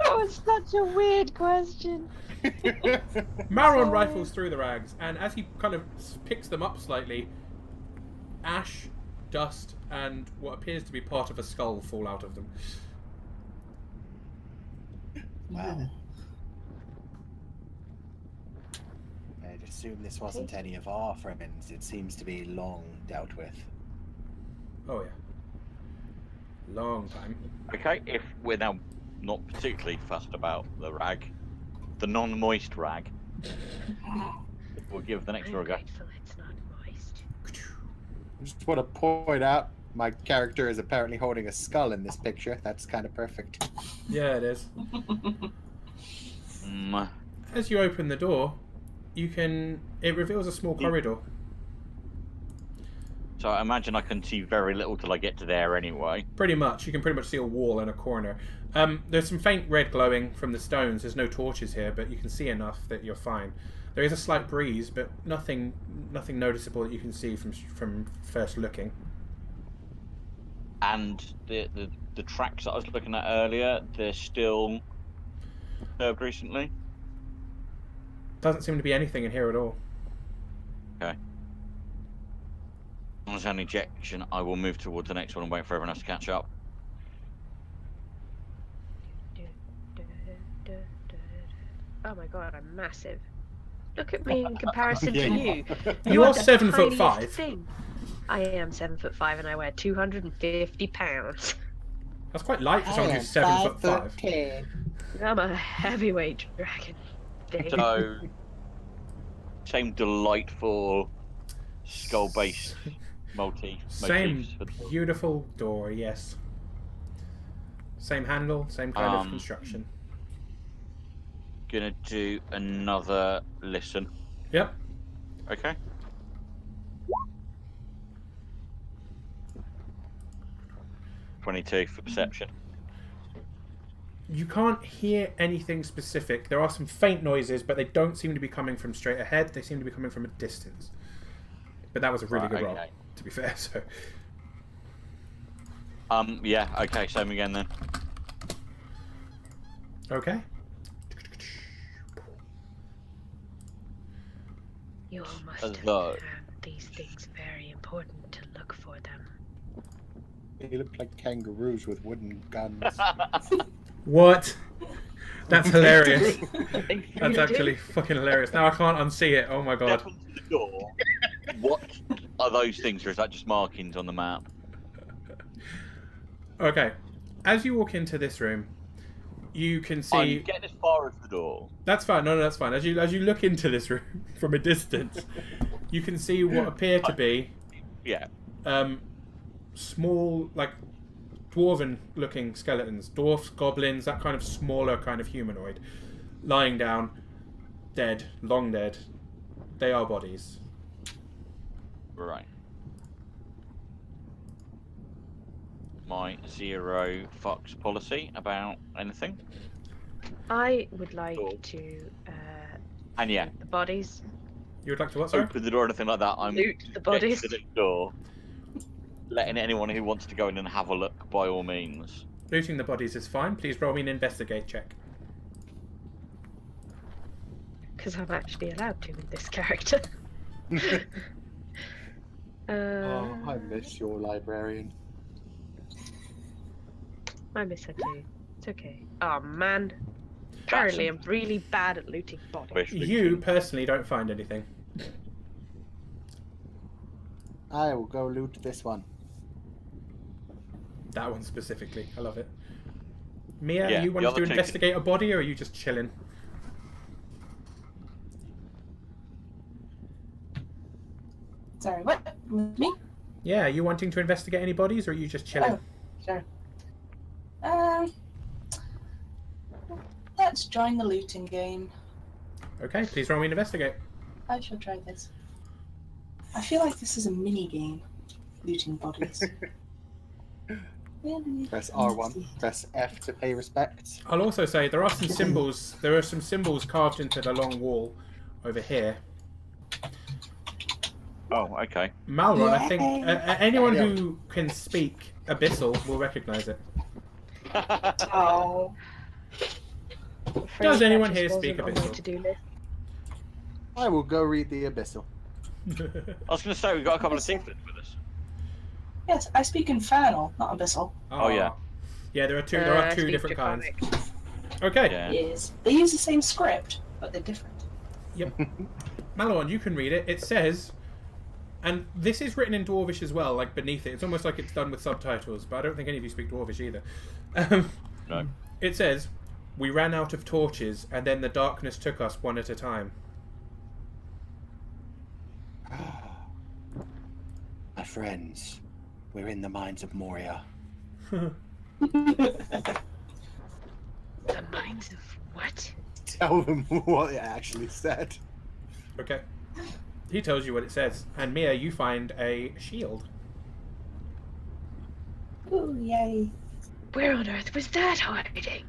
was such a weird question. Malron rifles through the rags, and as he kind of picks them up slightly, ash, dust, and what appears to be part of a skull fall out of them. Wow. I'd assume this wasn't any of our friends. It seems to be long dealt with. Oh yeah. Long time. Okay, if we're now not particularly fussed about the rag, the non-moist rag, we'll give the next door a go. grateful it's not moist. Just want to point out, my character is apparently holding a skull in this picture. That's kind of perfect. Yeah, it is. As you open the door, it reveals a small corridor. So I imagine I can see very little till I get to there anyway. Pretty much. You can pretty much see a wall and a corner. There's some faint red glowing from the stones. There's no torches here, but you can see enough that you're fine. There is a slight breeze, but nothing noticeable that you can see from first looking. And the tracks that I was looking at earlier, they're still served recently. Doesn't seem to be anything in here at all. Okay. As there's an ejection, I will move towards the next one and wait for everyone else to catch up. Oh my god, I'm massive. Look at me in comparison Yeah, to you you. You are the 7'5". tiniest thing. I am 7'5" and I weigh 250 pounds. That's quite light for someone who's 7'5". 10. I'm a heavyweight dragon. Dave. So, same delightful skull-based Same motifs. beautiful door, yes. Same handle, same kind of construction. Gonna do another listen. Yep. Okay. $22 for perception. You can't hear anything specific. There are some faint noises, but they don't seem to be coming from straight ahead. They seem to be coming from a distance. But that was a really Right, good roll, okay. to be fair. So, Yeah, okay, same again then. okay. You all must As have though- found these things very important to look for them. They look like kangaroos with wooden guns. What? That's hilarious. They That's really actually do. fucking hilarious. Now I can't unsee it. Oh my god. Step onto the door. What are those things, or is that just markings on the map? Okay. As you walk into this room, you can I'm see. getting as far as the door. That's fine. No, that's fine. As you look into this room from a distance, you can see what appear to be Yeah. small, like dwarven-looking skeletons, dwarfs, goblins, that kind of smaller kind of humanoid, lying down, dead, long dead. They are bodies. Right. My zero fucks policy about anything. I would like Cool. to And yeah, the bodies. You would like to what, sorry? open the door or anything like that. I'm Loot the getting bodies. to the door. Letting anyone who wants to go in and have a look, by all means. Looting the bodies is fine. Please roll me an investigate check. Because I'm actually allowed to with this character. Oh, I miss your librarian. I miss her too. It's okay. Oh man. Apparently I'm really bad at looting bodies. Wish You personally don't find anything. I will go loot this one. That one specifically. I love it. Mia, Yeah, you the wanted other to two investigate a body, or are you just chilling? Sorry, what? With me? Yeah, are you wanting to investigate any bodies, or are you just chilling? Oh, sure. Let's join the looting game. Okay, please roll me an investigate. I shall try this. I feel like this is a mini game. Looting bodies. Press R1. Press F to pay respects. I'll also say there are some symbols. There are some symbols carved into the long wall over here. Oh, okay. Malron, I think anyone Yeah. who can speak Abyssal will recognise it. Oh. I'm afraid Does that anyone just here wasn't speak on my Abyssal? to-do list. I will go read the Abyssal. I was going to say, we've got a couple of tieflings with us. Yes, I speak Infernal, not Abyssal. Oh, yeah. Yeah, there are two. There are I two speak different kinds. Draconic. Okay. Yeah. Yes. They use the same script, but they're different. Yep. Malon, you can read it. It says, and this is written in Dwarvish as well, like beneath it. It's almost like it's done with subtitles, but I don't think any of you speak Dwarvish either. No. It says, "We ran out of torches, and then the darkness took us one at a time." My friends, we're in the mines of Moria. The minds of what? Tell them what it actually said. Okay. He tells you what it says, and Mia, you find a shield. Ooh, yay. Where on earth was that hiding?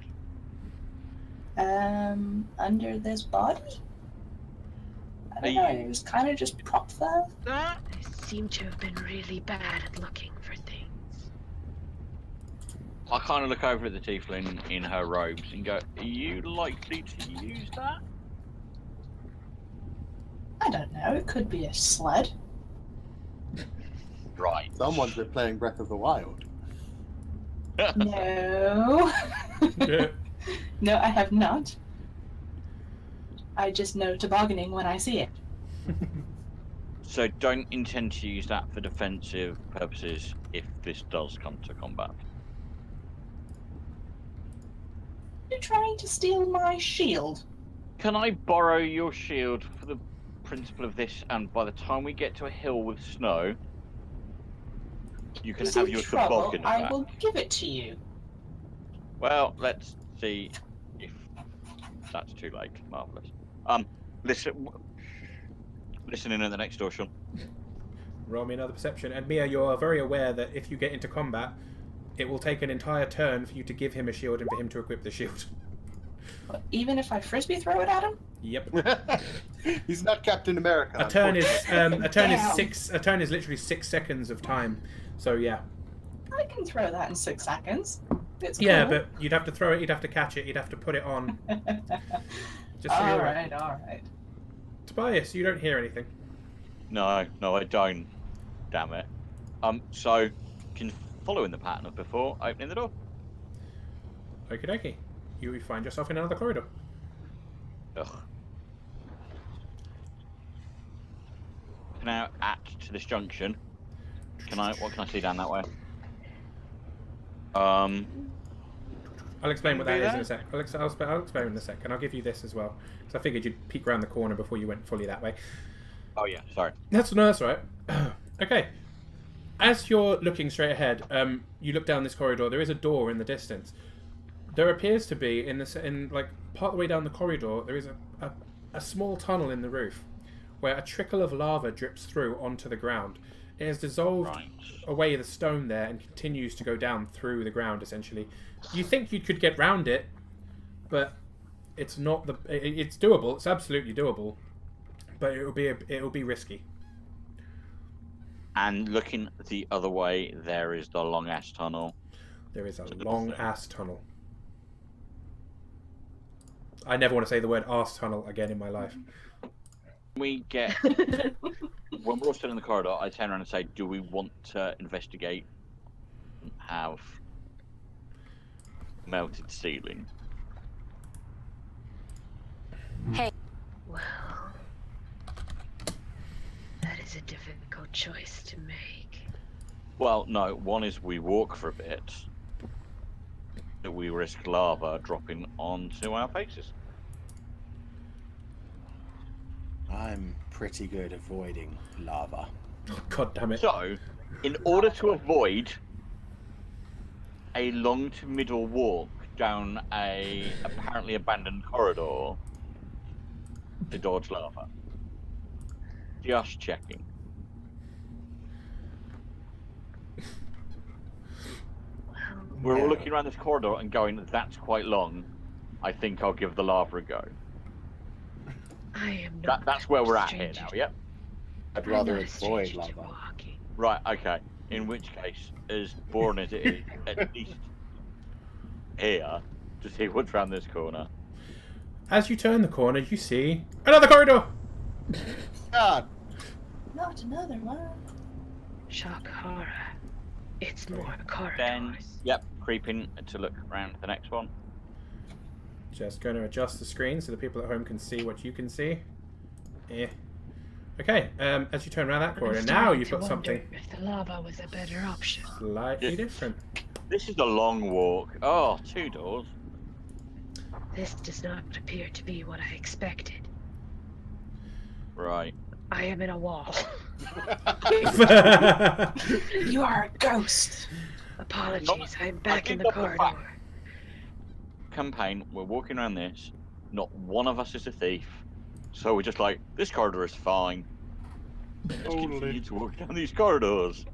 Under this body? I don't know, it was kind of just propped there. That I seem to have been really bad at looking for things. I kind of look over at the tiefling in her robes and go, "Are you likely to use that?" I don't know, it could be a sled. Right. Someone's been playing Breath of the Wild. No. Yeah. No, I have not. I just know tobogganing when I see it. So don't intend to use that for defensive purposes if this does come to combat. You're trying to steal my shield. Can I borrow your shield for the principle of this, and by the time we get to a hill with snow, you can Is have in your trouble, toboggan I back? will give it to you. Well, let's see if that's too late. Marvellous. Listen in at the next door, Sean. Roll me another perception. And Mia, you're very aware that if you get into combat, it will take an entire turn for you to give him a shield and for him to equip the shield. But even if I frisbee throw it at him? Yep. He's not Captain America. A turn is Damn. a turn is literally 6 seconds of time. So yeah. I can throw that in 6 seconds. It's Yeah, cool. but you'd have to throw it, you'd have to catch it, you'd have to put it on. Just so you're right. Alright. Tobias, you don't hear anything. No, I don't. Damn it. So can follow in the pattern of before opening the door. Okie dokie. You find yourself in another corridor. Ugh. Now to this junction. What can I see down that way? I'll explain what that Can we is do in a sec. I'll explain in a sec, and I'll give you this as well. Because I figured you'd peek around the corner before you went fully that way. Oh yeah, sorry. That's all right. Okay. As you're looking straight ahead, you look down this corridor. There is a door in the distance. There appears to be in like part of the way down the corridor, there is a small tunnel in the roof where a trickle of lava drips through onto the ground. It has dissolved Right. away the stone there and continues to go down through the ground. Essentially, you think you could get round it, but it's not the. It's doable. It's absolutely doable, but it'll be risky. And looking the other way, there is the long ass tunnel. There is a It's a long little thing. ass tunnel. I never want to say the word arse tunnel again in my life. We get when we're all still in the corridor. I turn around and say, "Do we want to investigate? And have melted ceiling?" Well, that is a difficult choice to make. Well, no. One is we walk for a bit. That we risk lava dropping onto our faces. I'm pretty good at avoiding lava. Oh, God damn it! So, in order to avoid a long to middle walk down a apparently abandoned corridor to dodge lava. Just checking. We're all looking around this corridor and going, "That's quite long. I think I'll give the lava a go." I am not. That's where we're at here stranger now, to- yep? I'd I'm rather not a avoid stranger to lava. walking. Right, okay. In which case, as boring as it is, at least here to see what's around this corner. As you turn the corner, you see another corridor. God, Not another one. Shock horror. It's more Then, corridors. yep, creeping to look around the next one. Just going to adjust the screen so the people at home can see what you can see. Okay, as you turn around that I'm corridor, now starting you've to got wonder something if the lava was a better option. slightly Yeah. different. This is a long walk. Oh, 2 doors. This does not appear to be what I expected. Right. I am in a wall. You are a ghost. Apologies, I'm back in the think that's a fact. corridor. Campaign, we're walking around this. Not one of us is a thief. So we're just like, this corridor is fine. Let's Totally. continue to walk down these corridors.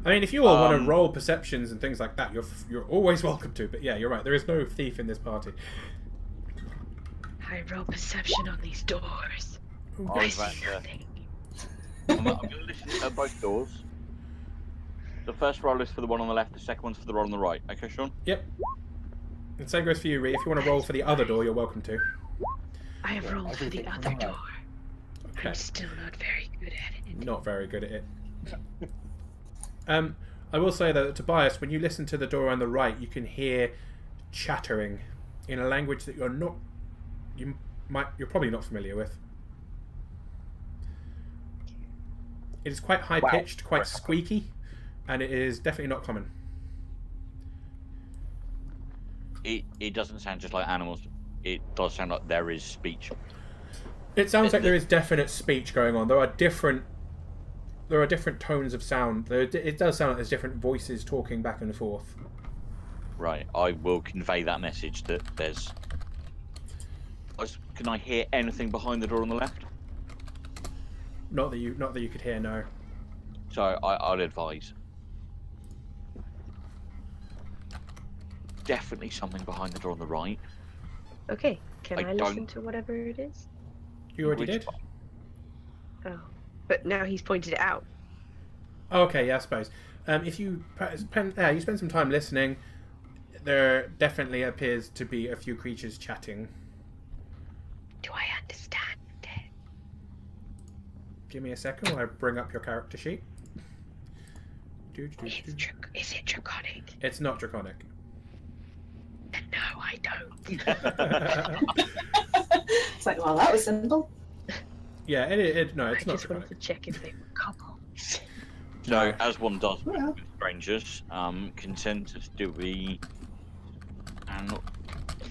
I mean, if you all want to Um, roll perceptions and things like that, you're always welcome to. But yeah, you're right. There is no thief in this party. I roll perception on these doors. I I was about see to- nothing. I'm going to listen at both doors. The first roll is for the one on the left, the second one's for the one on the right. Okay, Sean? Yep. And same goes for you, Ree. If you want to roll for the other door, you're welcome to. I have rolled for the everything other right. door. Okay. I'm still not very good at it. Not very good at it. I will say that, Tobias, when you listen to the door on the right, you can hear chattering in a language that you're probably not familiar with. It is quite high pitched, quite squeaky, and it is definitely not common. It doesn't sound just like animals. It does sound like there is speech. It sounds like there is definite speech going on. There are different tones of sound. It does sound like there's different voices talking back and forth. Right, I will convey that message that there's... Can I hear anything behind the door on the left? Not that you could hear, no. So I'll advise. Definitely something behind the door on the right. Okay, can I I listen don't- to whatever it is? You already Which did? one? Oh. But now he's pointed it out. Oh, okay, yeah, I suppose. If you you spend some time listening, there definitely appears to be a few creatures chatting. Do I understand it? Give me a second while I bring up your character sheet. Is it draconic? It's not draconic. No, I don't. It's like, well, that was simple. Yeah, no, I it's not just wanted draconic. to check if they were couples. So, as one does with Well. strangers, consensus, do we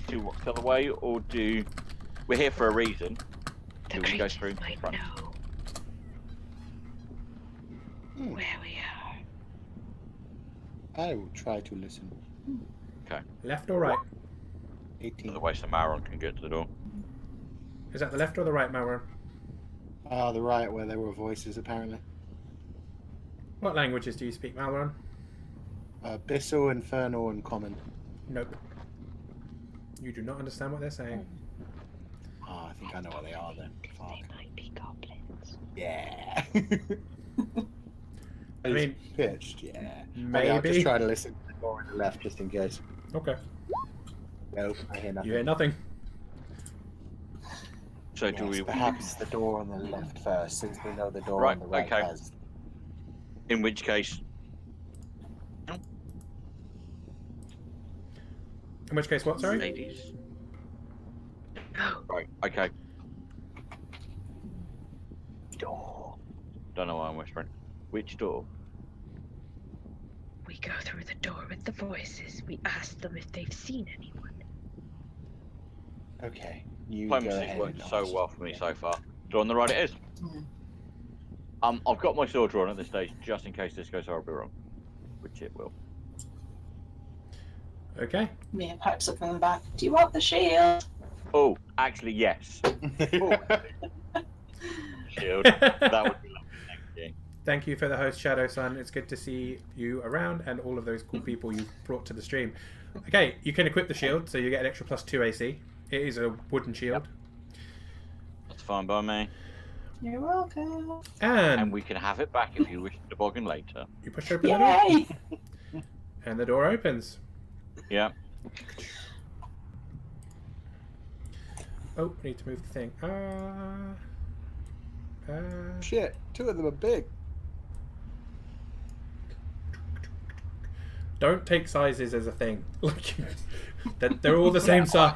do what's the other way, or do... We're here for a reason. The Do we go creatures through the might front? know where we are. I will try to listen. Left or right? 18. Otherwise, the Maron can get to the door. Is that the left or the right, Malware? Ah, the right, where there were voices, apparently. What languages do you speak, Malware? Abyssal, Infernal, and Common. Nope. You do not understand what they're saying. Ah, I think I know what they are then. Fuck. They might be goblins. Yeah. I mean, pitched, yeah. maybe. I'll just try to listen to the door on the left, just in case. Okay. Nope, I hear nothing. You hear nothing. So, do Yes, we... perhaps the door on the left first, since we know the door Right, on the right okay. has. In which case... In which case, what? Sorry. Ladies. Oh, Right, okay. Door. Don't know why I'm whispering. Which door? we go through the door with the voices. We ask them if they've seen anyone. Okay, you go Diplomacy's ahead. worked and so ask. well for me so far. Door on the right it is. Mhm. I've got my sword drawn at this stage, just in case this goes horribly wrong. Which it will. Okay. Mia pipes up in the back. Do you want the shield? Oh, actually, yes. Shield. That would be lovely, thank you. Thank you for the host, Shadow Sun. It's good to see you around and all of those cool people you've brought to the stream. Okay, you can equip the shield, so you get an extra +2 AC. It is a wooden shield. That's fine by me. You're welcome. And And we can have it back if you wish to bargain later. you push open the door, Yay! and the door opens. Yeah. Oh, I need to move the thing. Shit, two of them are big. Don't take sizes as a thing. Like, they're all the same size.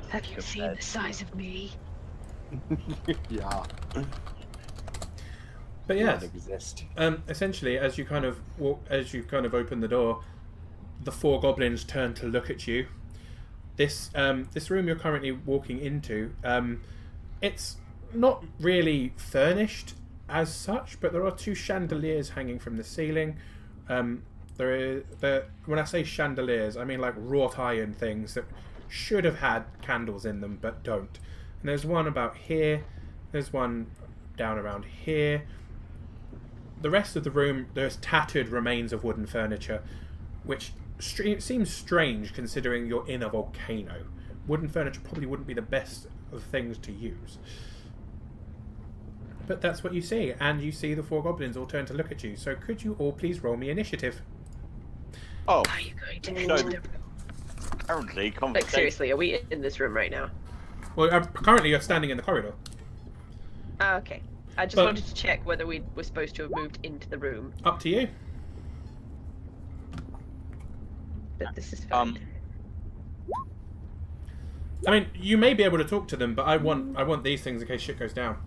Have you seen the size of me? Yeah. But yes, Don't exist. essentially, as you kind of open the door, the four goblins turn to look at you. This room you're currently walking into, it's not really furnished as such, but there are two chandeliers hanging from the ceiling. When I say chandeliers, I mean like wrought iron things that should have had candles in them but don't. And there's one about here. There's one down around here. the rest of the room, there's tattered remains of wooden furniture, which seems strange considering you're in a volcano. Wooden furniture probably wouldn't be the best of things to use. But that's what you see, and you see the 4 goblins all turn to look at you. So could you all please roll me initiative? Oh, Are you going to No. enter the room? apparently, Like, conversation. seriously, are we in this room right now? Well, currently you're standing in the corridor. Ah, okay. I just But- wanted to check whether we were supposed to have moved into the room, Up to you. but this is fine. I mean, you may be able to talk to them, but I want these things in case shit goes down.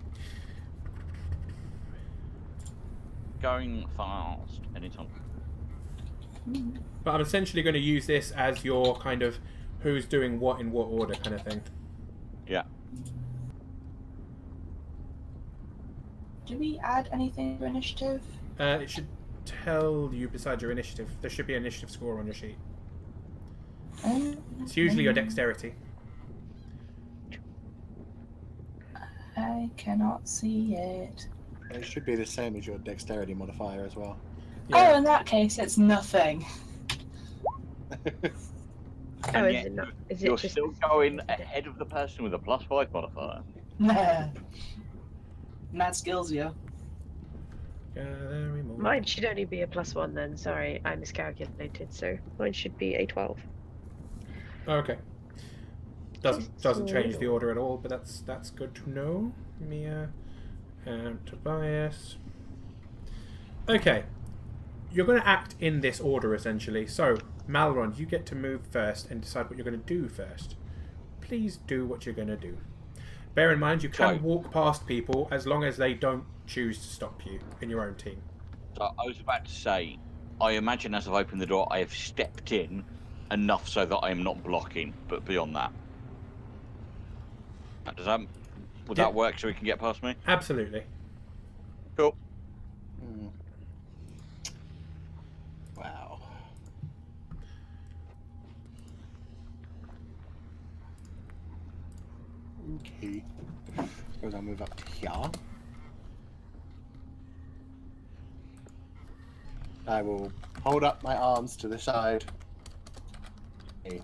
Going fast. Anytime. But I'm essentially going to use this as your kind of who's doing what in what order kind of thing. Yeah. Do we add anything to initiative? It should tell you beside your initiative. There should be an initiative score on your sheet. It's usually your dexterity. I cannot see it. It should be the same as your dexterity modifier as well. Oh, in that case, it's nothing. Oh, And is yet it not? Is You're it just still going ahead of the person with a +5 modifier. Mad skills, you. Gathering more. Mine should only be a +1 then. Sorry, I miscalculated. So mine should be a 12. Okay. Doesn't change the little. order at all, but that's good to know. Mia and Tobias. Okay. You're going to act in this order essentially. So, Malron, you get to move first and decide what you're going to do first. Please do what you're going to do. Bear in mind, you can Right. walk past people as long as they don't choose to stop you in your own team. So I was about to say, I imagine as I've opened the door, I have stepped in enough so that I am not blocking, but beyond that. Does that, would Yeah. that work so we can get past me? Absolutely. Cool. Hmm. Wow. Okay. Suppose I'll move up to here. I will hold up my arms to the side. Okay.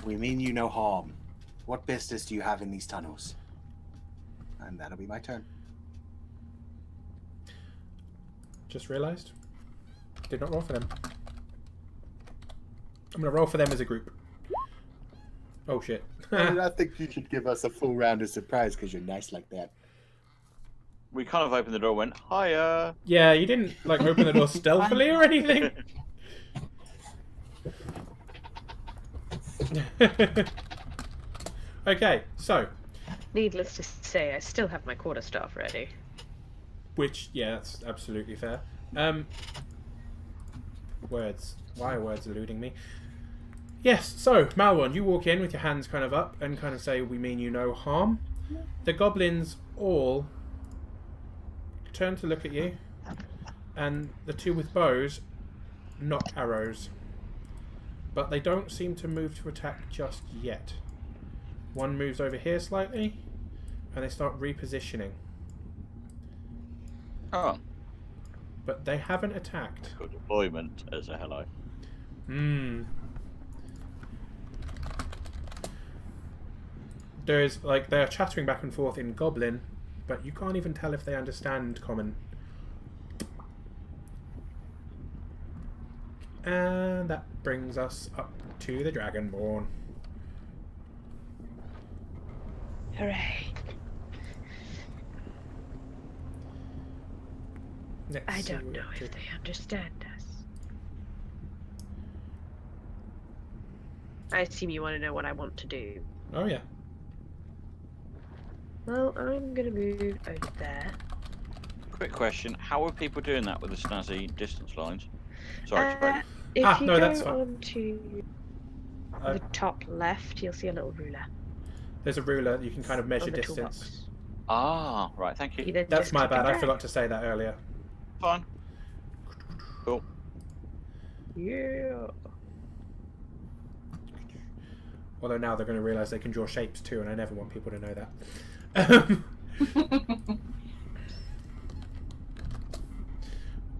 We mean you no harm. What business do you have in these tunnels? And that'll be my turn. Just realised. Did not roll for them. I'm going to roll for them as a group. Oh shit. I think you should give us a full round of surprise because you're nice like that. We kind of opened the door and went, hiya. Yeah, you didn't like open the door stealthily or anything. Okay, so Needless to say, I still have my quarterstaff ready. which yeah, that's absolutely fair. Words. Why are words eluding me? Yes, so Malwan, you walk in with your hands kind of up and kind of say, "We mean you no harm." The goblins all turn to look at you, and the two with bows knock arrows, but they don't seem to move to attack just yet. One moves over here slightly, and they start repositioning, Oh, but they haven't attacked. good deployment as a hello. Hmm. There's like they're chattering back and forth in Goblin, but you can't even tell if they understand Common. And that brings us up to the Dragonborn. Hooray. Let's I see don't what know to- if they understand us. I assume you want to know what I want to do. Oh yeah. Well, I'm gonna move over there. Quick question, how are people doing that with the snazzy distance lines? Sorry, Trent. If Ah, you no, go that's fine. on to Uh, the top left, you'll see a little ruler. There's a ruler that you can kind of measure on the distance. toolbox. Ah, right, thank You you. then That's just my click and bad. I drag. forgot to say that earlier. Fine. Cool. Yeah. Although now they're going to realise they can draw shapes too, and I never want people to know that.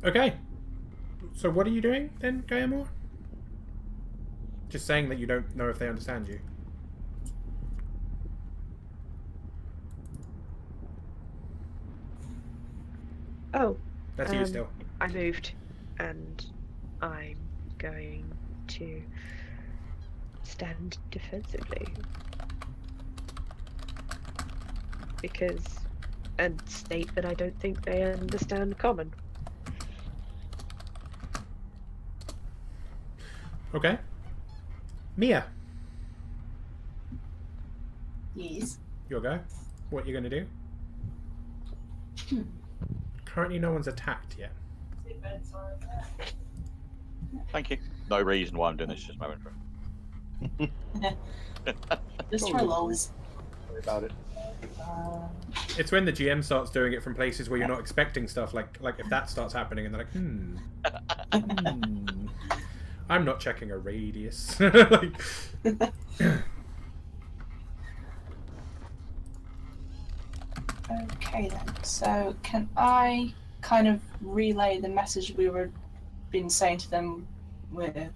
Okay. So what are you doing then, Gaiamore? Just saying that you don't know if they understand you. Oh, That's you still. I moved, and I'm going to stand defensively and state that I don't think they understand common. Okay. Mia, Yes. your go. What you gonna do? Currently, no one's attacked yet. Thank you. No reason why I'm doing this, just my intro. Just for lulz. Don't worry about it. It's when the GM starts doing it from places where you're not expecting stuff, like if that starts happening and they're like, I'm not checking a radius. Like, Okay then. So can I kind of relay the message we were been saying to them? We're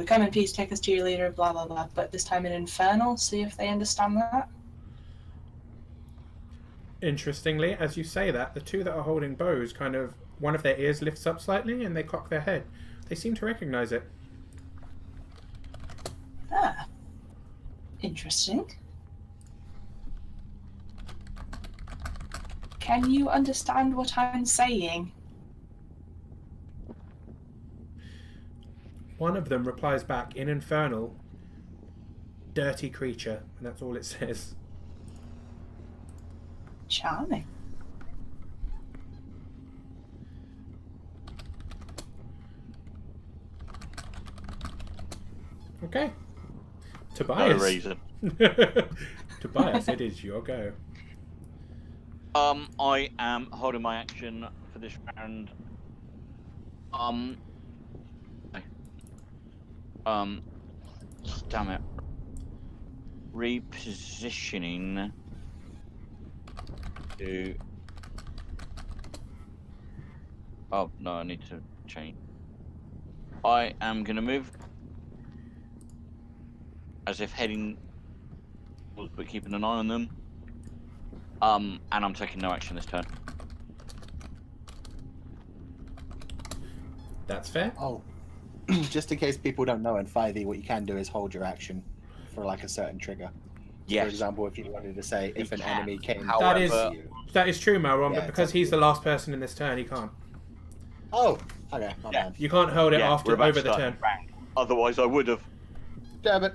coming, please take us to your leader, blah blah blah. But this time in Infernal, see if they understand that. interestingly, as you say that, the two that are holding bows kind of, one of their ears lifts up slightly and they cock their head. They seem to recognize it. Ah, interesting. Can you understand what I'm saying? One of them replies back in Infernal, dirty creature, and that's all it says. Charming. Okay. No Tobias. reason. Tobias, it is your go. I am holding my action for this round. Damn it. Repositioning to. Oh no, I need to change. I am gonna move as if heading, but keeping an eye on them. And I'm taking no action this turn. That's fair. Oh, just in case people don't know, in 5e, what you can do is hold your action for like a certain trigger. Yes. For example, if you wanted to say if an can. enemy came However- That is- towards you. That is true, Malron, Yeah, but because he's the last person in this turn, he can't. Oh, okay, not Yeah. bad. You can't hold it Yeah, after we're about over to the start turn. the round. Otherwise, I would have. Damn it.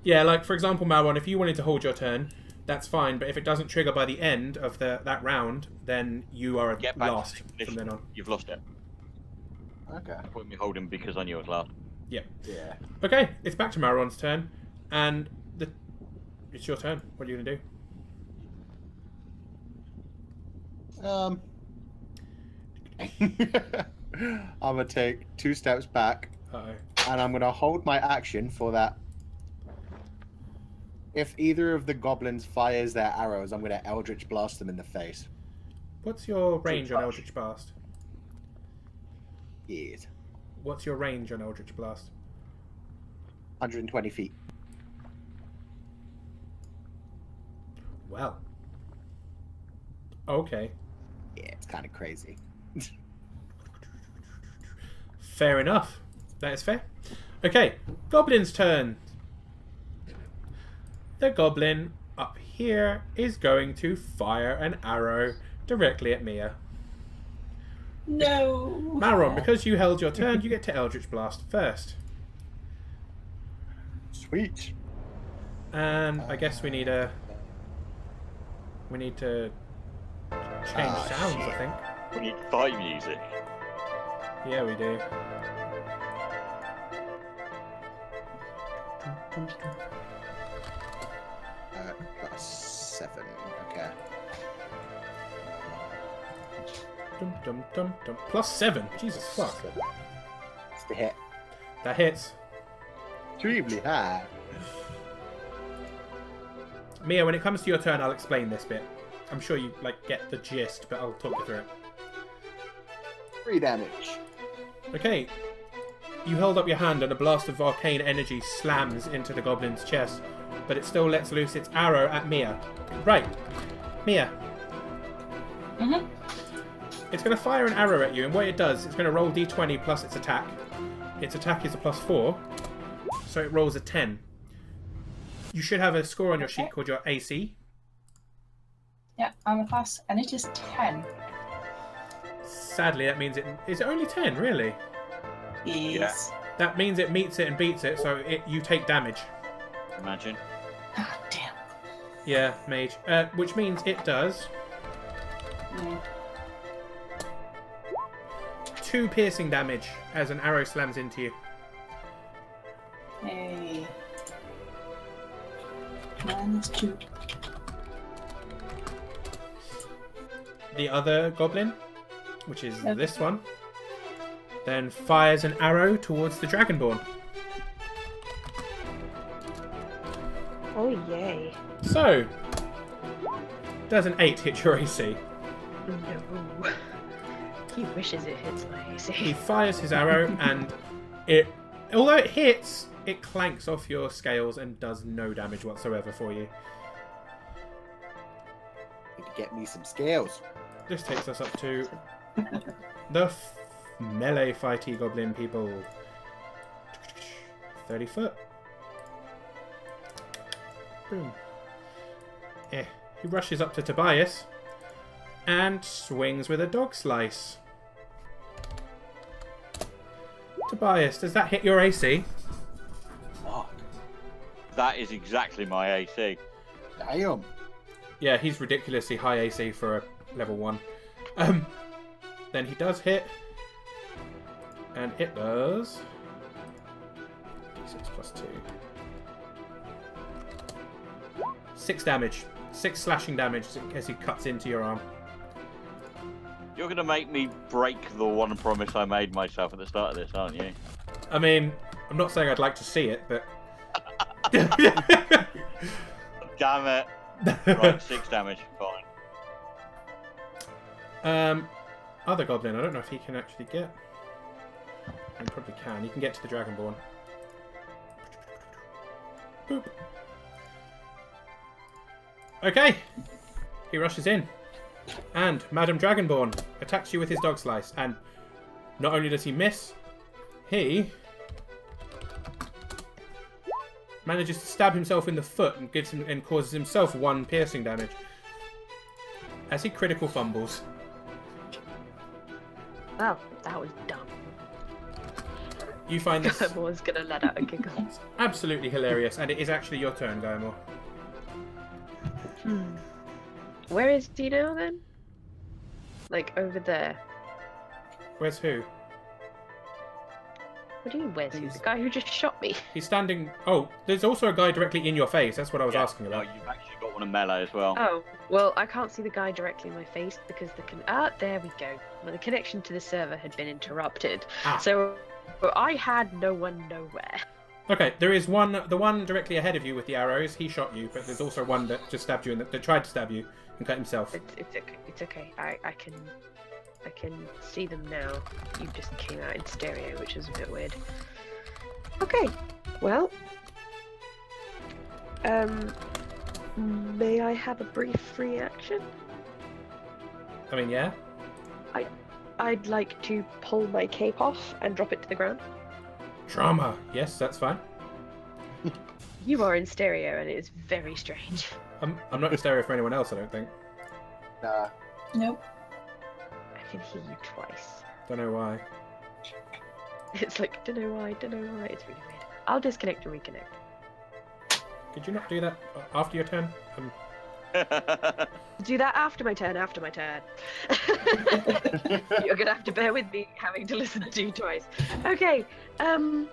Yeah, like for example, Malron, if you wanted to hold your turn, that's fine. But if it doesn't trigger by the end of that round, then you are Get back lost to from position. then on. You've lost it. Okay. Put me holding because I knew it was last. Yeah. Okay, it's back to Malron's turn, and it's your turn. What are you gonna do? I'm gonna take 2 steps back, Uh-oh. and I'm gonna hold my action for that. If either of the goblins fires their arrows, I'm gonna Eldritch Blast them in the face. What's your range on touch. Eldritch Blast? Yes. What's your range on Eldritch Blast? 120 feet. Well. Okay. Yeah, it's kind of crazy. Fair enough. That is fair. Okay, Goblin's turn. The Goblin up here is going to fire an arrow directly at Mia. No. Malron, because you held your turn, you get to Eldritch Blast first. Sweet. And I guess we need to change sounds, I think. We need fight music. Yeah, we do. +7. Okay. Dum, dum, dum, dum. +7. Jesus fuck. It's the hit. That hits. Extremely high. Mia, when it comes to your turn, I'll explain this bit. I'm sure you get the gist, but I'll talk you through it. 3 damage. Okay. You held up your hand and a blast of arcane energy slams into the goblin's chest, but it still lets loose its arrow at Mia. Right. Mia. Mhm. It's going to fire an arrow at you, and what it does, it's going to roll d20 plus its attack. Its attack is a +4, so it rolls a 10. You should have a score on your sheet called your AC. Yeah, armor class, and it is 10. Sadly, that means it... Is it only 10, really? Yes. That means it meets it and beats it, so you take damage. Imagine. Ah, damn. Yeah, mage. Which means it does... Mm. 2 piercing damage as an arrow slams into you. Hey. -2. The other goblin, which is Okay. this one, then fires an arrow towards the Dragonborn. Oh, yay. So, does an 8 hit your AC? No. He wishes it hits my He AC. fires his arrow, and it, although it hits, it clanks off your scales and does no damage whatsoever for you. Need to get me some scales. This takes us up to the melee fighty goblin people. 30 foot. Boom. He rushes up to Tobias and swings with a dog slice. Tobias, does that hit your AC? Fuck. That is exactly my AC. Damn. Yeah, he's ridiculously high AC for a level 1. Then he does hit. And it does... D6 plus 2. 6 damage. 6 slashing damage as he cuts into your arm. You're going to make me break the one promise I made myself at the start of this, aren't you? I mean, I'm not saying I'd like to see it, but... Damn it. Right, 6 damage. Fine. Other goblin, I don't know if he can actually get... He probably can. He can get to the Dragonborn. Boop. Okay. He rushes in. And Madam Dragonborn attacks you with his dog slice. And not only does he miss, he manages to stab himself in the foot and causes himself 1 piercing damage. As he critical fumbles. Wow, that was dumb. You find this I was gonna let out a giggle. absolutely hilarious, and it is actually your turn, Guillemot. Where is Dino then? Like over there. Where's who? What do you mean, where's who? The guy who just shot me. He's standing... Oh, there's also a guy directly in your face. That's what I was asking Oh, about. you've actually got one in melee as well. Oh, well, I can't see the guy directly in my face because there we go. Well, the connection to the server had been interrupted. Ah. So I had no one nowhere. Okay, there is one... The one directly ahead of you with the arrows, he shot you, but there's also one that just stabbed you, that tried to stab you and cut himself. It's okay. It's okay. I can see them now. You just came out in stereo, which is a bit weird. Okay. Well. May I have a brief reaction? I mean, yeah? I'd like to pull my cape off and drop it to the ground. Drama. Yes, that's fine. You are in stereo, and it is very strange. I'm not in stereo for anyone else, I don't think. Nah. Nope. I can hear you twice. Don't know why. It's like, don't know why. It's really weird. I'll disconnect and reconnect. Could you not do that after your turn? Do that after my turn. You're gonna have to bear with me having to listen to you twice. Okay. I'm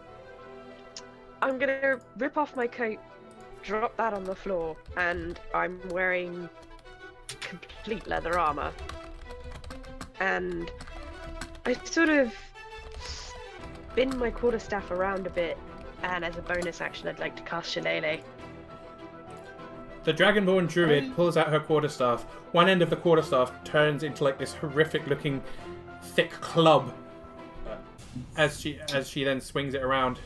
gonna rip off my coat, drop that on the floor, and I'm wearing complete leather armor. And I sort of spin my quarterstaff around a bit, and as a bonus action, I'd like to cast Shillelagh. The Dragonborn Druid pulls out her quarterstaff. One end of the quarterstaff turns into like this horrific looking thick club as she then swings it around.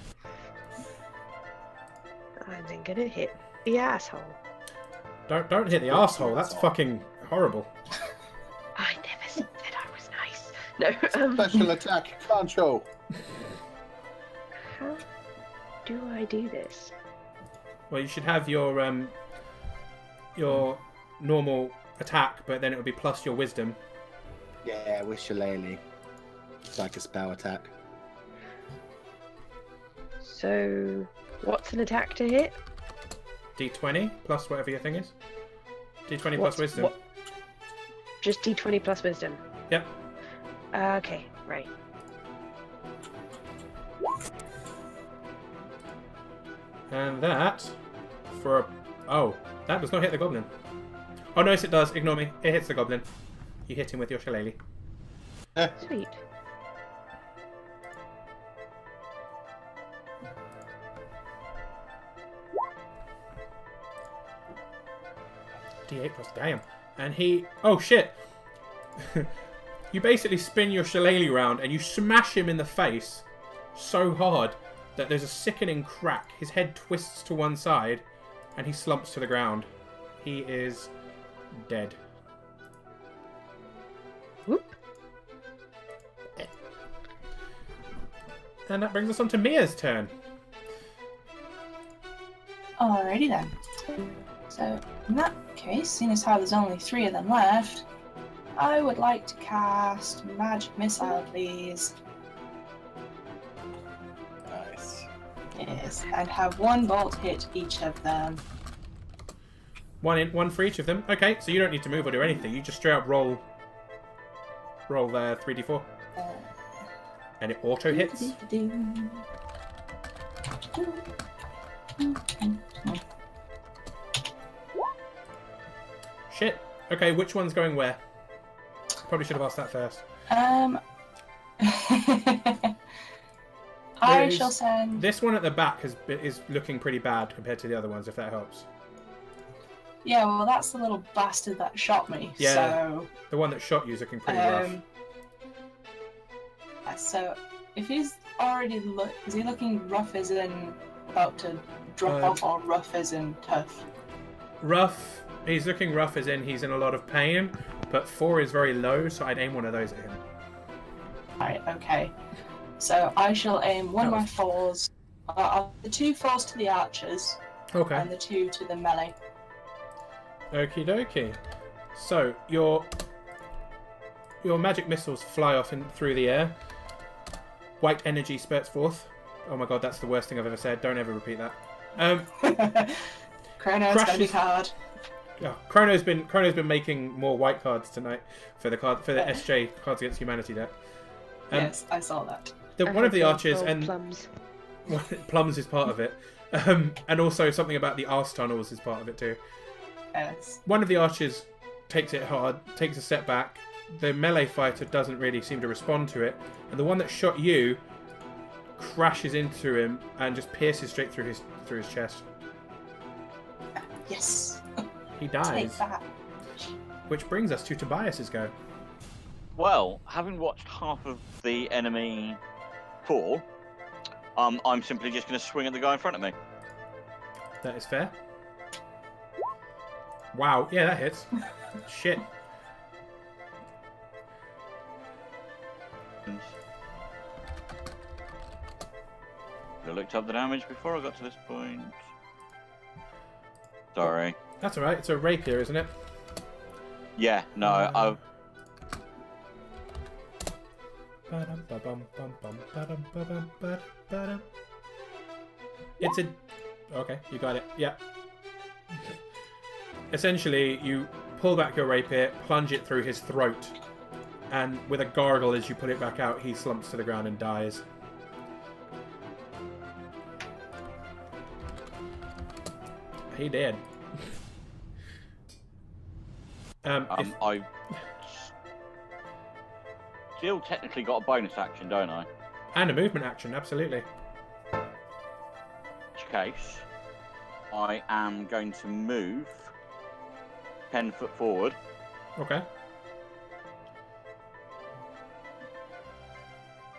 I'm then gonna hit the asshole. Don't hit the asshole. That's fucking horrible. I never said I was nice. No. Special attack, Concho. How do I do this? Well, you should have your normal attack, but then it would be plus your wisdom. Yeah, with Shillelagh. It's like a spell attack. So, what's an attack to hit? D20 plus whatever your thing is. D20 plus What's- wisdom. what- Just D20 plus wisdom. Yep. Okay, right. And that for a... Oh, that does not hit the goblin. Oh, no, yes, it does. Ignore me. It hits the goblin. You hit him with your shillelagh. Sweet. D8 plus... Damn. And he... Oh, shit. You basically spin your shillelagh round and you smash him in the face so hard that there's a sickening crack. His head twists to one side and he slumps to the ground. He is dead. Whoop. And that brings us on to Mia's turn. Alrighty then. So, in that case, seeing as how there's only 3 of them left, I would like to cast Magic Missile, please. Nice. Yes, and have 1 bolt hit each of them. One for each of them. Okay, so you don't need to move or do anything. You just straight up roll their 3d4. And it auto hits. Shit. Okay, which one's going where? Probably should have asked that first. I There is- shall send. This one at the back is looking pretty bad compared to the other ones, if that helps. Yeah, well, that's the little bastard that shot me. Yeah. So, The one that shot you is looking pretty rough. so if he's already is he looking rough as in about to drop off, or rough as in tough? Rough. He's looking rough as in he's in a lot of pain, but 4 is very low, so I'd aim one of those at him. Right. Okay. So I shall aim one of That my was- 4s. The 2 4s to the archers Okay. and the 2 to the melee. Okie dokie. So your magic missiles fly off through the air. White energy spurts forth. Oh my god, that's the worst thing I've ever said. Don't ever repeat that. Chrono's gonna be Crushes- hard. Oh, Chrono's been making more white cards tonight for the SJ Cards Against Humanity deck. Yes, I saw that. One of the I archers rolled and plums. Plums is part of it, and also something about the arse tunnels is part of it too. Yes. One of the archers takes it hard, takes a step back. The melee fighter doesn't really seem to respond to it, and the one that shot you crashes into him and just pierces straight through his chest. Yes. He Take dies, that. which brings us to Tobias's go. Well, having watched half of the enemy fall, I'm simply just going to swing at the guy in front of me. That is fair. Wow, yeah, that hits. Shit. I looked up the damage before I got to this point. Sorry. That's alright, it's a rapier, isn't it? Yeah, no, I. It's a... Okay, you got it. Yeah. Essentially, you pull back your rapier, plunge it through his throat, and with a gargle as you put it back out, he slumps to the ground and dies. He did. If- I still technically got a bonus action, don't I? and a movement action, absolutely. In which case, I am going to move 10 foot forward Okay.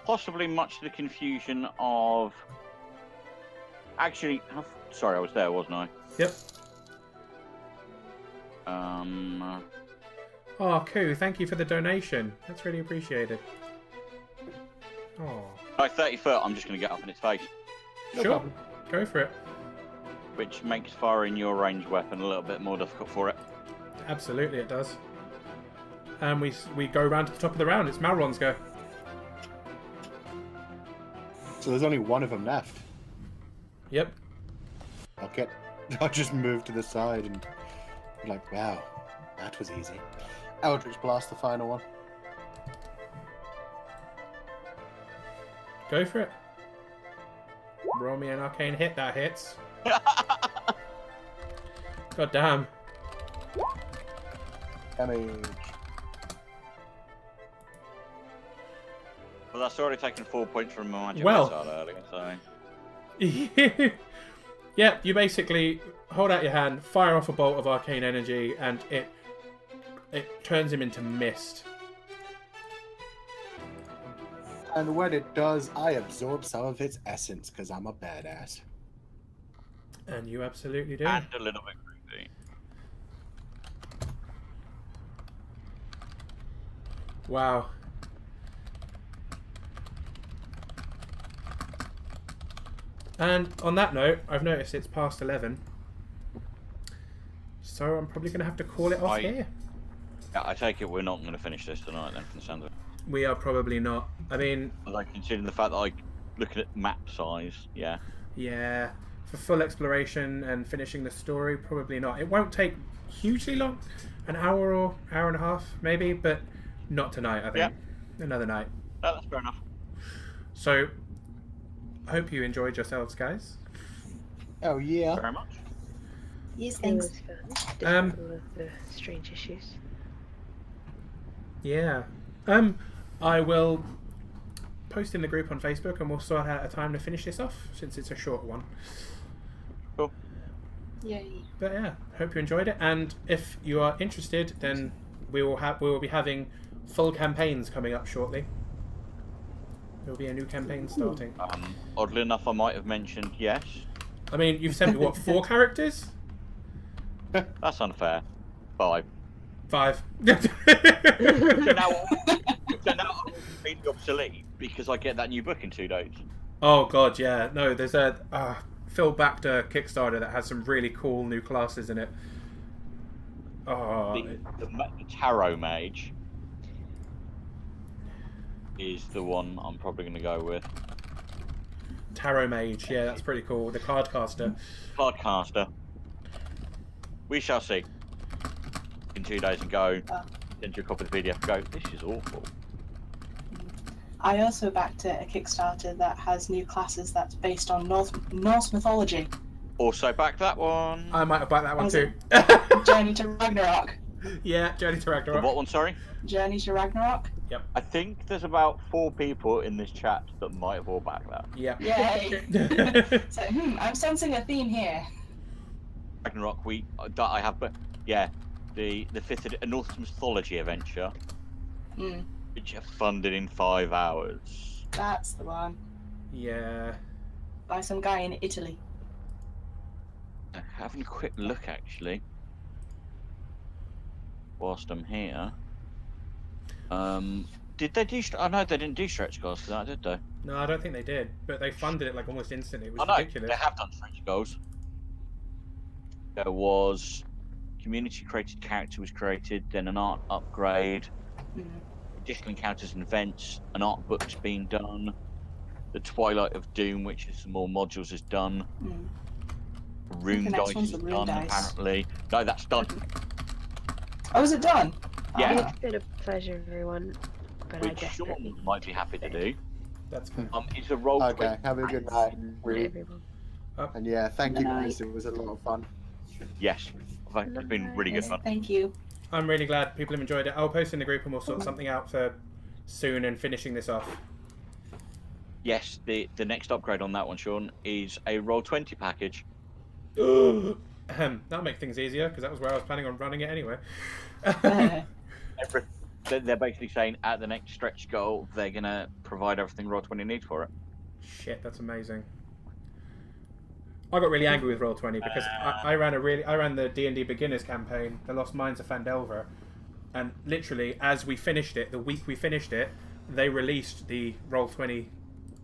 possibly much to the confusion of. Actually, sorry, I was there, wasn't I? Yep. Um. Oh, Koo, thank you for the donation. That's really appreciated. Oh, By 30 foot, I'm just going to get up in its face, No sure. problem. Go for it. which makes firing your ranged weapon a little bit more difficult for it. Absolutely, it does. And we go round to the top of the round. It's Malron's go. So there's only one of them left. Yep. Okay. I'll just move to the side and be like, wow, that was easy. Eldritch Blast, the final one. Go for it. Roll me an arcane hit. That hits. God damn. Damage. Well, that's already taken 4 points from my magic Well. missile earlier, so. Yeah, you basically hold out your hand, fire off a bolt of arcane energy, and it turns him into mist. And when it does, I absorb some of its essence because I'm a badass. And you absolutely do. And a little bit creepy. Wow. And on that note, I've noticed it's past 11. So I'm probably going to have to call it off here. Yeah, I take it we're not going to finish this tonight then, from the sound of it. We are probably not. I mean, Like, considering the fact that, like, looking at map size, yeah. yeah, for full exploration and finishing the story, probably not. It won't take hugely long. An hour or hour and a half, maybe, but not tonight, I think. Yeah. Another night. No, that's fair enough. So, I hope you enjoyed yourselves, guys. Oh, yeah. Very much. Yes, It thanks. was fun, despite Um, all of the strange issues. Yeah. I will post in the group on Facebook and we'll sort out a time to finish this off since it's a short one. Cool. Yay. But yeah, hope you enjoyed it. And if you are interested, then we will be having full campaigns coming up shortly. There will be a new campaign starting. Oddly enough, I might have mentioned yes. I mean, you've sent me what, 4 characters? That's unfair. 5. 5. So now I'm completely obsolete because I get that new book in 2 days. Oh god, yeah. No, there's a Phil Bacter Kickstarter that has some really cool new classes in it. Oh, The Tarot Mage is the one I'm probably going to go with. Tarot Mage, yeah, that's pretty cool. The Cardcaster. Cardcaster. We shall see. In 2 days and go. Send you a copy of the PDF and go, this is awful. I also backed a Kickstarter that has new classes that's based on Norse mythology. Also back that one. I might have backed that one Was too. Journey to Ragnarok. Yeah, Journey to The Ragnarok. what one, sorry? Journey to Ragnarok. I think there's about 4 people in this chat that might have all backed that. Yeah. Yay. So, I'm sensing a theme here. Ragnarok, that I have, but yeah, the 5th a Norse mythology adventure, which are funded in 5 hours. That's the one. Yeah. By some guy in Italy. Having a quick look actually, whilst I'm here. Did they do? I know they didn't do stretch goals for that, did they? No, I don't think they did, but they funded it like almost instantly. It was I know ridiculous. they have done stretch goals. There was community created character was created, then an art upgrade, additional encounters and events, an art book's been done. The Twilight of Doom, which is some more modules, is done. Rune The next dice one's is the rune done dice. apparently. No, that's done. Oh, is it done? Yeah. It's been a pleasure, everyone. But I Which definitely Sean might be happy to do. That's fine. It's a roll. Okay, have a good night. want everyone. And yeah, thank you guys. It was a lot of fun. Yes, it's been really good Yes, fun. thank you. I'm really glad people have enjoyed it. I'll post in the group and we'll sort something out for soon and finishing this off. Yes, the next upgrade on that one, Sean, is a Roll20 package. That'll make things easier because that was where I was planning on running it anyway. they're basically saying at the next stretch goal, they're going to provide everything Roll20 needs for it. Shit, that's amazing. I got really angry with Roll20 because I ran the D&D Beginners campaign, The Lost Mines of Phandelver, and literally as we finished it, the week we finished it, they released the Roll20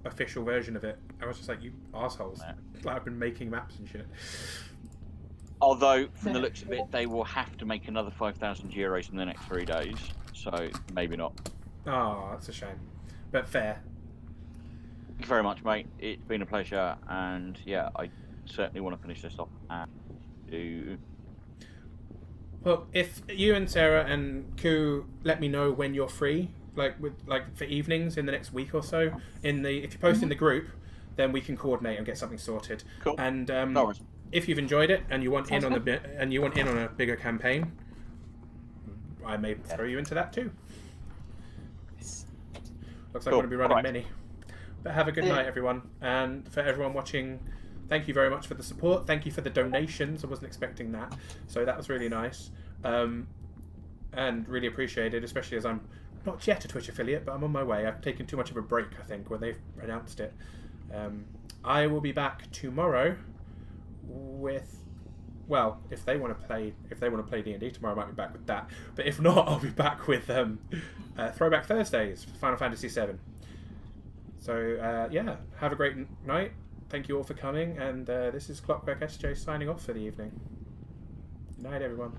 official version of it. I was just like, you assholes! Yeah. Like, I've been making maps and shit. Although, from the looks of it, they will have to make another 5,000 euros in the next 3 days, so maybe not. Oh, that's a shame, but fair. Thank you very much, mate. It's been a pleasure, and yeah, I certainly want to finish this off and do. Well, if you and Sarah and Ku let me know when you're free, for evenings in the next week or so, if you post in the group, then we can coordinate and get something sorted. Cool. And No worries. if you've enjoyed it and you want in on a bigger campaign, I may throw you into that too. Looks like I'm going to be running many. But have a good night, everyone. And for everyone watching, thank you very much for the support. Thank you for the donations. I wasn't expecting that. So that was really nice. And really appreciated, especially as I'm not yet a Twitch affiliate, but I'm on my way. I've taken too much of a break, I think, when they've announced it. I will be back tomorrow with... Well, if they want to play D&D tomorrow, I might be back with that. But if not, I'll be back with Throwback Thursdays for Final Fantasy VII. So, yeah, have a great night. Thank you all for coming, and this is Clockwork SJ signing off for the evening. Good night, everyone.